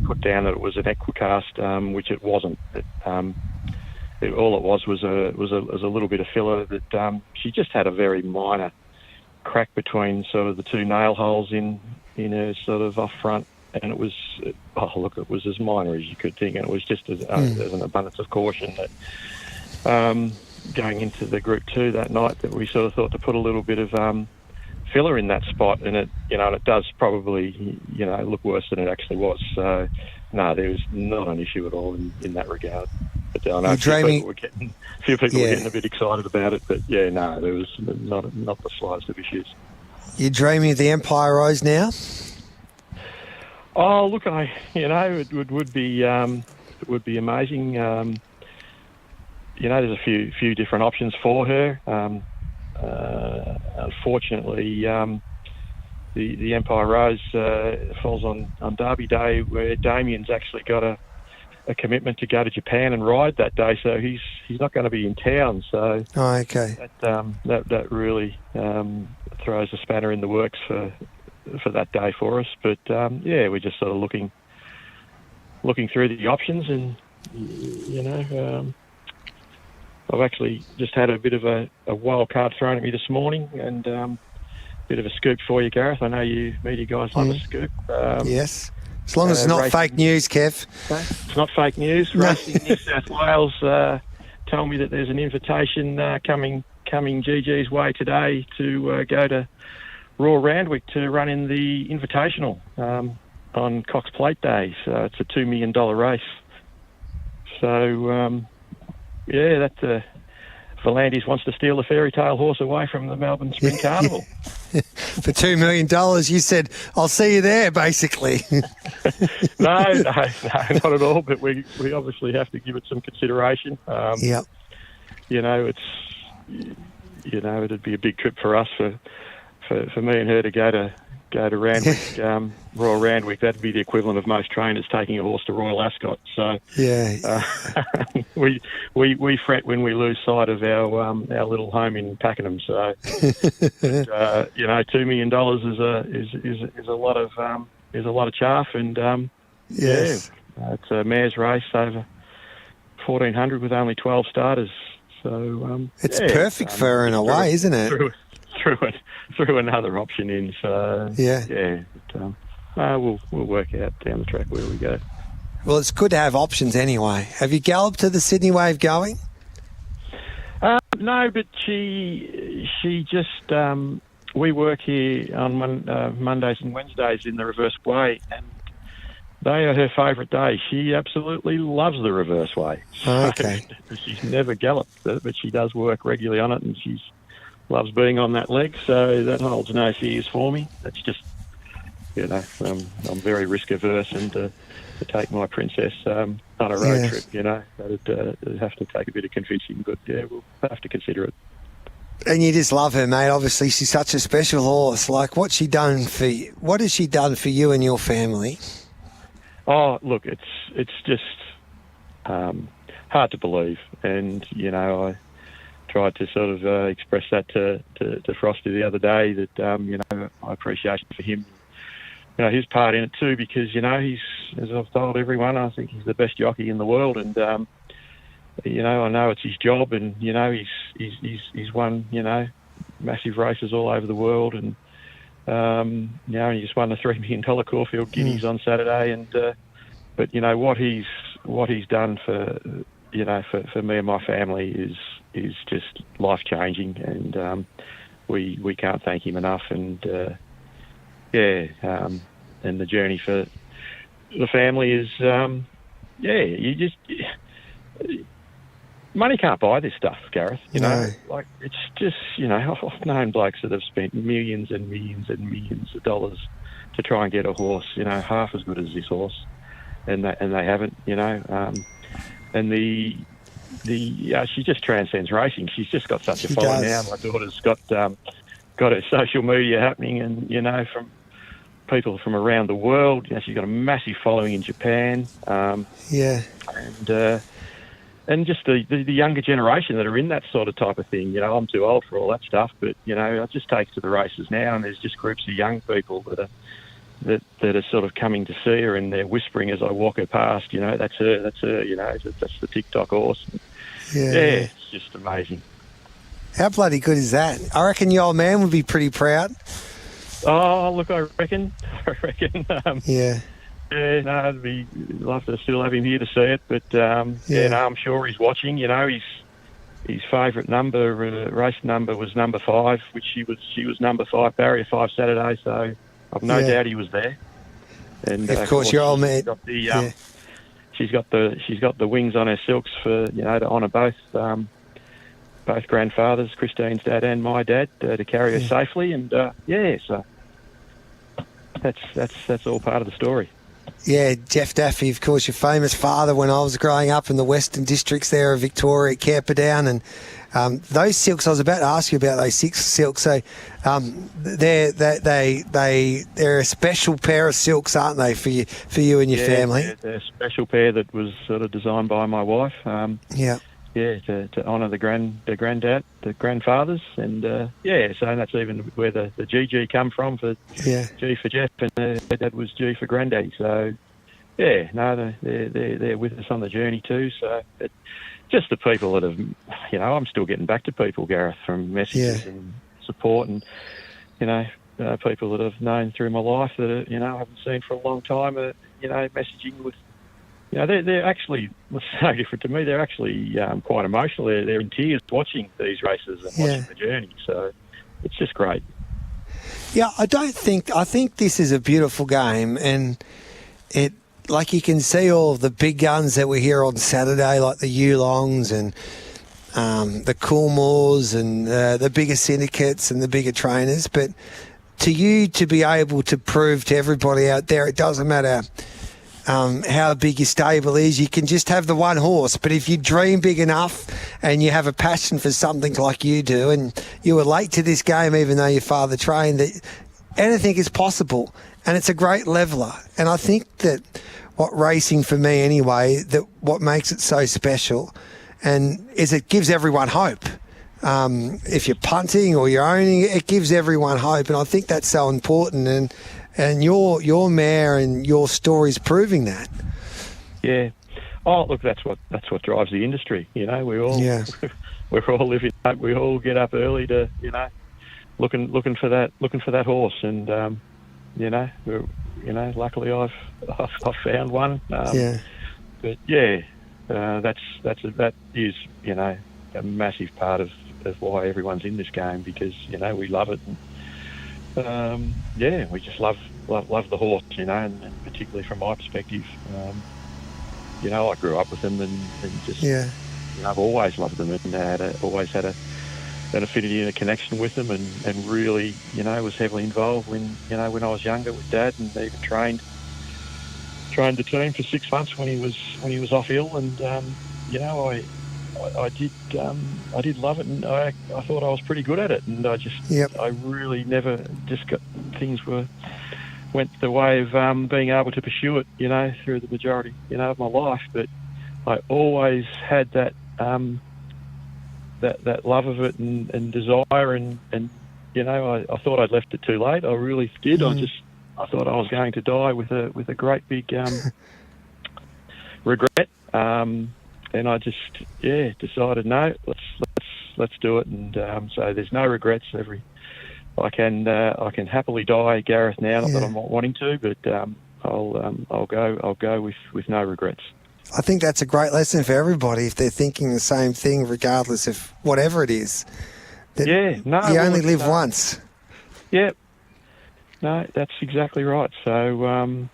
put down that it was an Equicast, which it wasn't. All it was a little bit of filler that she just had a very minor crack between sort of the 2 nail holes in her sort of off front, and it was it was as minor as you could think, and it was just as an abundance of caution that going into the Group 2 that night that we sort of thought to put a little bit of filler in that spot, and it does probably look worse than it actually was. So no, there was not an issue at all in that regard. But I know a few people were getting a bit excited about it, but yeah, no, there was not the slightest of issues. You're dreaming of the Empire Rose now? Oh, look, it would be amazing. There's a few different options for her. Unfortunately, the Empire Rose falls on Derby Day, where Damien's actually got a commitment to go to Japan and ride that day, so he's not going to be in town. So that really throws a spanner in the works for that day for us. But we're just sort of looking through the options, and I've actually just had a bit of a wild card thrown at me this morning, and a bit of a scoop for you, Gareth. I know you media guys love a scoop. Yes. As long as it's not fake news, Kev. It's not fake news. Racing New South Wales told me that there's an invitation coming GG's way today to go to Raw Randwick to run in the Invitational on Cox Plate Day. So it's a $2 million race. So, that Volandis wants to steal the fairy tale horse away from the Melbourne Spring Carnival. For $2 million, you said, I'll see you there, basically. No, not at all. But we obviously have to give it some consideration. Yep. It'd be a big trip for us for me and her to go to Randwick, Royal Randwick. That'd be the equivalent of most trainers taking a horse to Royal Ascot. So we fret when we lose sight of our little home in Pakenham. So $2 million is a lot of chaff, and it's a mare's race over 1,400 with only 12 starters. So it's perfect for her in a way, isn't it? Threw another option in, so we'll work out down the track where we go. Well, it's good to have options anyway. Have you galloped to the Sydney Wave going? No, but she just we work here on Mondays and Wednesdays in the reverse way, and they are her favourite days. She absolutely loves the reverse way. Okay. She's never galloped, but she does work regularly on it, and she's loves being on that leg, so that holds no fears for me. It's just, I'm very risk averse, and to take my princess on a road trip, it'd have to take a bit of convincing, but we'll have to consider it. And you just love her, mate. Obviously, she's such a special horse. Like, what has she done for you and your family? Oh, look, it's just hard to believe, and I tried to sort of express that to Frosty the other day, that my appreciation for him, his part in it too, because he's, as I've told everyone, I think he's the best jockey in the world, and I know it's his job, and he's won massive races all over the world, and he just won the $3 million Caulfield Guineas on Saturday, and but what he's done for me and my family is just life-changing, and we can't thank him enough, and and the journey for the family is money can't buy this stuff, Gareth. Like, it's just I've known blokes that have spent millions and millions and millions of dollars to try and get a horse half as good as this horse, and they haven't, and she just transcends racing. She's just got such a following now. My daughter's got her social media happening, and from people from around the world. She's got a massive following in Japan. And just the younger generation that are in that sort of type of thing. I'm too old for all that stuff, but I just take to the races now, and there's just groups of young people that are sort of coming to see her, and they're whispering as I walk her past, that's her, that's the TikTok horse. It's just amazing. How bloody good is that? I reckon your old man would be pretty proud. Oh, look, I reckon. I'd love to still have him here to see it, but I'm sure he's watching. his favourite number, race number, was number 5, which she was number 5, barrier 5 Saturday. So I've no doubt he was there. And of course, your old man. She's got the wings on her silks for to honour both grandfathers, Christine's dad and my dad, to carry her safely. And so that's all part of the story. Yeah, Jeff Daffy, of course, your famous father when I was growing up in the Western Districts there of Victoria, Camperdown, and those silks. I was about to ask you about those 6 silks. So they're a special pair of silks, aren't they, for you and your family? Yeah, they're a special pair that was sort of designed by my wife. To honour the grandfathers, and so that's even where the GG come from, for G for Jeff, and their dad was G for Granddaddy. So they're with us on the journey too. So just the people that have, I'm still getting back to people, Gareth, from messages and support, and people that I've known through my life that I haven't seen for a long time, messaging with. They're actually, what's so different to me, they're actually quite emotional. They're in tears watching these races and watching the journey. So it's just great. Yeah, I think this is a beautiful game, and it, like, you can see all of the big guns that were here on Saturday, like the Yulongs and the Coolmores and the bigger syndicates and the bigger trainers. But to you to be able to prove to everybody out there, it doesn't matter how big your stable is, you can just have the one horse. But if you dream big enough and you have a passion for something like you do, and you were late to this game even though your father trained, that anything is possible, and it's a great leveler. And I think that what racing, for me anyway, that what makes it so special and is it gives everyone hope. If you're punting or you're owning, it gives everyone hope, and I think that's so important. And your mare and your story's proving that. Yeah. Oh, look, that's what drives the industry. We all we're all living up. We all get up early to looking for that horse, and luckily I've found one. But that is a massive part of why everyone's in this game, because we love it. And, we just love the horse, and particularly from my perspective, I grew up with them and just, I've always loved them, and always had an affinity and a connection with them, and really, was heavily involved when I was younger with Dad, and even trained the team for 6 months when he was off ill, and I did love it, and I thought I was pretty good at it, and I really never just got things went the way of being able to pursue it, through the majority, of my life. But I always had that that love of it and desire, and I thought I'd left it too late. I really did. I thought I was going to die with a great big regret. And I just decided, no, let's do it, and so there's no regrets. I can happily die, Gareth, now. Not that I'm not wanting to, but I'll go with no regrets. I think that's a great lesson for everybody if they're thinking the same thing, regardless of whatever it is. You only live once. Yeah, no, that's exactly right. So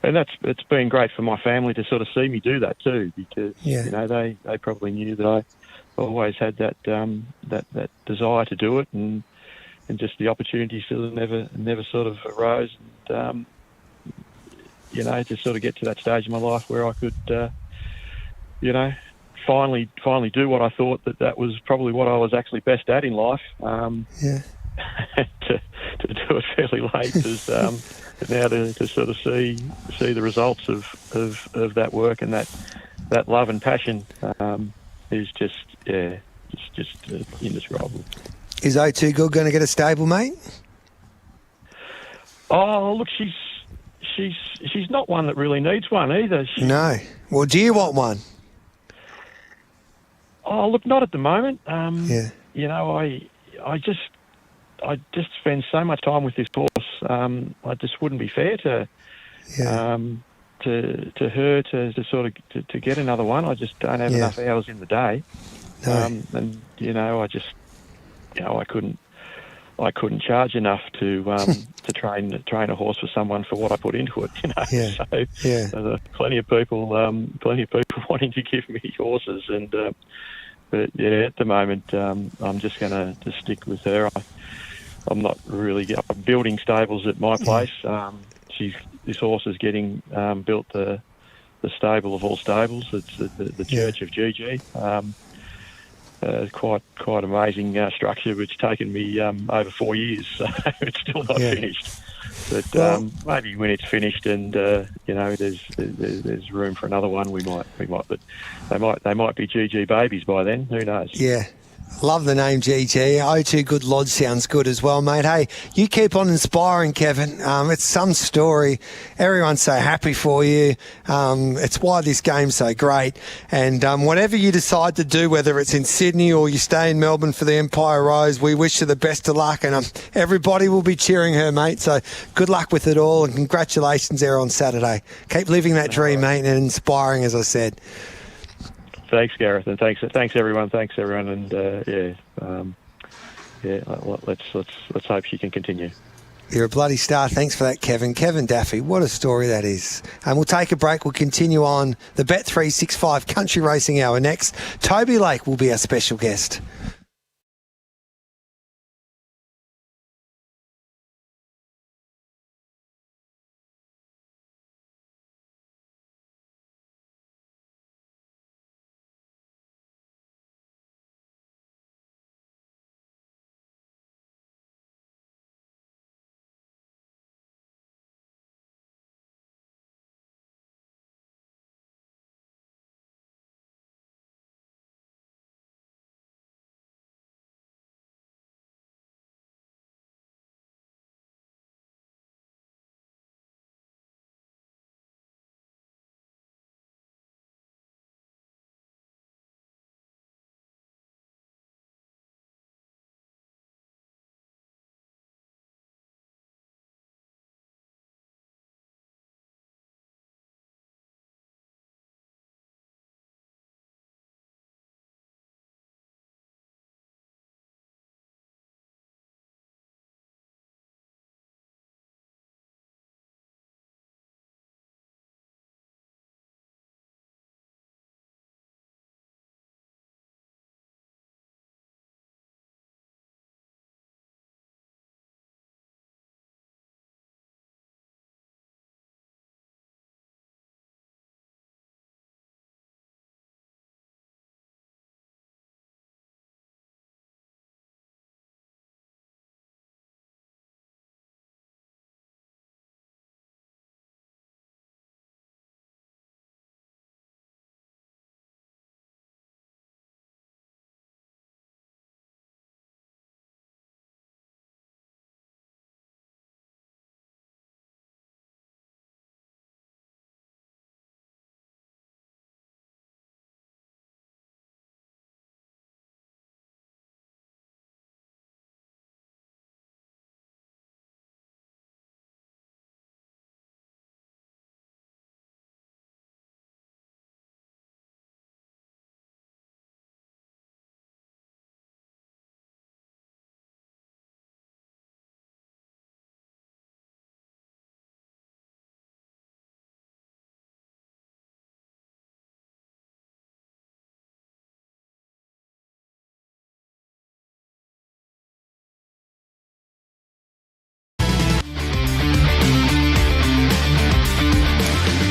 it's been great for my family to sort of see me do that too, because they probably knew that I always had that desire to do it, and just the opportunity sort of never sort of arose, and to sort of get to that stage in my life where I could finally do what I thought that was probably what I was actually best at in life. to do it fairly late is now to sort of see the results of that work, and that love and passion is just indescribable. Is O2 Good going to get a stable, mate? Oh, look, she's not one that really needs one either. No. Well, do you want one? Oh, look, not at the moment. I just spend so much time with this horse. I just wouldn't be fair to to her to sort of to get another one. I just don't have enough hours in the day, and I couldn't charge enough to train a horse for someone for what I put into it. So there's plenty of people wanting to give me horses, and but at the moment I'm just going to stick with her. I'm not really I'm building stables at my place. This horse is getting built the stable of all stables. It's the Church of Gigi. Quite amazing structure, which taken me over 4 years, so it's still not finished. But maybe when it's finished and there's room for another one, we might. But they might be GG babies by then. Who knows? Yeah. Love the name GG. O2 Good Lodge sounds good as well, mate. Hey, you keep on inspiring, Kevin. It's some story. Everyone's so happy for you. It's why this game's so great. And whatever you decide to do, whether it's in Sydney or you stay in Melbourne for the Empire Rose, we wish you the best of luck. And everybody will be cheering her, mate. So good luck with it all, and congratulations there on Saturday. Keep living that dream, mate, and inspiring, as I said. Thanks, Gareth, and thanks everyone, and let's hope she can continue. You're a bloody star. Thanks for that, Kevin. Kevin Daffy, what a story that is. And we'll take a break. We'll continue on the Bet365 Country Racing Hour next. Toby Lake will be our special guest.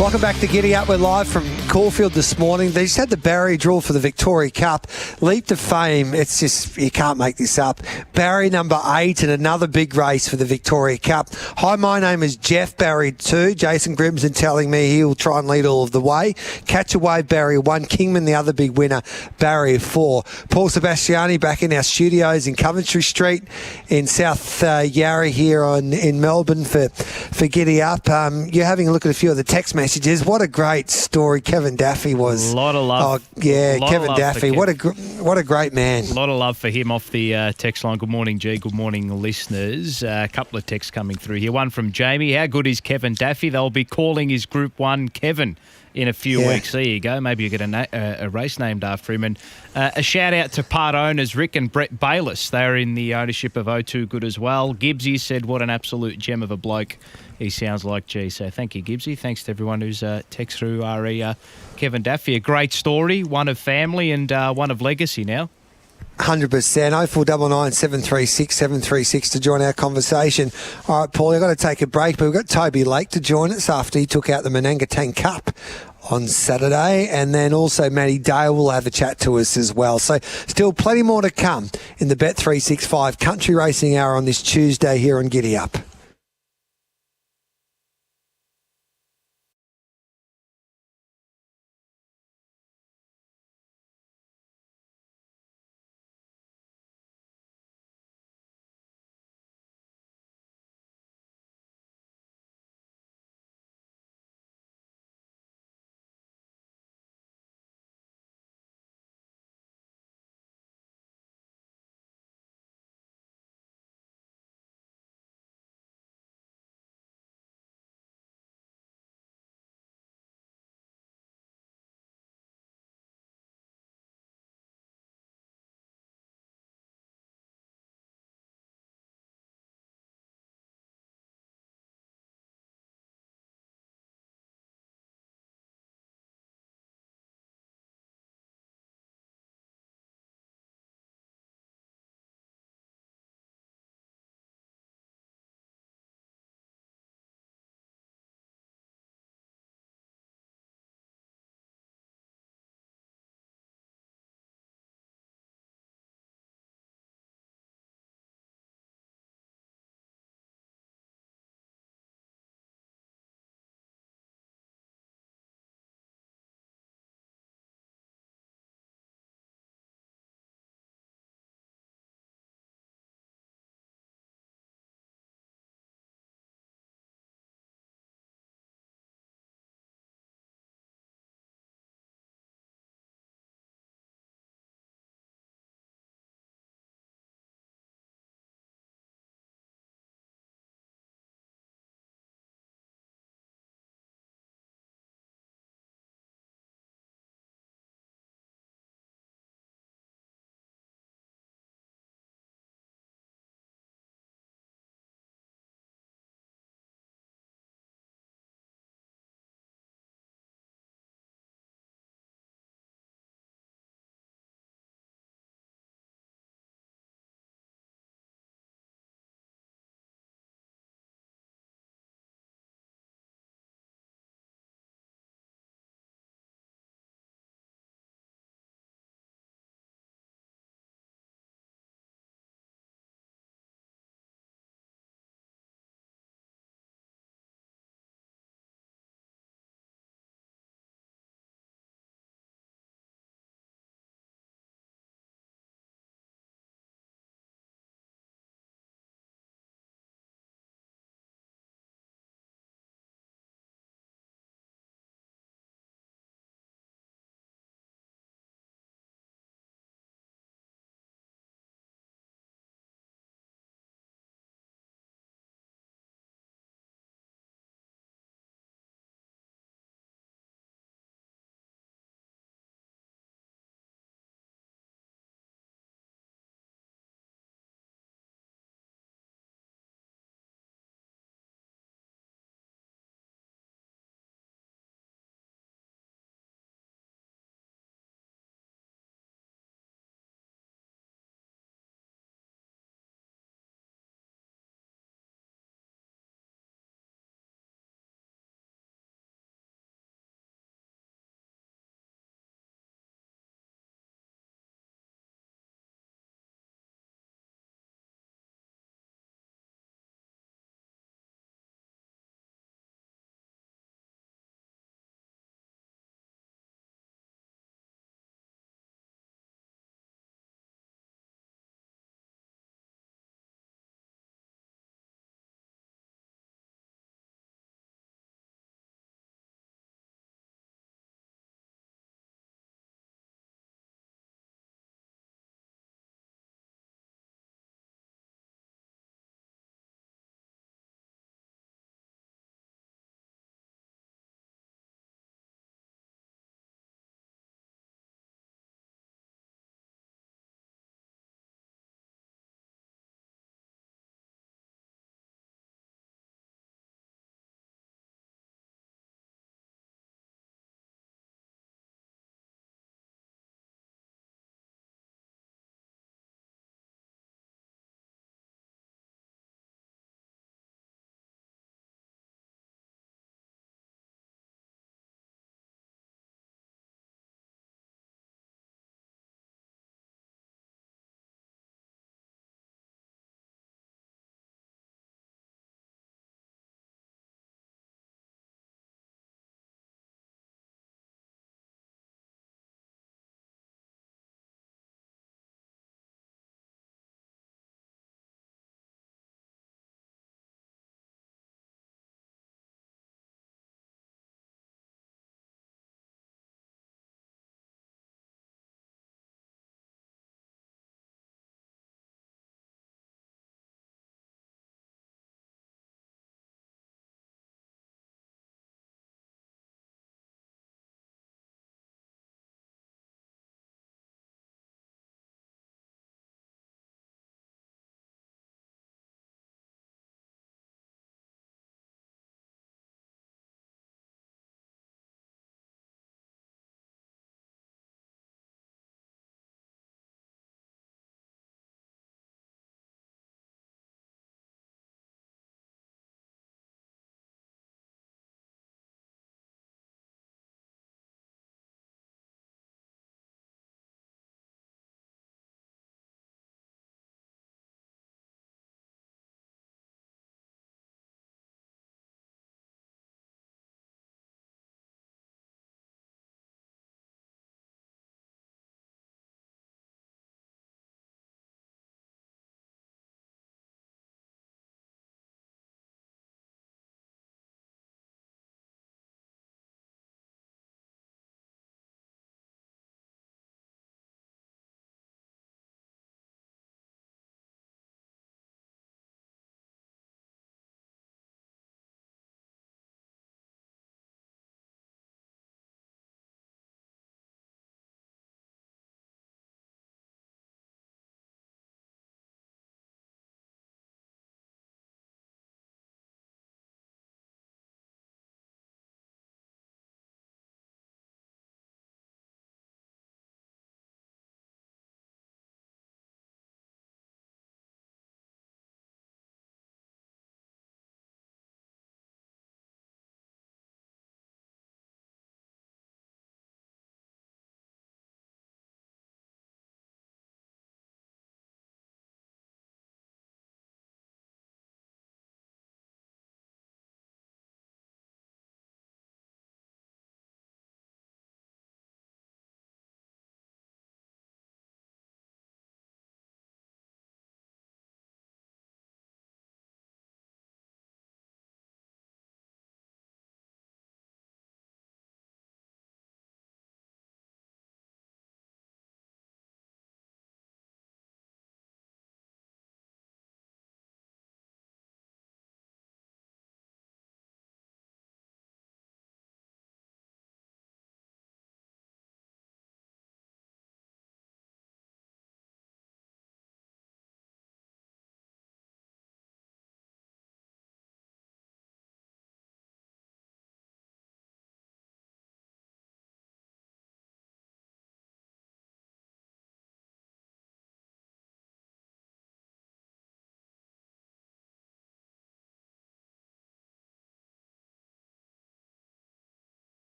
Welcome back to Giddy Up. We're live from Caulfield this morning. They just had the Barry draw for the Victoria Cup. Leap to fame. It's just, you can't make this up. Barry number 8 and another big race for the Victoria Cup. Hi, my name is Jeff Barry 2. Jason Grimson telling me he'll try and lead all of the way. Catch Away Barry 1. Kingman, the other big winner, Barry 4. Paul Sebastiani back in our studios in Coventry Street in South Yarra here in Melbourne for Giddy Up. You're having a look at a few of the text messages messages. What a great story Kevin Daffy was. A lot of love. Oh, yeah, Kevin Daffy. What a great man. A lot of love for him off the text line. Good morning, G. Good morning, listeners. A couple of texts coming through here. One from Jamie. How good is Kevin Daffy? They'll be calling his Group 1 Kevin in a few weeks. There you go. Maybe you get a race named after him. And a shout out to part owners Rick and Brett Bayliss. They're in the ownership of O2 Good as well. Gibbsy said, what an absolute gem of a bloke he sounds like. Gee, so thank you, Gibbsy. Thanks to everyone who's text through RE Kevin Daffy. A great story, one of family and one of legacy now. 100%. 0499 736 736 to join our conversation. All right, Paul, I've got to take a break, but we've got Toby Lake to join us after he took out the Manangatang Cup on Saturday, and then also Matty Dale will have a chat to us as well. So still plenty more to come in the Bet365 Country Racing Hour on this Tuesday here on Giddy Up.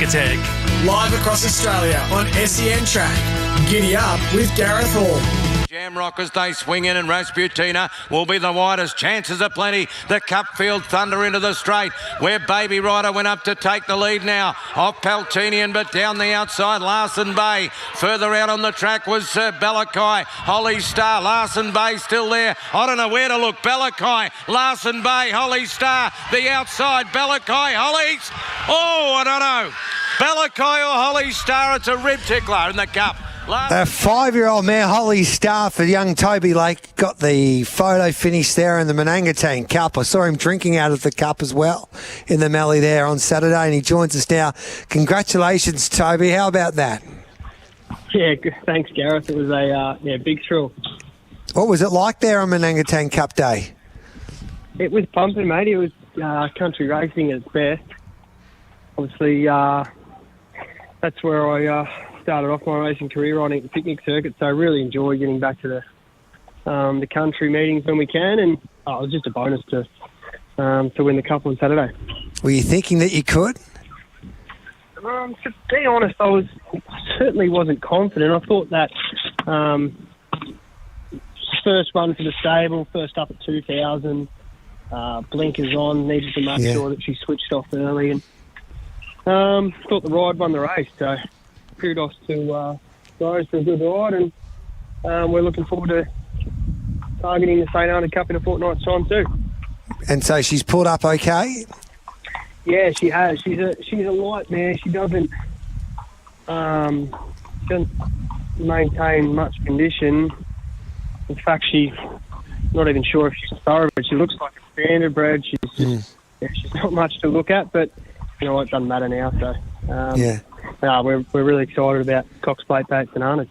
Attack. Live across Australia on SEN Track. Giddy Up with Gareth Hall. Jamrock as they swing in, and Rasputina will be the widest. Chances are plenty. The Cupfield Thunder into the straight, where Baby Rider went up to take the lead now. Off Paltinian, but down the outside, Larson Bay. Further out on the track was Balakai. Holly Star, Larson Bay still there. I don't know where to look. Balakai, Larson Bay, Holly Star. The outside, Balakai, Hollies. Oh, I don't know. Balakai or Holly Star, it's a rib tickler in the Cup. The 5-year-old mare, Holly Star, for young Toby Lake, got the photo finish there in the Menangatang Cup. I saw him drinking out of the cup as well in the Mallee there on Saturday, and he joins us now. Congratulations, Toby. How about that? Yeah, thanks, Gareth. It was a big thrill. What was it like there on Menangatang Cup Day? It was pumping, mate. It was country racing at its best. Obviously, that's where I started off my racing career riding at the picnic circuit, so I really enjoy getting back to the country meetings when we can, and it was just a bonus to win the cup on Saturday. Were you thinking that you could? To be honest, I certainly wasn't confident. I thought that first run for the stable, first up at 2,000, blinkers on, needed to make sure that she switched off early, and thought the ride won the race, so kudos to Rose for a good ride, and we're looking forward to targeting the St. Arnaud Cup in a fortnight's time too. And so she's pulled up okay? Yeah, she has. She's a light mare. She doesn't maintain much condition. In fact, she's not even sure if she's a thoroughbred. She looks like a standardbred. She's just she's not much to look at, but you know, it doesn't matter now. So we're really excited about Cox Plate Day at St. Arnaud.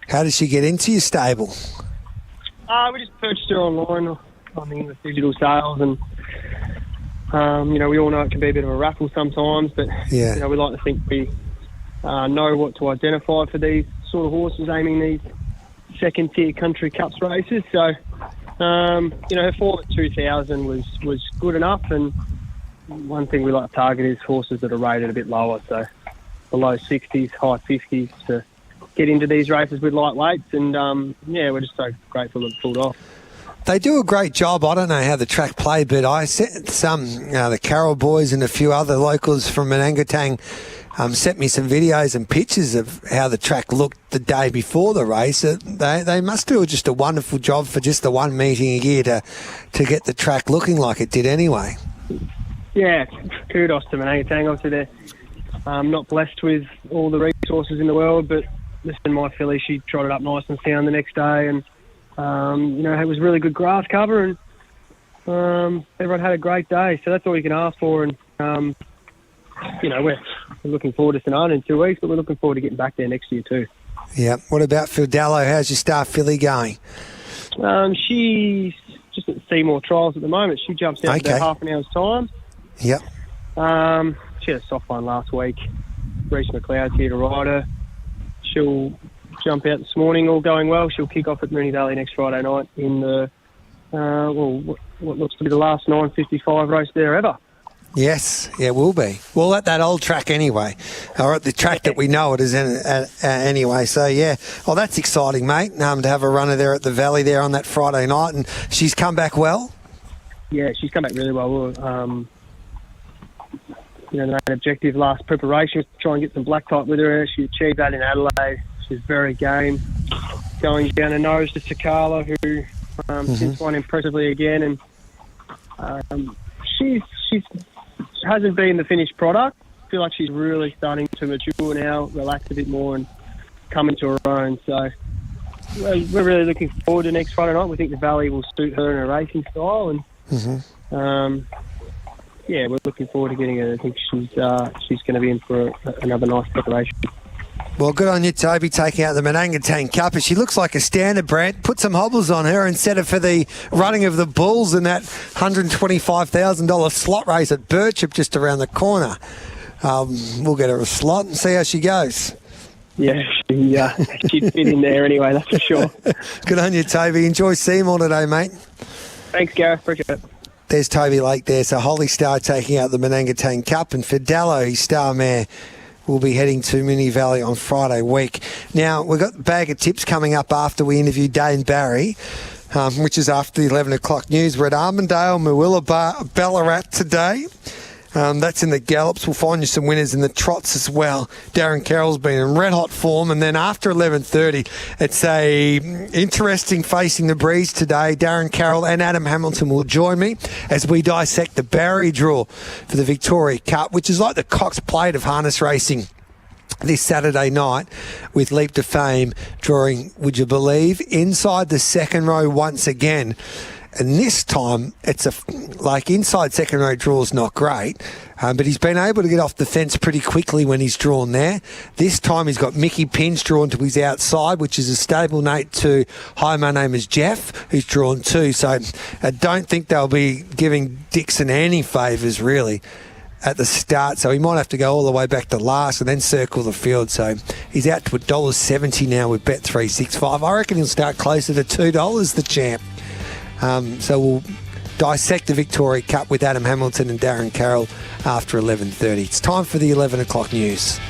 How did she get into your stable? We just purchased her online on the English digital sales, and we all know it can be a bit of a raffle sometimes, but we like to think we know what to identify for these sort of horses aiming these second tier country cups races. So her form at 2,000 was good enough, and one thing we like to target is horses that are rated a bit lower, so the low 60s, high 50s, to get into these races with light weights, and we're just so grateful that it pulled off. They do a great job. I don't know how the track played, but I sent the Carroll boys and a few other locals from Menangatang sent me some videos and pictures of how the track looked the day before the race. They must do just a wonderful job for just the one meeting a year to get the track looking like it did anyway. Yeah, kudos to Menangatang. Obviously, they're not blessed with all the resources in the world, but listen, my filly, she trotted up nice and sound the next day, and it was really good grass cover, and everyone had a great day. So that's all you can ask for, and we're looking forward to St. Arnaud in 2 weeks, but we're looking forward to getting back there next year too. Yeah. What about Fidello? How's your star filly going? She's just at the Seymour trials at the moment. She jumps out in about half an hour's time. Yep. She had a soft one last week. Reece McLeod's here to ride her. She'll jump out this morning, all going well. She'll kick off at Moonee Valley next Friday night in the what looks to be the last 9:55 race there ever. Yes, yeah, will be. Well, at that old track anyway, or at the track that we know it is anyway. So, yeah. Well, that's exciting, mate, to have a runner there at the Valley there on that Friday night. And she's come back well? Yeah, she's come back really well. The main objective last preparation was to try and get some black type with her. She achieved that in Adelaide. She's very game. Going down her nose to Sakala, who since won impressively again. And she hasn't been the finished product. I feel like she's really starting to mature now, relax a bit more, and come into her own. So we're really looking forward to next Friday night. We think the Valley will suit her in her racing style, and we're looking forward to getting her. I think she's going to be in for another nice preparation. Well, good on you, Toby, taking out the Menangatang Cup. And she looks like a standard brand. Put some hobbles on her and set her for the running of the Bulls in that $125,000 slot race at Birchip just around the corner. We'll get her a slot and see how she goes. Yeah, she'd fit in there anyway, that's for sure. Good on you, Toby. Enjoy Seymour today, mate. Thanks, Gareth. Appreciate it. There's Toby Lake there. So Holly Star taking out the Menangatang Cup, and Fidello, his star mare, will be heading to Moonee Valley on Friday week. Now, we've got a bag of tips coming up after we interview Dane Barry, which is after the 11 o'clock news. We're at Armandale, Mooilla, Ballarat today. That's in the gallops. We'll find you some winners in the trots as well. Darren Carroll's been in red-hot form. And then after 11:30, it's a interesting facing the breeze today. Darren Carroll and Adam Hamilton will join me as we dissect the Barry draw for the Victoria Cup, which is like the Cox Plate of harness racing this Saturday night, with Leap to Fame drawing, would you believe, inside the second row once again. And this time, it's inside second row draw's not great, but he's been able to get off the fence pretty quickly when he's drawn there. This time he's got Mickey Pinch drawn to his outside, which is a stablemate to Hi, my name is Jeff, who's drawn too. So I don't think they'll be giving Dixon any favours, really, at the start, so he might have to go all the way back to last and then circle the field. So he's out to $1.70 now with Bet365. I reckon he'll start closer to $2, the champ. So we'll dissect the Victoria Cup with Adam Hamilton and Darren Carroll after 11:30. It's time for the 11 o'clock news.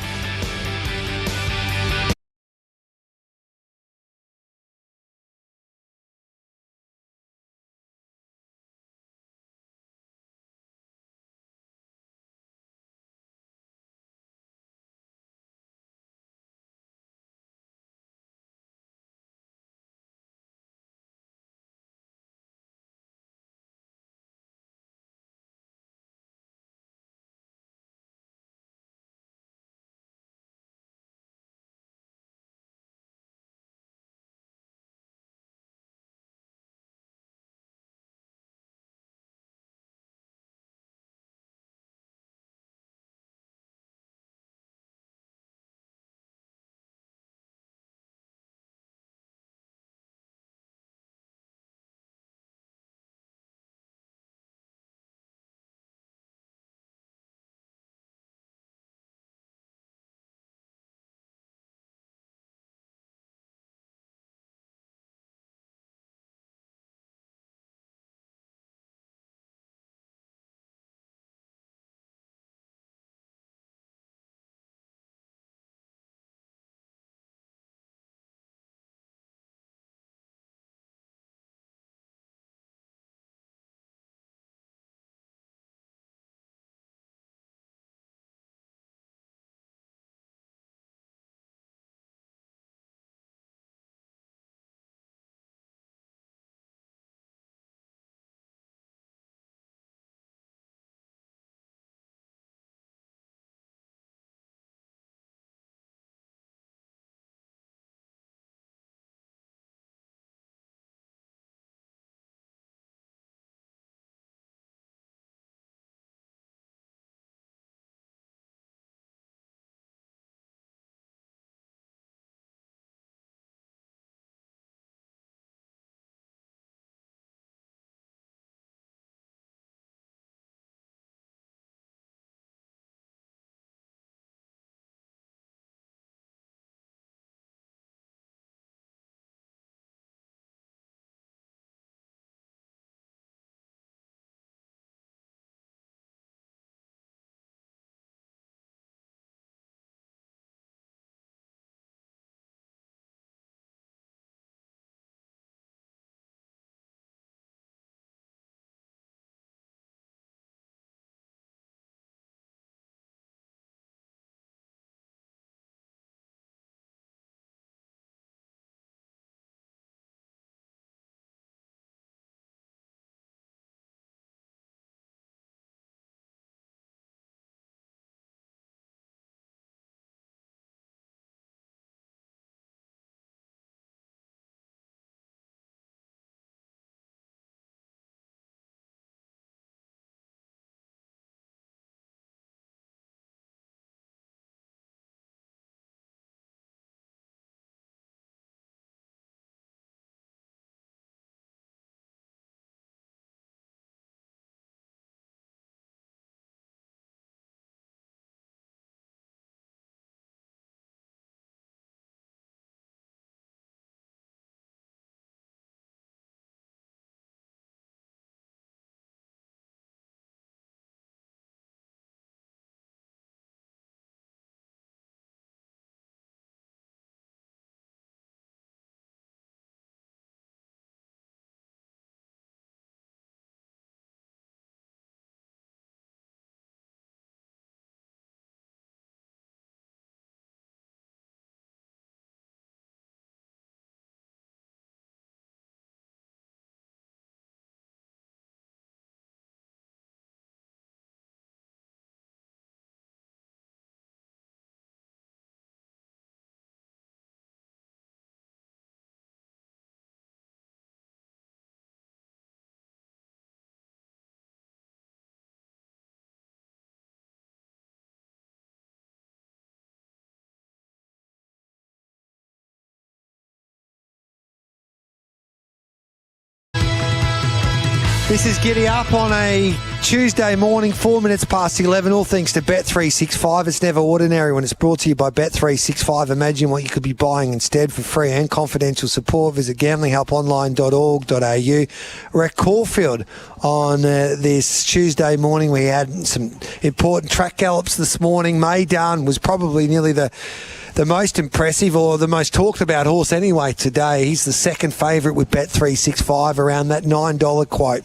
This is Giddy Up on a Tuesday morning, 4 minutes past 11, all thanks to Bet365. It's never ordinary when it's brought to you by Bet365. Imagine what you could be buying instead. For free and confidential support, visit gamblinghelponline.org.au. We're at Caulfield on this Tuesday morning. We had some important track gallops this morning. Maydan was probably nearly the most impressive or the most talked about horse anyway today. He's the second favourite with Bet365 around that $9 quote.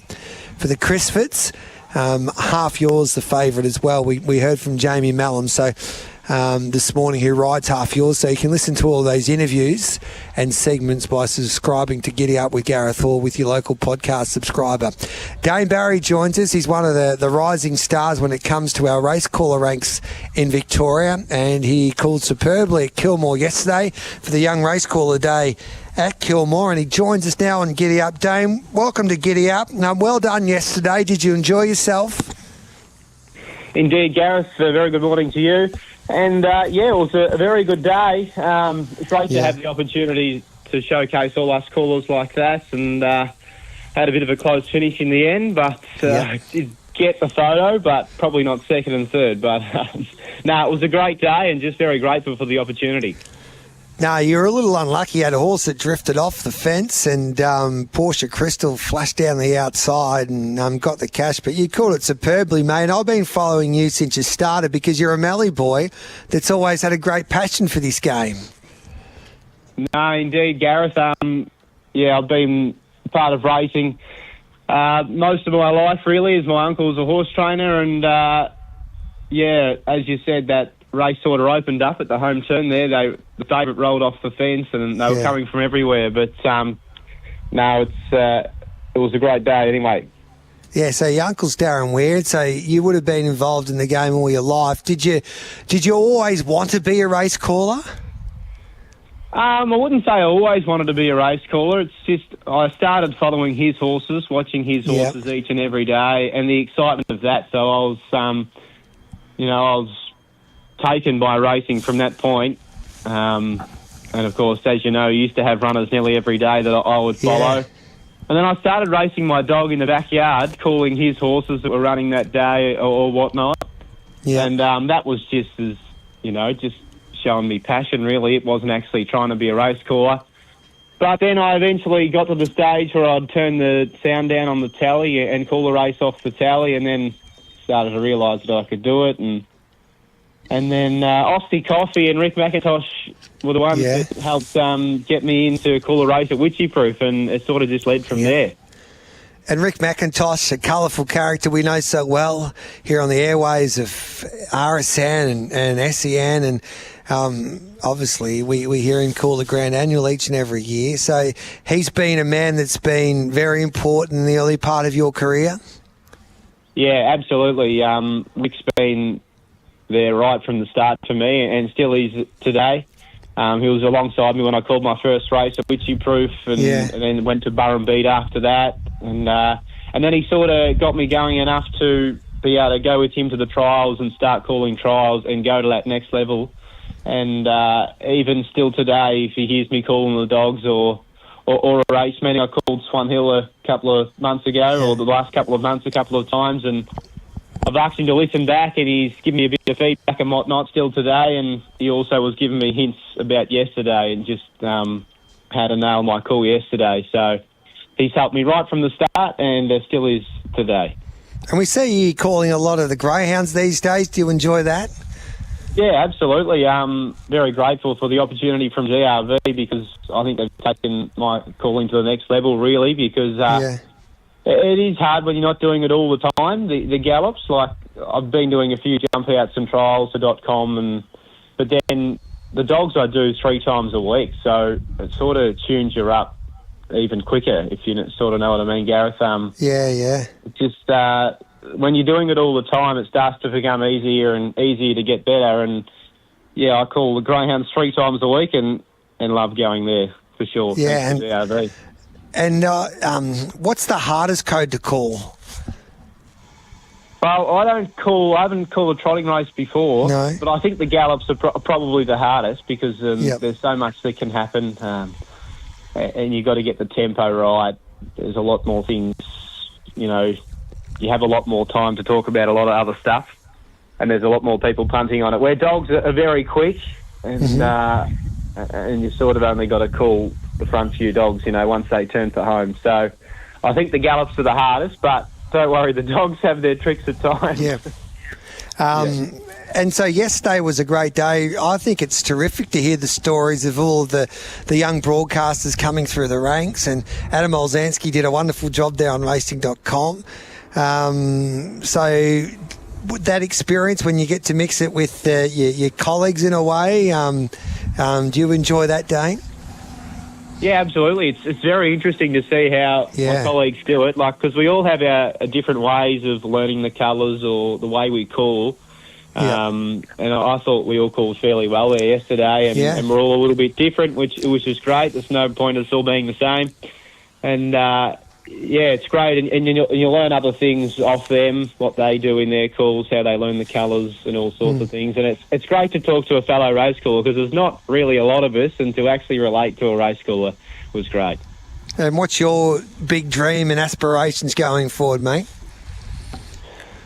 For the Crisfords, half yours the favourite as well. We heard from Jamie Mallum this morning, who rides half yours. So you can listen to all those interviews and segments by subscribing to Giddy Up with Gareth Hall with your local podcast subscriber. Dane Barry joins us. He's one of the rising stars when it comes to our race caller ranks in Victoria, and he called superbly at Kilmore yesterday for the Young Race Caller Day at Kilmore, and he joins us now on Giddy Up. Dane, welcome to Giddy Up. Well done yesterday. Did you enjoy yourself? Indeed, Gareth. A very good morning to you. And, it was a very good day. It's great to have the opportunity to showcase all us callers like that, and had a bit of a close finish in the end, but did get the photo, but probably not second and third. But, it was a great day and just very grateful for the opportunity. No, you were a little unlucky. You had a horse that drifted off the fence, and Portia Crystal flashed down the outside and got the cash. But you called it superbly, mate. I've been following you since you started because you're a Mallee boy that's always had a great passion for this game. No, indeed, Gareth. I've been part of racing most of my life, really, as my uncle's a horse trainer. And, as you said, that race sort of opened up at the home turn there. The favourite rolled off the fence and they were coming from everywhere. But, it was a great day anyway. Yeah, so your uncle's Darren Weird, so you would have been involved in the game all your life. Did you always want to be a race caller? I wouldn't say I always wanted to be a race caller. It's just I started following his horses, watching his horses each and every day, and the excitement of that. So I was, I was taken by racing from that point. And of course, as you know, you used to have runners nearly every day that I would follow. And then I started racing my dog in the backyard, calling his horses that were running that day or whatnot. Yeah. And that was just as, just showing me passion, really. It wasn't actually trying to be a race caller. But then I eventually got to the stage where I'd turn the sound down on the tally and call the race off the tally, and then started to realise that I could do it. And then Aussie Coffee and Rick McIntosh were the ones that helped get me into call a race at Witchy Proof, and it sort of just led from there. And Rick McIntosh, a colourful character we know so well here on the airways of RSN and SEN, and obviously we hear him call the Grand Annual each and every year. So he's been a man that's been very important in the early part of your career? Yeah, absolutely. Rick's been there right from the start for me, and still is today. He was alongside me when I called my first race at Witchy Proof, and then went to Burrum Beat after that, and then he sort of got me going enough to be able to go with him to the trials and start calling trials and go to that next level. And even still today, if he hears me calling the dogs or a race meeting, I called Swan Hill a couple of months ago, or the last couple of months a couple of times, and I've asked him to listen back, and he's given me a bit of feedback and whatnot still today, and he also was giving me hints about yesterday and just how to nail my call yesterday. So he's helped me right from the start and still is today. And we see you calling a lot of the greyhounds these days. Do you enjoy that? Yeah, absolutely. Very grateful for the opportunity from GRV, because I think they've taken my calling to the next level, really, because it is hard when you're not doing it all the time, the gallops. Like, I've been doing a few jump outs and trials for .com, but then the dogs I do 3 times a week, so it sort of tunes you up even quicker, if you sort of know what I mean, Gareth. Just when you're doing it all the time, it starts to become easier and easier to get better. And I call the greyhounds 3 times a week and love going there for sure. Yeah, and what's the hardest code to call? Well, I haven't called a trotting race before, but I think the gallops are probably the hardest, because there's so much that can happen, and you've got to get the tempo right. There's a lot more things you know, you have a lot more time to talk about a lot of other stuff, and there's a lot more people punting on it. Where dogs are very quick, and you sort of only got to call the front few dogs, you know, once they turn for home. So I think the gallops are the hardest, but don't worry, the dogs have their tricks at times. Yeah. And so yesterday was a great day. I think it's terrific to hear the stories of all the young broadcasters coming through the ranks, and Adam Olzanski did a wonderful job there on racing.com. So that experience when you get to mix it with your colleagues in a way, do you enjoy that, Dane? Yeah, absolutely. It's very interesting to see how my colleagues do it, like, because we all have our different ways of learning the colours or the way we call. And I thought we all called fairly well there yesterday, and we're all a little bit different, which is great. There's no point of us all being the same. And, it's great. And you learn other things off them, what they do in their calls, how they learn the colours and all sorts of things. And it's great to talk to a fellow race caller, because there's not really a lot of us, and to actually relate to a race caller was great. And what's your big dream and aspirations going forward, mate?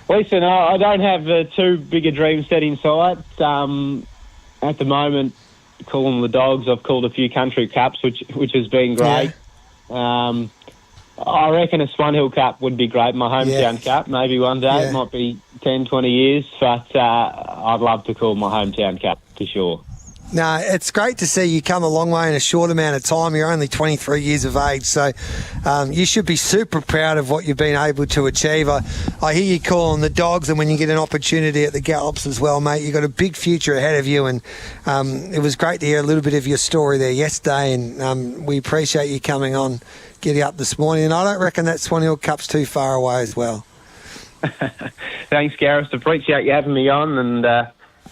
Listen, I don't have too big a dream set in sight. At the moment, calling the dogs, I've called a few country cups, which has been great. I reckon a Swan Hill Cup would be great, my hometown cup, maybe one day. It might be 10, 20 years, but I'd love to call my hometown cup for sure. No, it's great to see you come a long way in a short amount of time. You're only 23 years of age, so you should be super proud of what you've been able to achieve. I hear you calling the dogs, and when you get an opportunity at the Gallops as well, mate, you've got a big future ahead of you, and it was great to hear a little bit of your story there yesterday, and we appreciate you coming on Giddy Up this morning, and I don't reckon that Swan Hill Cup's too far away as well. Thanks, Gareth. Appreciate you having me on, and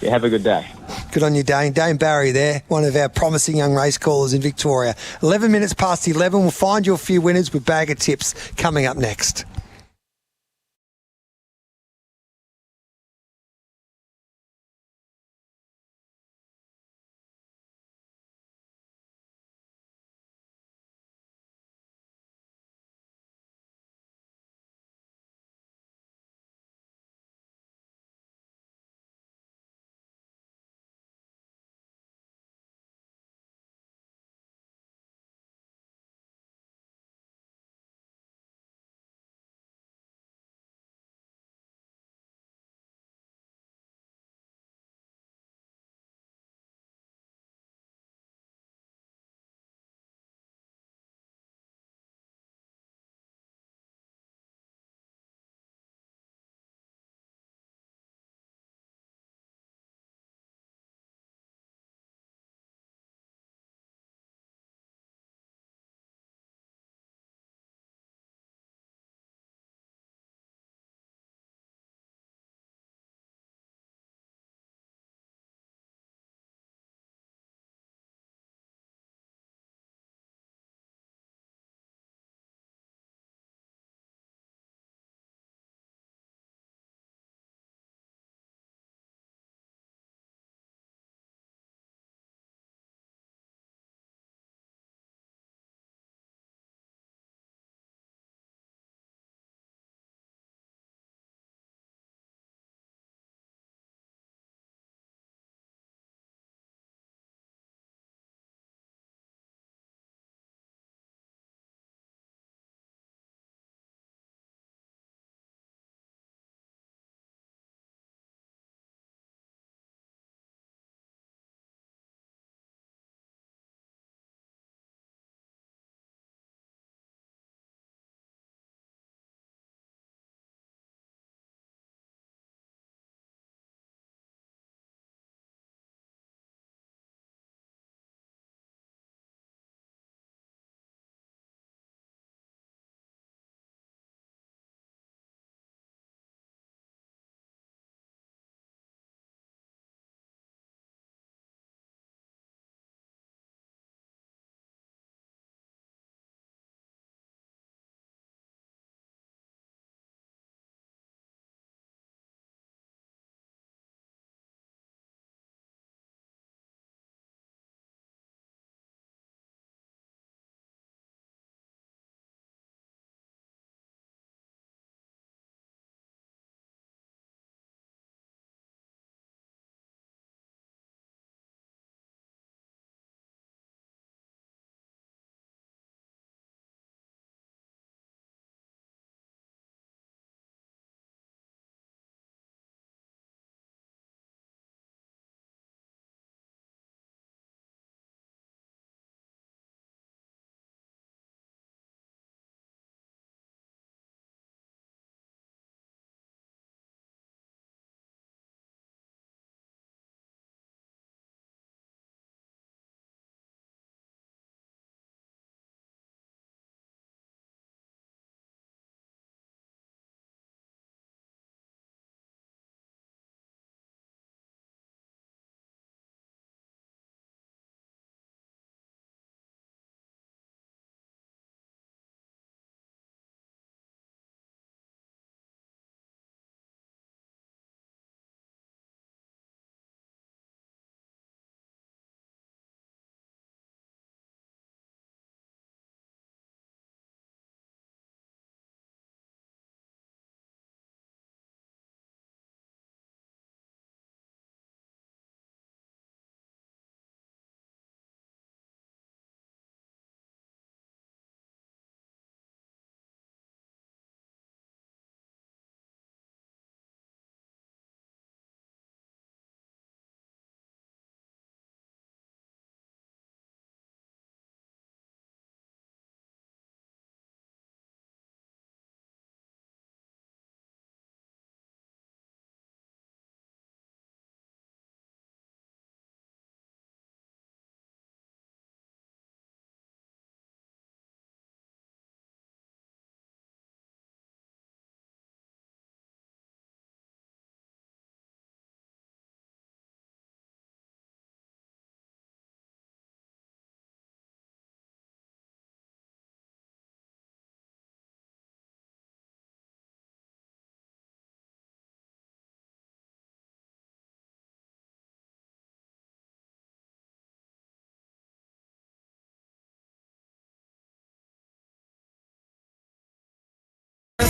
have a good day. Good on you, Dane. Dane Barry there, one of our promising young race callers in Victoria. 11 minutes past 11. We'll find you a few winners with Bag of Tips coming up next.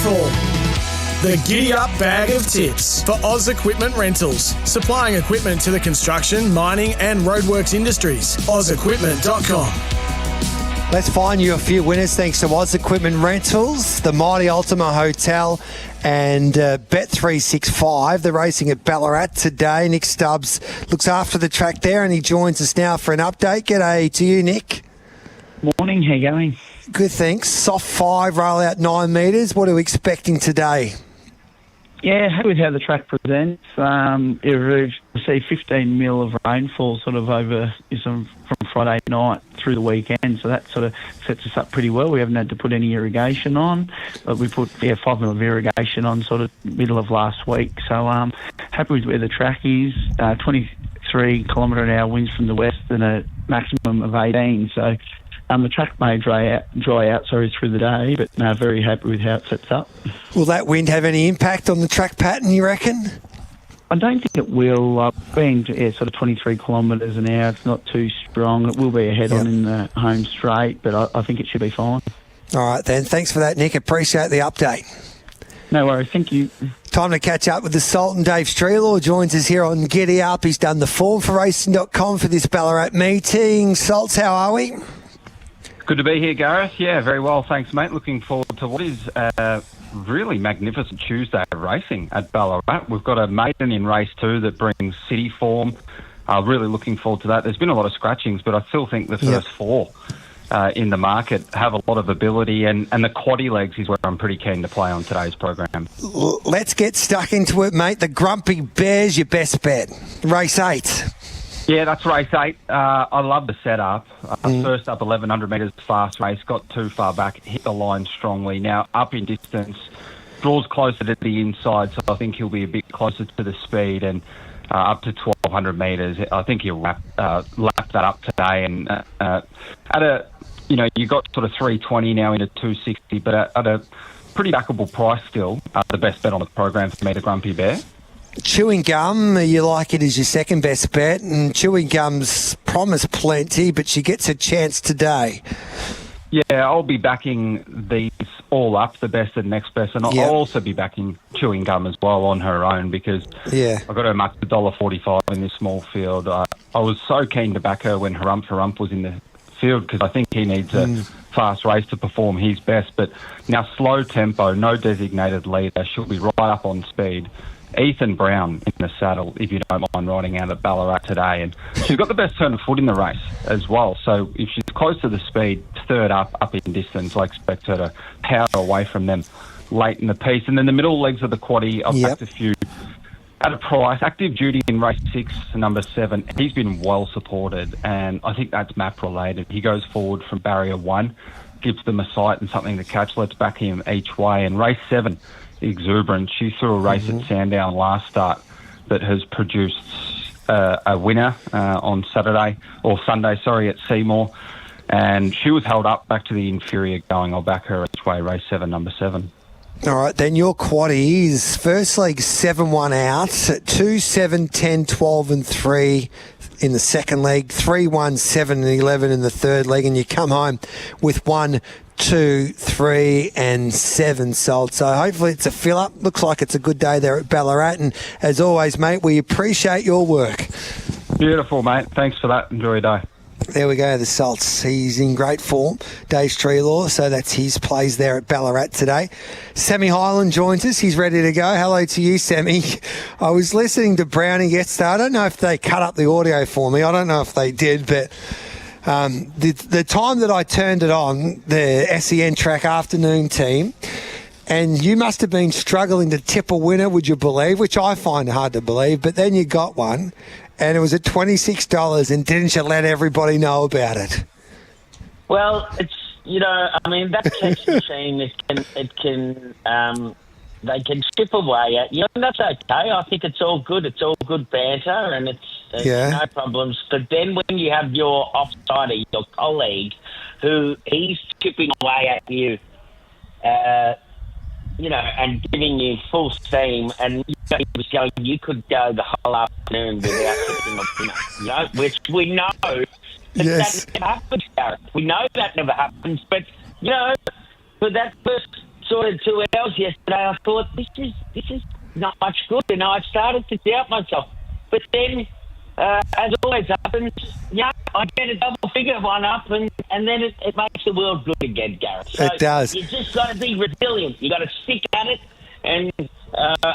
for the Giddy Up Bag of Tips for Oz Equipment Rentals, supplying equipment to the construction, mining and roadworks industries. OzEquipment.com. Let's find you a few winners thanks to Oz Equipment Rentals, the Mighty Ultima Hotel and Bet365. They're racing at Ballarat today. Nick Stubbs looks after the track there and he joins us now for an update. G'day to you, Nick. Morning, how you going? Good, thanks. Soft 5, roll out 9 metres. What are we expecting today? Yeah, happy with how the track presents. It received 15 mil of rainfall sort of over from Friday night through the weekend, so that sort of sets us up pretty well. We haven't had to put any irrigation on, but we put 5 mil of irrigation on sort of middle of last week. So happy with where the track is. 23 kilometre an hour winds from the west and a maximum of 18. So the track may dry out through the day, but very happy with how it sets up. Will that wind have any impact on the track pattern, you reckon? I don't think it will. Being sort of 23 kilometres an hour, it's not too strong. It will be a head-on in the home straight, but I think it should be fine. All right, then. Thanks for that, Nick. Appreciate the update. No worries. Thank you. Time to catch up with the Sultan. Dave Strelaw joins us here on Giddy Up. He's done the form for racing.com for this Ballarat meeting. Salts, how are we? Good to be here, Gareth. Yeah, very well, thanks, mate. Looking forward to what is a really magnificent Tuesday of racing at Ballarat. We've got a maiden in race 2 that brings city form. Really looking forward to that. There's been a lot of scratchings, but I still think the first 4 in the market have a lot of ability, and the quaddie legs is where I'm pretty keen to play on today's program. Let's get stuck into it, mate. The Grumpy Bear's your best bet. Race 8. Yeah, that's race 8. I love the setup. First up 1,100 metres fast race, got too far back, hit the line strongly. Now up in distance, draws closer to the inside, so I think he'll be a bit closer to the speed, and up to 1,200 metres. I think he'll lap that up today. And you got sort of 320 now into 260, but at a pretty backable price still. The best bet on the program for me, the Grumpy Bear. Chewing Gum, you like it as your second best bet, and Chewing Gum's promised plenty, but she gets a chance today. Yeah, I'll be backing these all up, the best and next best, and I'll also be backing Chewing Gum as well on her own, because I got her marked $1.45 in this small field. I was so keen to back her when Harump was in the field, because I think he needs a fast race to perform his best, but now slow tempo, no designated leader, she'll be right up on speed. Ethan Brown in the saddle, if you don't mind riding out at Ballarat today. And she's got the best turn of foot in the race as well. So if she's close to the speed, third up in distance, I expect her to power away from them late in the piece. And then the middle legs of the quaddie, I've backed a few at a price. Active Duty in race 6, number 7. He's been well supported, and I think that's map related. He goes forward from barrier 1, gives them a sight and something to catch. Let's back him each way. And race 7, Exuberant. She threw a race at Sandown last start that has produced a winner on Sunday at Seymour, and she was held up back to the inferior going. I'll back her each way, race 7, number 7. All right, then your quaddie is first leg 7-1 out, 2, 7, 10, 12 and 3 in the second leg, 3, 1, 7 and 11 in the third leg, and you come home with 1, 2, 3 and 7 sold. So hopefully it's a fill-up. Looks like it's a good day there at Ballarat, and as always, mate, we appreciate your work. Beautiful, mate. Thanks for that. Enjoy your day. There we go, the Salts. He's in great form. Dave Strelaw, so that's his plays there at Ballarat today. Sammy Hyland joins us. He's ready to go. Hello to you, Sammy. I was listening to Brownie yesterday. I don't know if they cut up the audio for me. I don't know if they did, but the time that I turned it on, the SEN track afternoon team, and you must have been struggling to tip a winner, would you believe, which I find hard to believe, but then you got one. And it was at $26, and didn't you let everybody know about it? Well, it's, that text machine, they can chip away at you, and that's okay. I think it's all good. It's all good banter, and it's no problems. But then when you have your offsider, your colleague, who he's chipping away at you, and giving you full steam, and he was going, you could go the whole afternoon without hitting a winner, which we know that never happens, Gareth. We know that never happens, but, for that first sort of 2 hours yesterday, I thought, this is not much good. And I started to doubt myself. But then, as always happens, I get a double-figure one up, and then it makes the world good again, Gareth. So it does. You just got to be resilient. You got to stick at it, and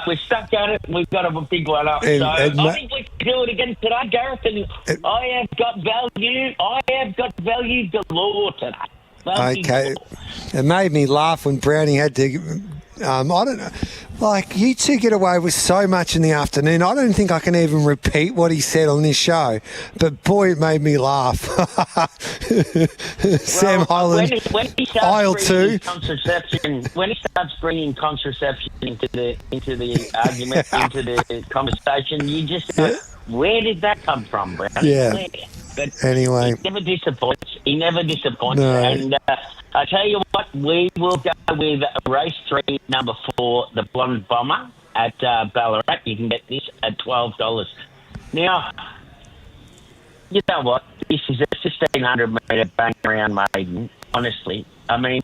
we're stuck at it, and we've got a big one up. I think we can do it again today, Gareth, and I have got value. I have got value galore today. Okay. It made me laugh when Brownie had to... I don't know. Like, you two get away with so much in the afternoon. I don't think I can even repeat what he said on this show. But, boy, it made me laugh. Sam Holland, aisle 2. When he starts bringing contraception into the argument, into the conversation, you just go, where did that come from, Brownie? Yeah. But anyway, he never disappoints. No. And I tell you what, we will go with race 3, number 4, the Blonde Bomber at Ballarat. You can get this at $12. Now, you know what? This is a 1,500-metre bang around maiden. Honestly, I mean,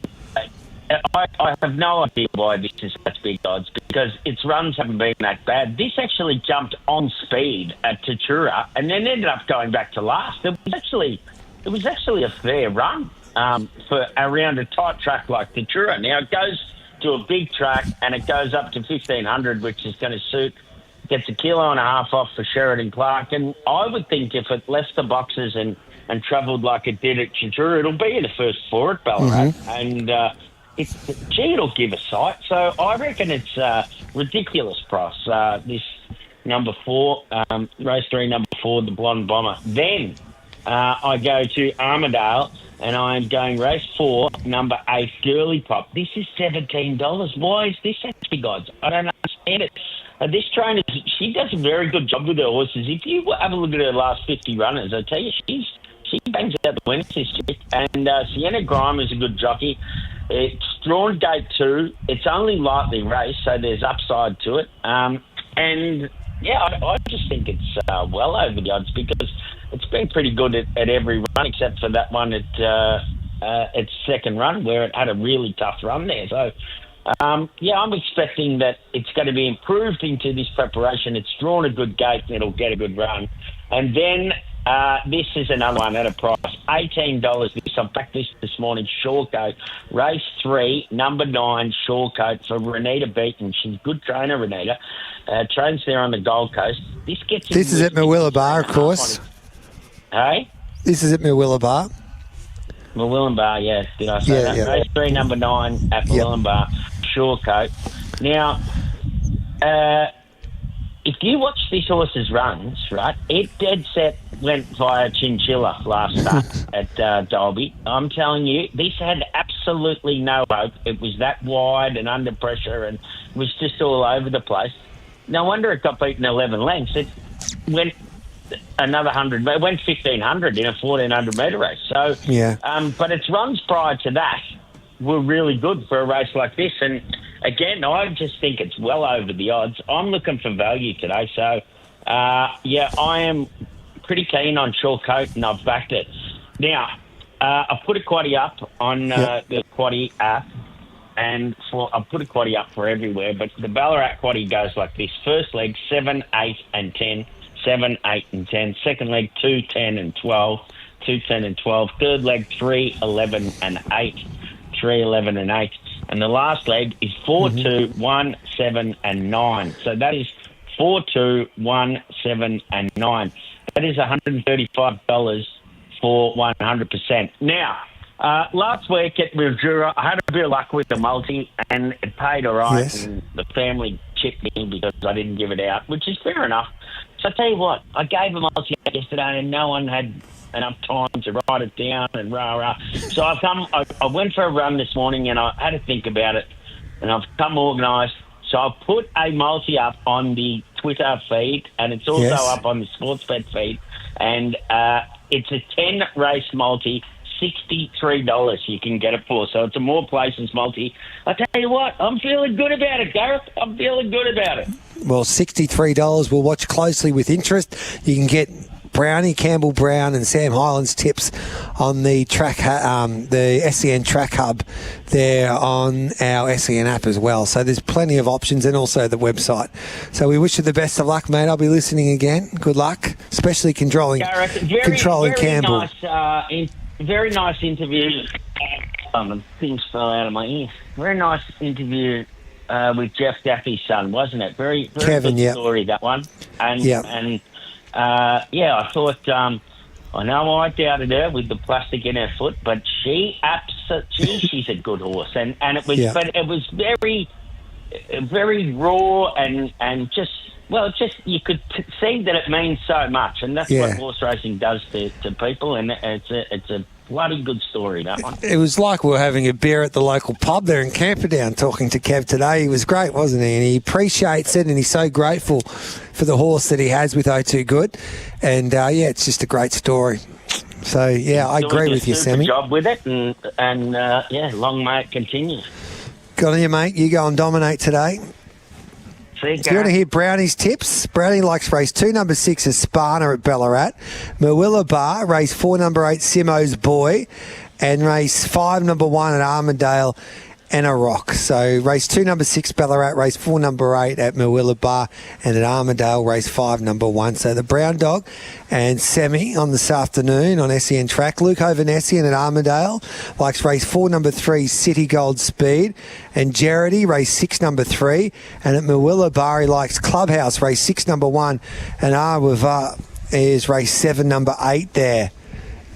I have no idea why this is such big odds, because its runs haven't been that bad. This actually jumped on speed at Tatura and then ended up going back to last. It was actually a fair run for around a tight track like Tatura. Now, it goes to a big track and it goes up to 1,500, which is going to suit. Gets 1.5 kilos off for Sheridan Clark. And I would think if it left the boxes and travelled like it did at Tatura, it'll be in the first 4 at Ballarat. And it'll give a sight. So I reckon it's a ridiculous price, this number 4, race 3, number 4, the Blonde Bomber. Then I go to Armidale, and I'm going race 4, number 8, Girly Pop. This is $17. Why is this such big odds? I don't understand it. This trainer, she does a very good job with her horses. If you have a look at her last 50 runners, I tell you, she bangs out the winners this chick. And Sienna Grime is a good jockey. It's drawn gate 2. It's only lightly raced, so there's upside to it. I just think it's well over the odds, because it's been pretty good at every run except for that one at its second run, where it had a really tough run there. So, I'm expecting that it's going to be improved into this preparation. It's drawn a good gate and it'll get a good run. And then this is another one at a price, $18. I backed this morning, Shawcoat. Race 3, number 9, Shawcoat for Renita Beaton. She's a good trainer, Renita. Trains there on the Gold Coast. This is at Mawilla Bar, of course. Hey? This is at Mawilla Bar. Mawilla Bar, yes. Did I say that? Yeah. Race 3, number 9 at Mawilla Bar, Shawcoat. Now, if you watch this horse's runs, right, it dead set went via Chinchilla last start at Dolby. I'm telling you, this had absolutely no hope. It was that wide and under pressure and was just all over the place. No wonder it got beaten 11 lengths. It went another 100, it went 1,500 in a 1,400-metre race. So, but its runs prior to that were really good for a race like this. And again, I just think it's well over the odds. I'm looking for value today. So, I am pretty keen on Shawcoat, and I've backed it. Now, I put a quaddie up on the quaddie app, and I'll put a quaddie up for everywhere, but the Ballarat quaddie goes like this. First leg, 7, 8 and 10. 7, 8 and 10. Second leg, 2, 10 and 12. 2, 10 and 12. Third leg, 3, 11 and 8. 3, 11 and 8. And the last leg is 4, 2, 1, 7 and 9. So that is 4, 2, 1, 7 and 9. That is $135 for 100%. Now, last week at Mildura, I had a bit of luck with the multi, and it paid all right. Yes. And the family chipped in because I didn't give it out, which is fair enough. So I tell you what, I gave a multi yesterday, and no one had enough time to write it down and rah. So I went for a run this morning, and I had to think about it, and I've come organised. So I put a multi up on the Twitter feed, and it's also up on the Sportsbet feed, and it's a 10-race multi, $63 you can get it for. So it's a more places multi. I tell you what, I'm feeling good about it, Gareth. I'm feeling good about it. Well, $63. We'll watch closely with interest. You can get Brownie, Campbell Brown and Sam Hyland's tips on the track, the SEN Track Hub there on our SEN app as well. So there's plenty of options, and also the website. So we wish you the best of luck, mate. I'll be listening again. Good luck, especially controlling Campbell. Nice, very nice interview. Things fell out of my ear. Very nice interview with Jeff Daffy's son, wasn't it? Very Kevin, good story, that one. And I thought, I know I doubted her with the plastic in her foot, but she's a good horse. And it was, but it was very raw and just you could see that it means so much, and that's what horse racing does to people, and it's a bloody good story, that one. It was like we were having a beer at the local pub there in Camperdown talking to Kev today. He was great, wasn't he? And he appreciates it, and he's so grateful for the horse that he has with O2 Good. And, it's just a great story. So, I agree with you, Sammy. Job with it, and long may it continue. Good on you, mate. You go and dominate today. Do you want to hear Brownie's tips? Brownie likes race 2, number 6, Espana at Ballarat. Mawilla Bar, race 4, number 8, Simo's Boy. And race 5, number 1 at Armadale and a Rock. So race 2, number 6, Ballarat. Race 4, number 8 at Mawilla Bar. And at Armadale, race 5, number 1. So the Brown Dog and Semi on this afternoon on SEN Track. Luke Ovanessian at Armadale likes race 4, number 3, City Gold Speed. And Jarity, race 6, number 3. And at Mawilla Bar, he likes Clubhouse, race 6, number 1. And Arwava is race 7, number 8 there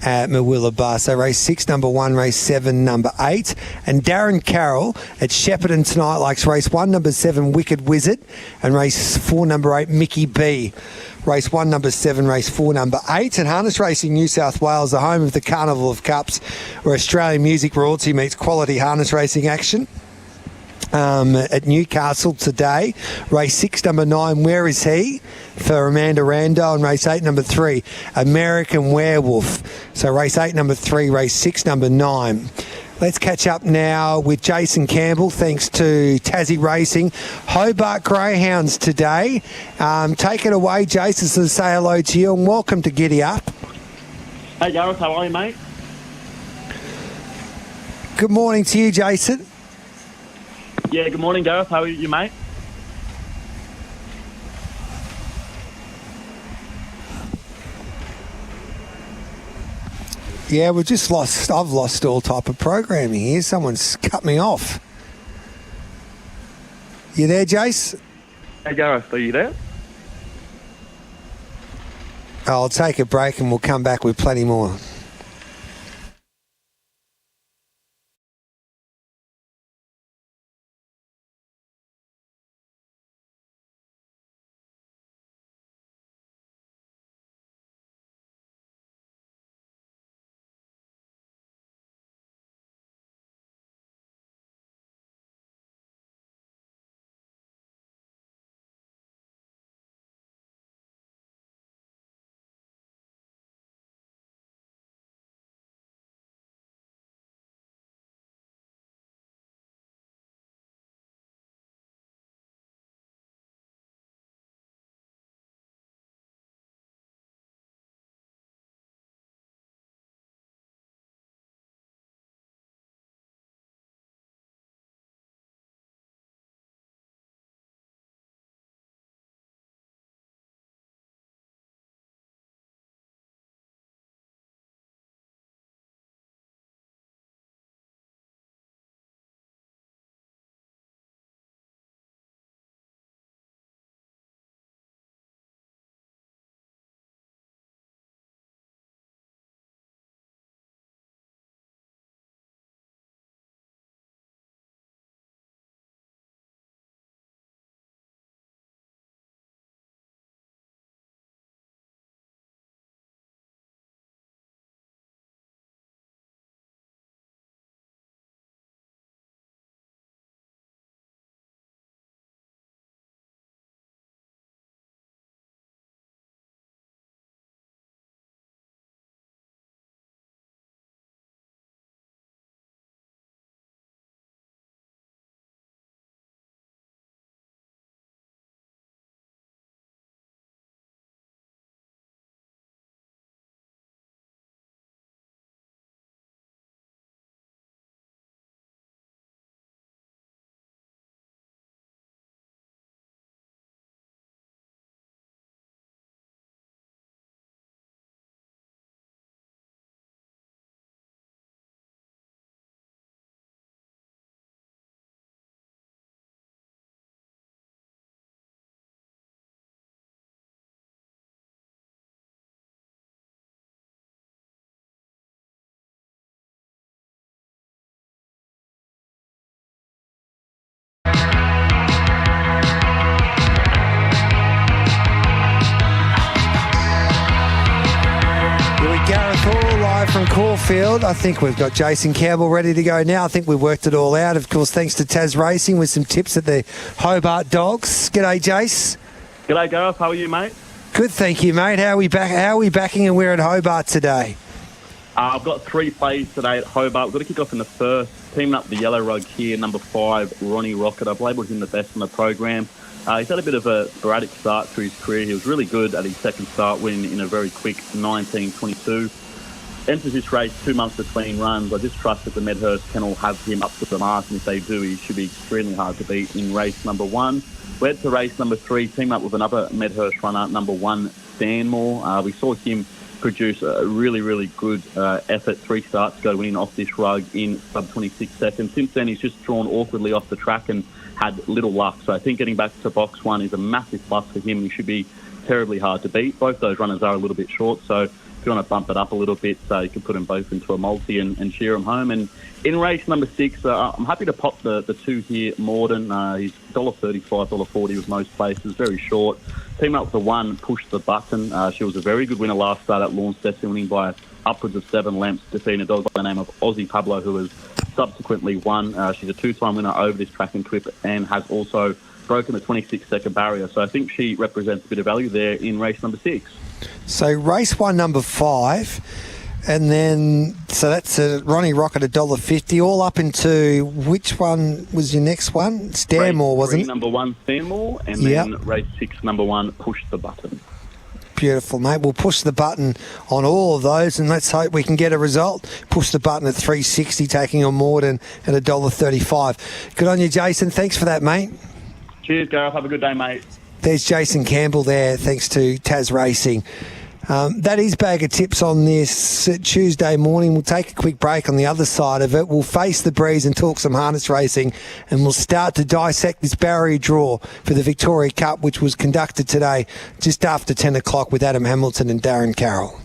at Mawilla Bar. So race 6, number 1, race 7, number 8. And Darren Carroll at Shepparton tonight likes race 1, number 7, Wicked Wizard. And race 4, number 8, Mickey B. Race 1, number 7, race 4, number 8. And Harness Racing New South Wales, the home of the Carnival of Cups, where Australian music royalty meets quality harness racing action. At Newcastle today. Race 6, number 9, Where Is He? For Amanda Rando. And race 8, number 3, American Werewolf. So race 8, number 3, race 6, number 9. Let's catch up now with Jason Campbell, thanks to Tassie Racing. Hobart Greyhounds today. Take it away, Jason, so say hello to you and welcome to Giddy Up. Hey, Gareth, how are you, mate? Good morning to you, Jason. Yeah, good morning, Gareth. How are you, mate? Yeah, I've lost all type of programming here. Someone's cut me off. You there, Jace? Hey, Gareth, are you there? I'll take a break and we'll come back with plenty more. Gareth Hall live from Caulfield. I think we've got Jason Campbell ready to go now. I think we've worked it all out. Of course, thanks to Taz Racing with some tips at the Hobart Dogs. G'day, Jace. G'day, Gareth. How are you, mate? Good, thank you, mate. How are we backing and we're at Hobart today? I've got 3 plays today at Hobart. We've got to kick off in the first. Teaming up the yellow rug here, number 5, Ronnie Rocket. I've labelled him the best on the program. He's had a bit of a sporadic start to his career. He was really good at his second start, winning in a very quick 19.22. Enters this race 2 months between runs. I just trust that the Medhurst kennel have him up to the mark, and if they do, he should be extremely hard to beat in race number 1. We head to race number 3, team up with another Medhurst runner, number 1, Stanmore. We saw him produce a really, really good effort, 3 starts ago, winning off this rug in sub-26 seconds. Since then, he's just drawn awkwardly off the track and had little luck. So I think getting back to box 1 is a massive plus for him. He should be terribly hard to beat. Both those runners are a little bit short, so if you want to bump it up a little bit, you can put them both into a multi and cheer them home. And in race number 6, I'm happy to pop the 2 here, Morden. He's $1.35, $1.40 with most places, very short. Team up with the 1, Push the Button. She was a very good winner last start at Launceston, winning by upwards of 7 lengths, defeating a dog by the name of Aussie Pablo, who has subsequently won. She's a 2-time winner over this track and trip and has also broken the 26-second barrier. So I think she represents a bit of value there in race number 6. So race 1, number 5, and then so that's Ronnie Rocket $1.50, all up into which one was your next one? Stanmore, wasn't it? Number 1, Stanmore, and then race 6, number 1, Push the Button. Beautiful, mate. We'll push the button on all of those, and let's hope we can get a result. Push the button at $3.60, taking on Morden at $1.35. Good on you, Jason. Thanks for that, mate. Cheers, Gareth. Have a good day, mate. There's Jason Campbell there, thanks to Taz Racing. That is Bag of Tips on this Tuesday morning. We'll take a quick break on the other side of it. We'll face the breeze and talk some harness racing, and we'll start to dissect this barrier draw for the Victoria Cup, which was conducted today just after 10 o'clock with Adam Hamilton and Darren Carroll.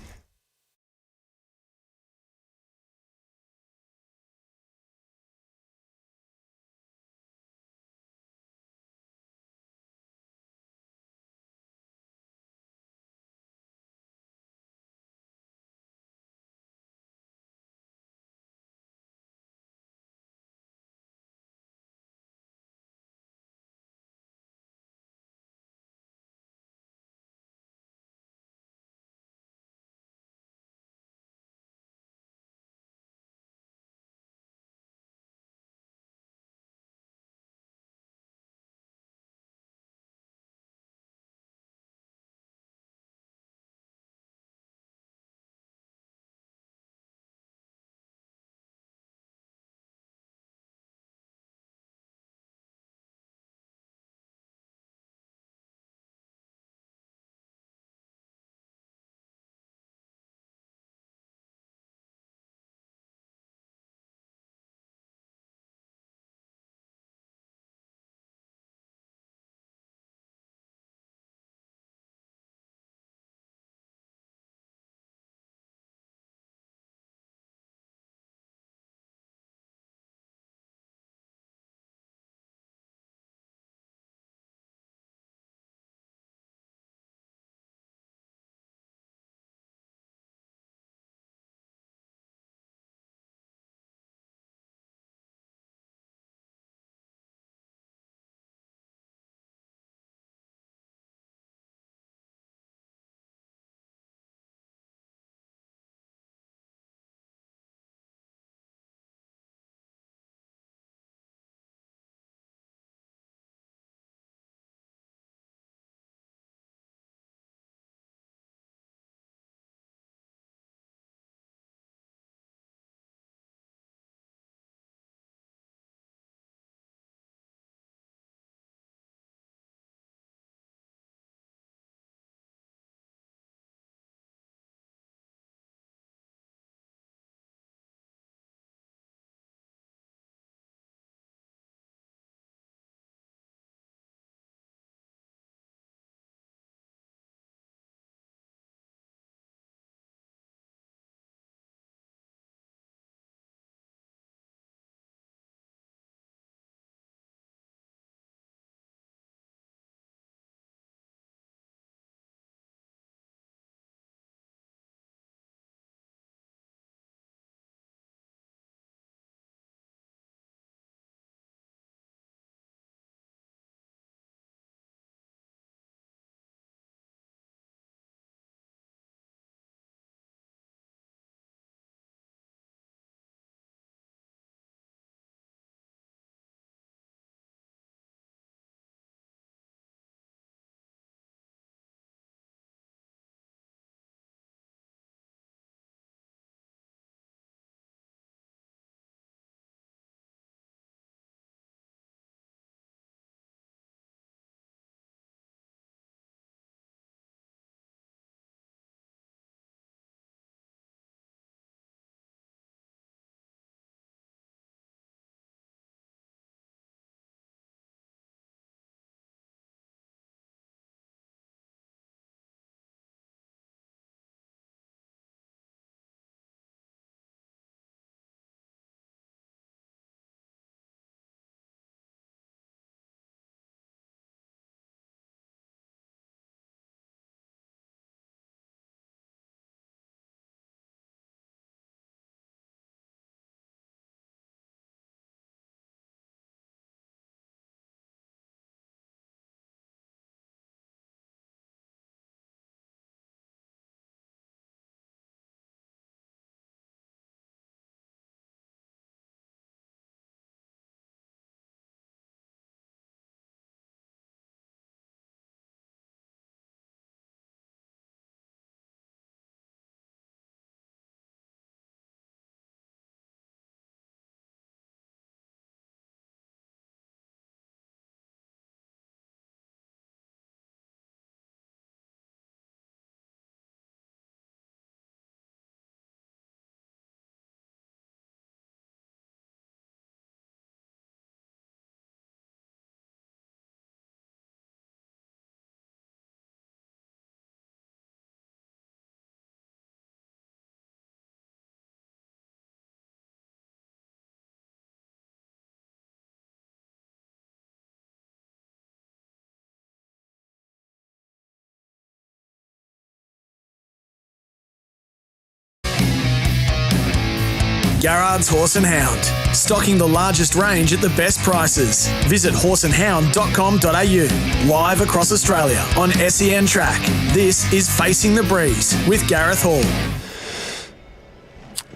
Garrard's Horse and Hound. Stocking the largest range at the best prices. Visit horseandhound.com.au. Live across Australia on SEN Track. This is Facing the Breeze with Gareth Hall.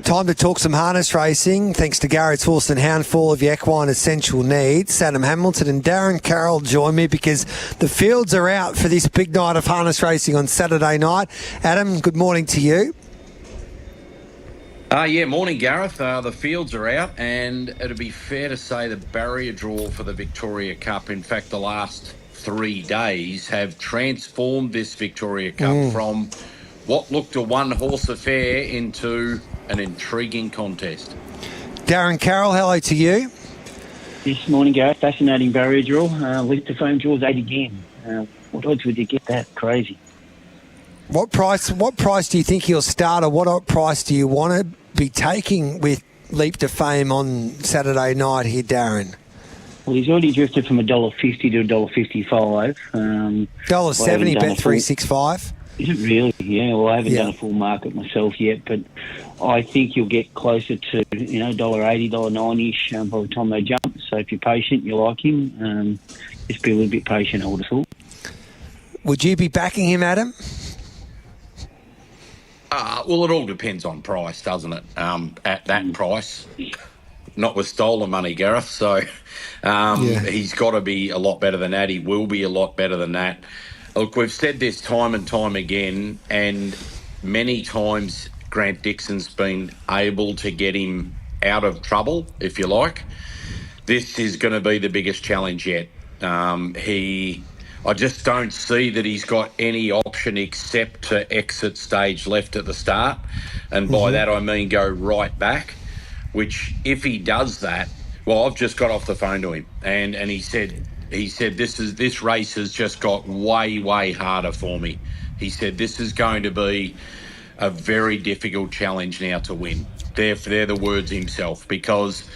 Time to talk some harness racing. Thanks to Garrett's Horse and Hound for all of your equine essential needs. Adam Hamilton and Darren Carroll join me because the fields are out for this big night of harness racing on Saturday night. Adam, good morning to you. Morning, Gareth. The fields are out, and it'd be fair to say the barrier draw for the Victoria Cup, in fact, the last 3 days, have transformed this Victoria Cup from what looked a one-horse affair into an intriguing contest. Darren Carroll, hello to you. This morning, Gareth. Fascinating barrier draw. Leap to Fame draws 8 again. What odds would you get that? Crazy. What price do you think he'll start, or what price do you want to be taking with Leap to Fame on Saturday night here, Darren? Well, he's already drifted from $1.50 to $1.55. $1.70, bet 365. Is it really? Yeah, well, I haven't done a full market myself yet, but I think you'll get closer to, $1.80, $1.90-ish by the time they jump. So if you're patient, you like him, just be a little bit patient, I would have thought. Would you be backing him, Adam? Well, it all depends on price, doesn't it? At that price, not with stolen money, Gareth. So he's got to be a lot better than that. He will be a lot better than that. Look, we've said this time and time again, and many times Grant Dixon's been able to get him out of trouble, if you like. This is going to be the biggest challenge yet. I just don't see that he's got any option except to exit stage left at the start. And by that, I mean go right back, which if he does that, well, I've just got off the phone to him and he said this race has just got way harder for me. He said this is going to be a very difficult challenge now to win. They're the words himself, because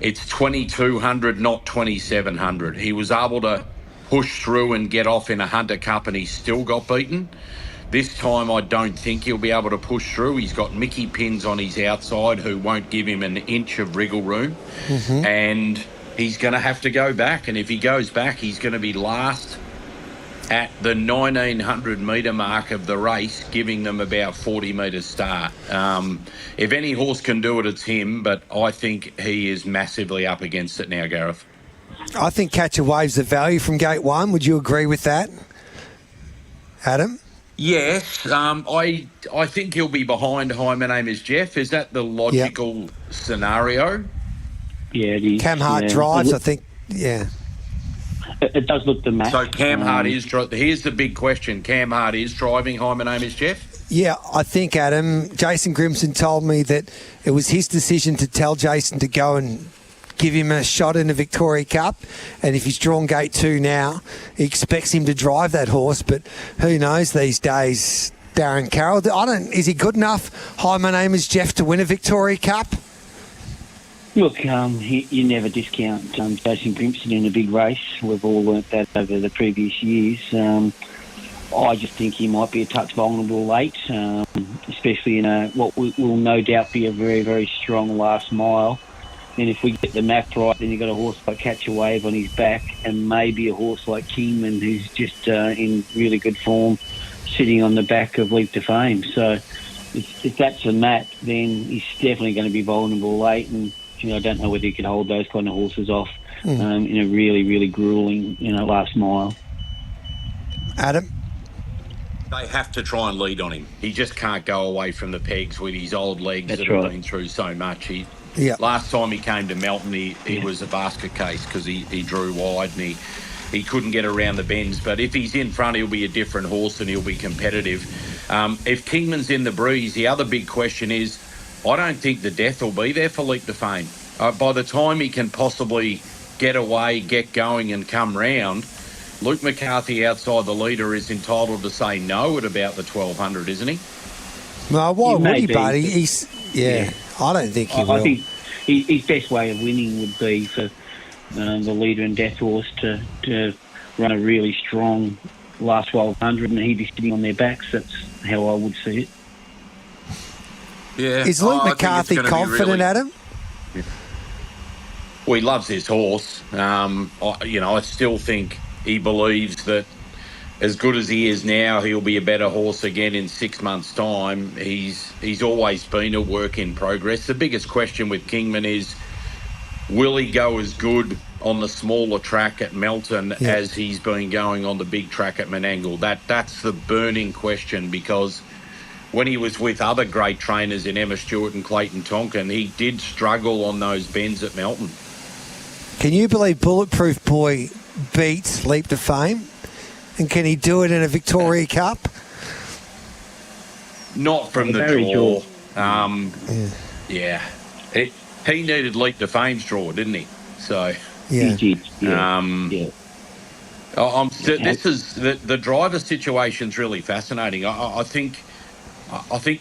it's 2,200, not 2,700. He was able to push through and get off in a Hunter Cup and he still got beaten. This time I don't think he'll be able to push through. He's got Mickey Pins on his outside who won't give him an inch of wriggle room. And he's going to have to go back. And if he goes back, he's going to be last at the 1,900 metre mark of the race, giving them about 40 metres start. If any horse can do it, it's him, but I think he is massively up against it now, Gareth. I think Catch a Wave's the value from gate one. Would you agree with that, Adam? Yes. I think he'll be behind Hi, My Name is Jeff. Is that the logical scenario? Yeah, it is. Cam Hart drives, I think, It does look the match. So Cam Hart is... Here's the big question. Cam Hart is driving Hi, My Name is Jeff? Yeah, I think, Adam, Jason Grimson told me that it was his decision to tell Jason to go and give him a shot in the Victoria Cup, and if he's drawn gate 2 now, he expects him to drive that horse, but who knows these days, Darren Carroll. Is he good enough, Hi, My Name is Jeff, to win a Victoria Cup? Look, you never discount Jason Grimson in a big race. We've all learnt that over the previous years. I just think he might be a touch vulnerable late, especially in what will no doubt be a very, very strong last mile. And if we get the map right, then you've got a horse like Catch a Wave on his back, and maybe a horse like Kingman, who's just in really good form, sitting on the back of Leap to Fame. So if that's a map, then he's definitely going to be vulnerable late. And I don't know whether he can hold those kind of horses off in a really, really grueling, last mile. Adam? They have to try and lead on him. He just can't go away from the pegs with his old legs that have been through so much. Last time he came to Melton, he was a basket case because he drew wide and he couldn't get around the bends. But if he's in front, he'll be a different horse and he'll be competitive. If Kingman's in the breeze, the other big question is, I don't think the death will be there for Leap to Fame. By the time he can possibly get away, get going and come round, Luke McCarthy outside the leader is entitled to say no at about the 1,200, isn't he? No, why would he, buddy? I don't think he will. I think his best way of winning would be for the leader and death horse to run a really strong last 1,200 and he'd be sitting on their backs. That's how I would see it. Yeah. Is Luke McCarthy confident, Adam? Well, he loves his horse. I still think he believes that as good as he is now, he'll be a better horse again in 6 months' time. He's always been a work in progress. The biggest question with Kingman is, will he go as good on the smaller track at Melton as he's been going on the big track at Menangle? That's the burning question, because when he was with other great trainers in Emma Stewart and Clayton Tonkin, he did struggle on those bends at Melton. Can you believe Bulletproof Boy beats Leap to Fame? And can he do it in a Victoria Cup? Not from the draw. He needed Leap to Fame's draw, didn't he? So he did. This is the driver situation's really fascinating. I think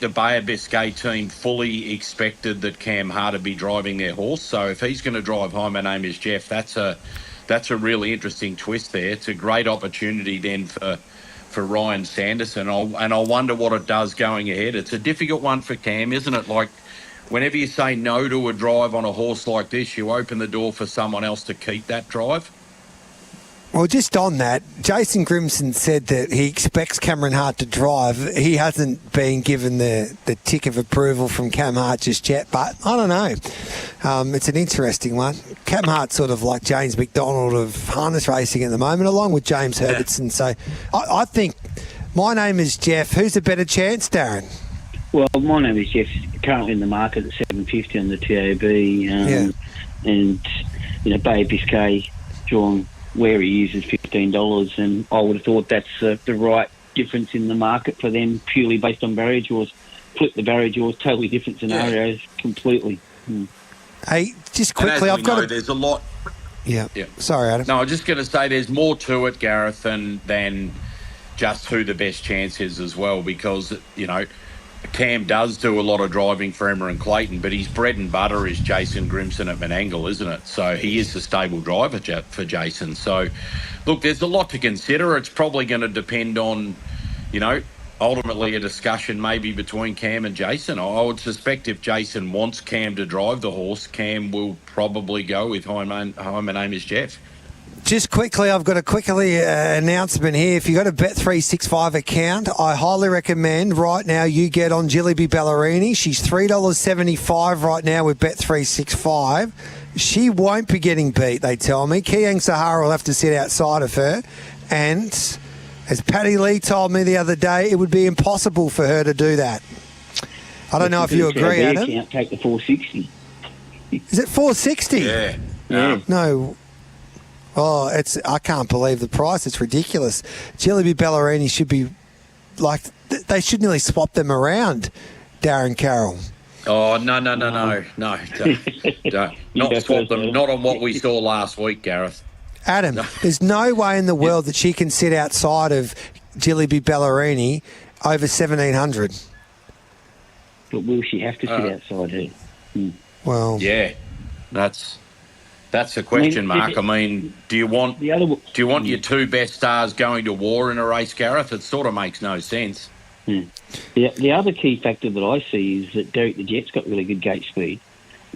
the Bay of Biscay team fully expected that Cam Hart would be driving their horse. So if he's going to drive Hi, My Name Is Jeff, that's a really interesting twist there. It's a great opportunity then for Ryan Sanderson. And I wonder what it does going ahead. It's a difficult one for Cam, isn't it? Like, whenever you say no to a drive on a horse like this, you open the door for someone else to keep that drive. Well, just on that, Jason Grimson said that he expects Cameron Hart to drive. He hasn't been given the tick of approval from Cam Hart just yet, but I don't know. It's an interesting one. Cam Hart's sort of like James McDonald of harness racing at the moment, along with James Herbertson. So I think My Name Is Jeff. Who's a better chance, Darren? Well, My Name Is Jeff, currently in the market at $7.50 on the TAB. And, Bay of Biscay drawn where he uses $15, and I would have thought that's the right difference in the market for them, purely based on barrier draws. Flip the barrier draws, totally different scenarios, completely. Hey, just quickly, there's a lot. Yeah. Sorry, Adam. No, I'm just going to say there's more to it, Gareth, than just who the best chance is as well, because Cam does do a lot of driving for Emma and Clayton, but his bread and butter is Jason Grimson at Menangle, isn't it? So he is the stable driver for Jason. So, look, there's a lot to consider. It's probably going to depend on, ultimately a discussion maybe between Cam and Jason. I would suspect if Jason wants Cam to drive the horse, Cam will probably go with Hi, My Name Is Jeff. Just quickly, I've got a announcement here. If you've got a Bet365 account, I highly recommend right now you get on Jillaby Ballerini. She's $3.75 right now with Bet365. She won't be getting beat, they tell me. Kiang Sahara will have to sit outside of her. And as Paddy Lee told me the other day, it would be impossible for her to do that. I don't know if you agree, Adam. Take the 460. Is it 460? Yeah. No. Oh, I can't believe the price. It's ridiculous. Jillaby Ballerini should be they should nearly swap them around, Darren Carroll. Oh, no. Don't not swap them. Not on what we saw last week, Gareth. Adam, there's no way in the world that she can sit outside of Jillaby Ballerini over 1,700. But will she have to sit outside her? Well, yeah, that's a question mark. Do you want your two best stars going to war in a race, Gareth? It sort of makes no sense. The other key factor that I see is that Derek the Jet's got really good gate speed,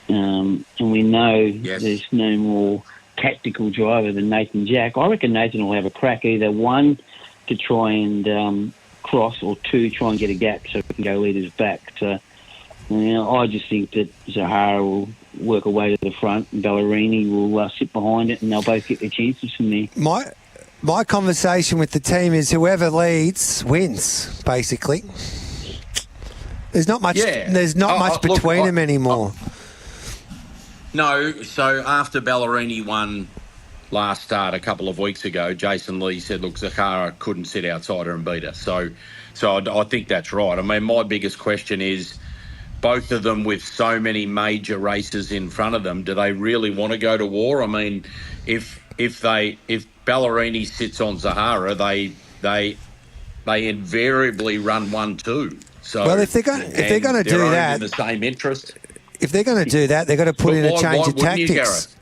and we know there's no more tactical driver than Nathan Jack. I reckon Nathan will have a crack, either one to try and cross, or two try and get a gap so he can go leaders back. So, I just think that Zahara will work away to the front and Ballerini will sit behind it, and they'll both get their chances from there. My conversation with the team is whoever leads wins, basically. There's not much. There's not much between them anymore. No, so after Ballerini won last start a couple of weeks ago, Jason Lee said, look, Zahara couldn't sit outside her and beat her. So I think that's right. I mean, my biggest question is, both of them with so many major races in front of them, do they really want to go to war? I mean, if Ballerini sits on Zahara, they invariably run 1-2. So well, if they're going to do that, in the same interest. If they're going to do that, they've got to put in a change of tactics.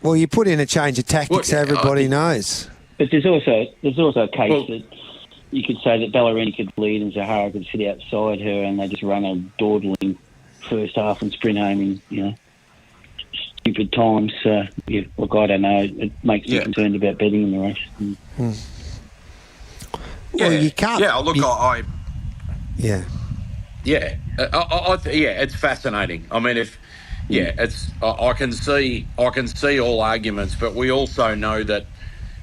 Well, you put in a change of tactics so everybody knows. But there's also a case that you could say that Ballerini could lead and Zahara could sit outside her, and they just run a dawdling first half and sprint home. stupid times. Yeah, look, I don't know. It makes me concerned about betting in the race. Yeah, you can't. Yeah, look, Yeah. Yeah, it's fascinating. I mean, I can see all arguments, but we also know that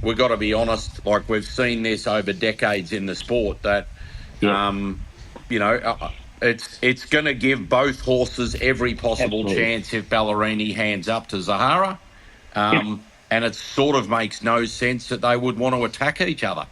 we've got to be honest. Like we've seen this over decades in the sport that, it's going to give both horses every possible chance if Ballerini hands up to Zahara, and it sort of makes no sense that they would want to attack each other.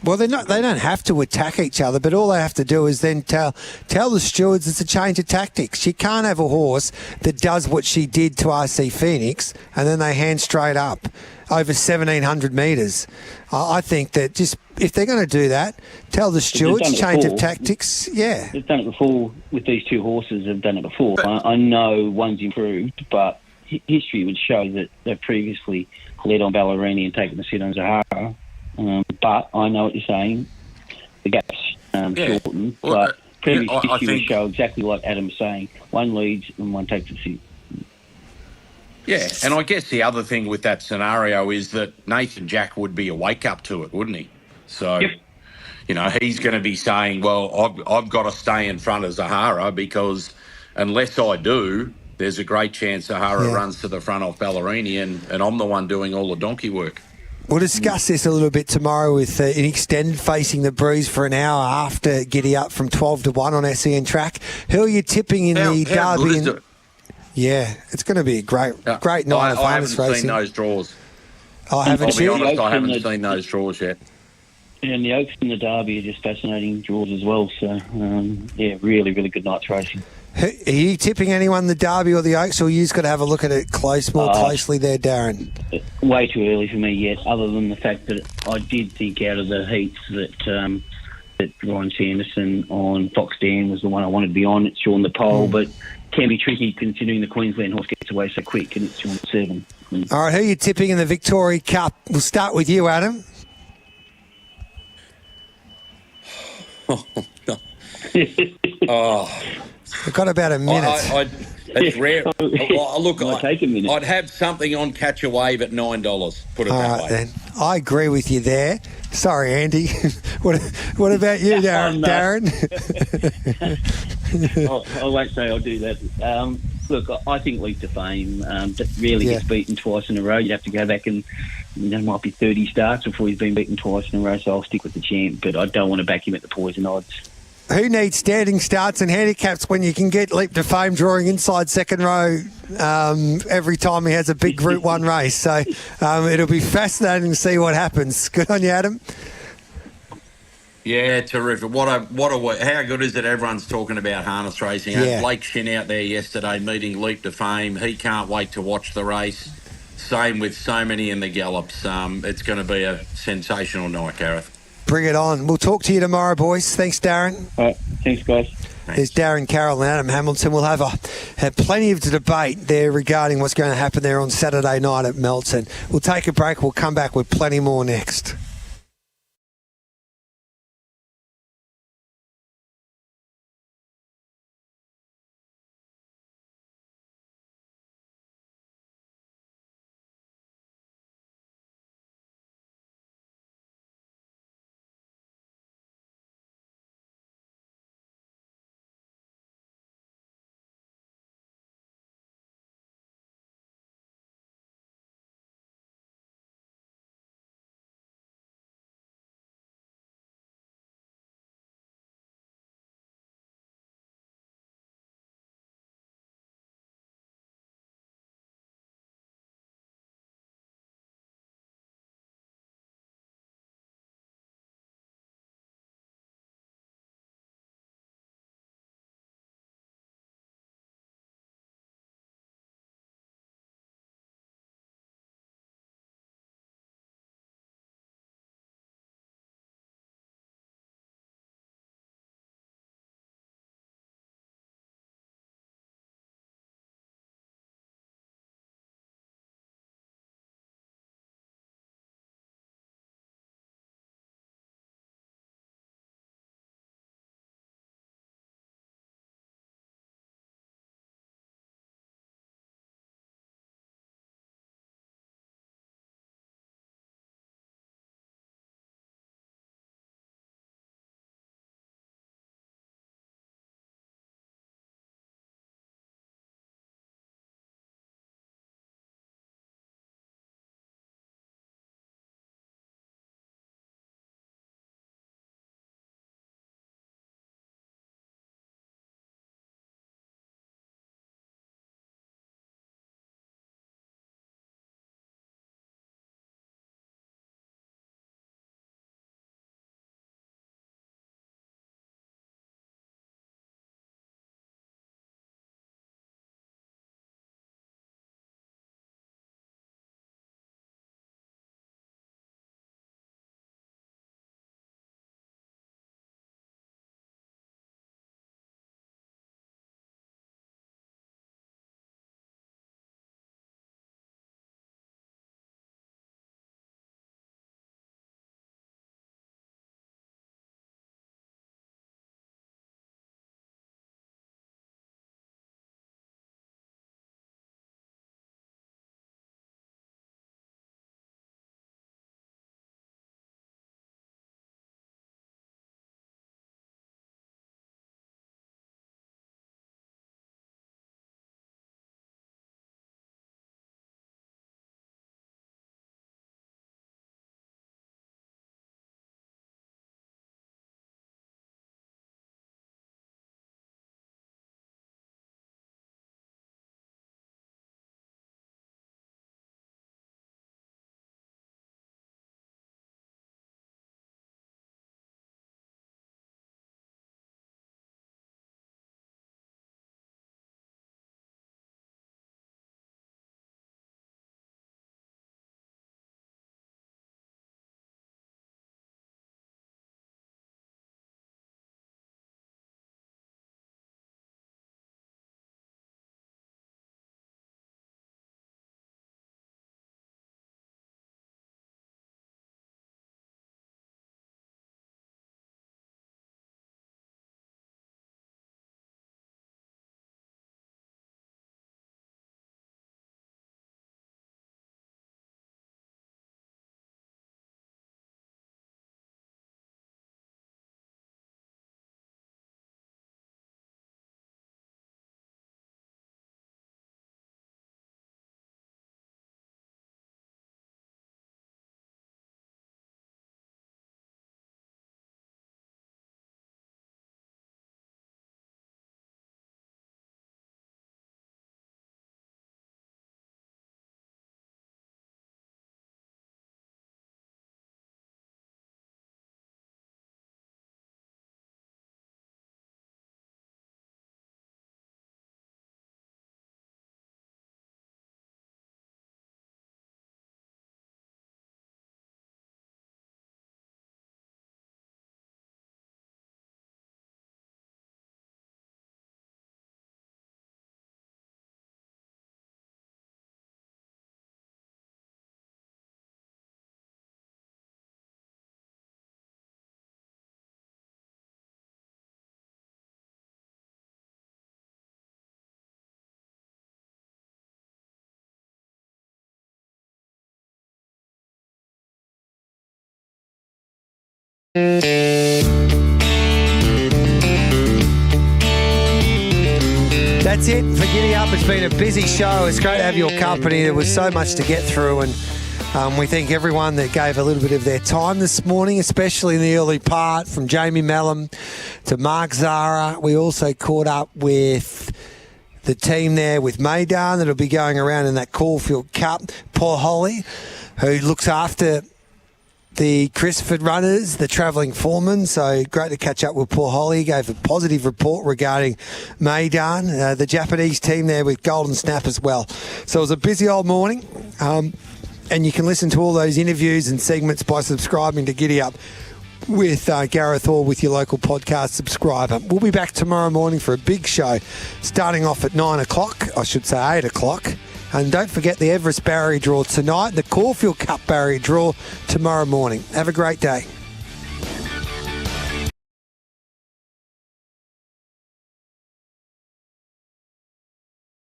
Well, they don't have to attack each other, but all they have to do is then tell the stewards it's a change of tactics. You can't have a horse that does what she did to RC Phoenix and then they hand straight up over 1,700 metres. I think that just if they're going to do that, tell the stewards change of tactics. Yeah, they've done it before with these two horses. They've done it before. I know one's improved, but history would show that they've previously led on Ballerini and taken the sit on Zahara. But I know what you're saying. The gap's shortened. But previous history would show exactly like Adam's saying. One leads and one takes the seat. Yeah, and I guess the other thing with that scenario is that Nathan Jack would be a wake-up to it, wouldn't he? So, he's going to be saying, well, I've got to stay in front of Zahara because unless I do, there's a great chance Zahara runs to the front off Ballerini and I'm the one doing all the donkey work. We'll discuss this a little bit tomorrow with an extended facing the breeze for an hour after Giddy up from 12 to 1 on SEN track. Who are you tipping in the Derby? Yeah, it's going to be a great night of harness racing. I haven't seen those draws. I haven't seen those draws yet. And the Oaks and the Derby are just fascinating draws as well. So, really, really good night's racing. Are you tipping anyone the Derby or the Oaks, or you just got to have a look at it more closely there, Darren? Way too early for me yet, other than the fact that I did think out of the heats that Ryan Sanderson on Fox Dan was the one I wanted to be on. It's on the pole, but can be tricky considering the Queensland horse gets away so quick and it's on 7. All right, who are you tipping in the Victoria Cup? We'll start with you, Adam. We've got about a minute. It's rare. Look, I'd have something on Catch a Wave at $9. Put it that way. Then. I agree with you there. Sorry, Andy. What about you, Darren? I won't say I'll do that. Look, I think Leap to Fame really gets beaten twice in a row. You'd have to go back and there might be 30 starts before he's been beaten twice in a row, so I'll stick with the champ, but I don't want to back him at the poison odds. Who needs standing starts and handicaps when you can get Leap to Fame drawing inside second row every time he has a big Group 1 race? So it'll be fascinating to see what happens. Good on you, Adam. Yeah, terrific. How good is it everyone's talking about harness racing? Yeah. Blake Shin out there yesterday meeting Leap to Fame. He can't wait to watch the race. Same with so many in the gallops. It's going to be a sensational night, Gareth. Bring it on. We'll talk to you tomorrow, boys. Thanks, Darren. All right. Thanks, guys. There's Darren Carroll and Adam Hamilton. We'll have plenty of debate there regarding what's going to happen there on Saturday night at Melton. We'll take a break. We'll come back with plenty more next. That's it for Giddy Up. It's been a busy show. It's great to have your company. There was so much to get through, and we thank everyone that gave a little bit of their time this morning, especially in the early part, from Jamie Mellum to Mark Zara. We also caught up with the team there with Maidan that'll be going around in that Caulfield Cup. Paul Holly, who looks after the Crisford runners, the travelling foreman. So great to catch up with Paul Holly. He gave a positive report regarding Maidan, the Japanese team there with Golden Snap as well. So it was a busy old morning. And you can listen to all those interviews and segments by subscribing to Giddy Up with Gareth or with your local podcast subscriber. We'll be back tomorrow morning for a big show, starting off at 9 o'clock, I should say 8 o'clock. And don't forget the Everest Barrier draw tonight, the Caulfield Cup Barrier draw tomorrow morning. Have a great day.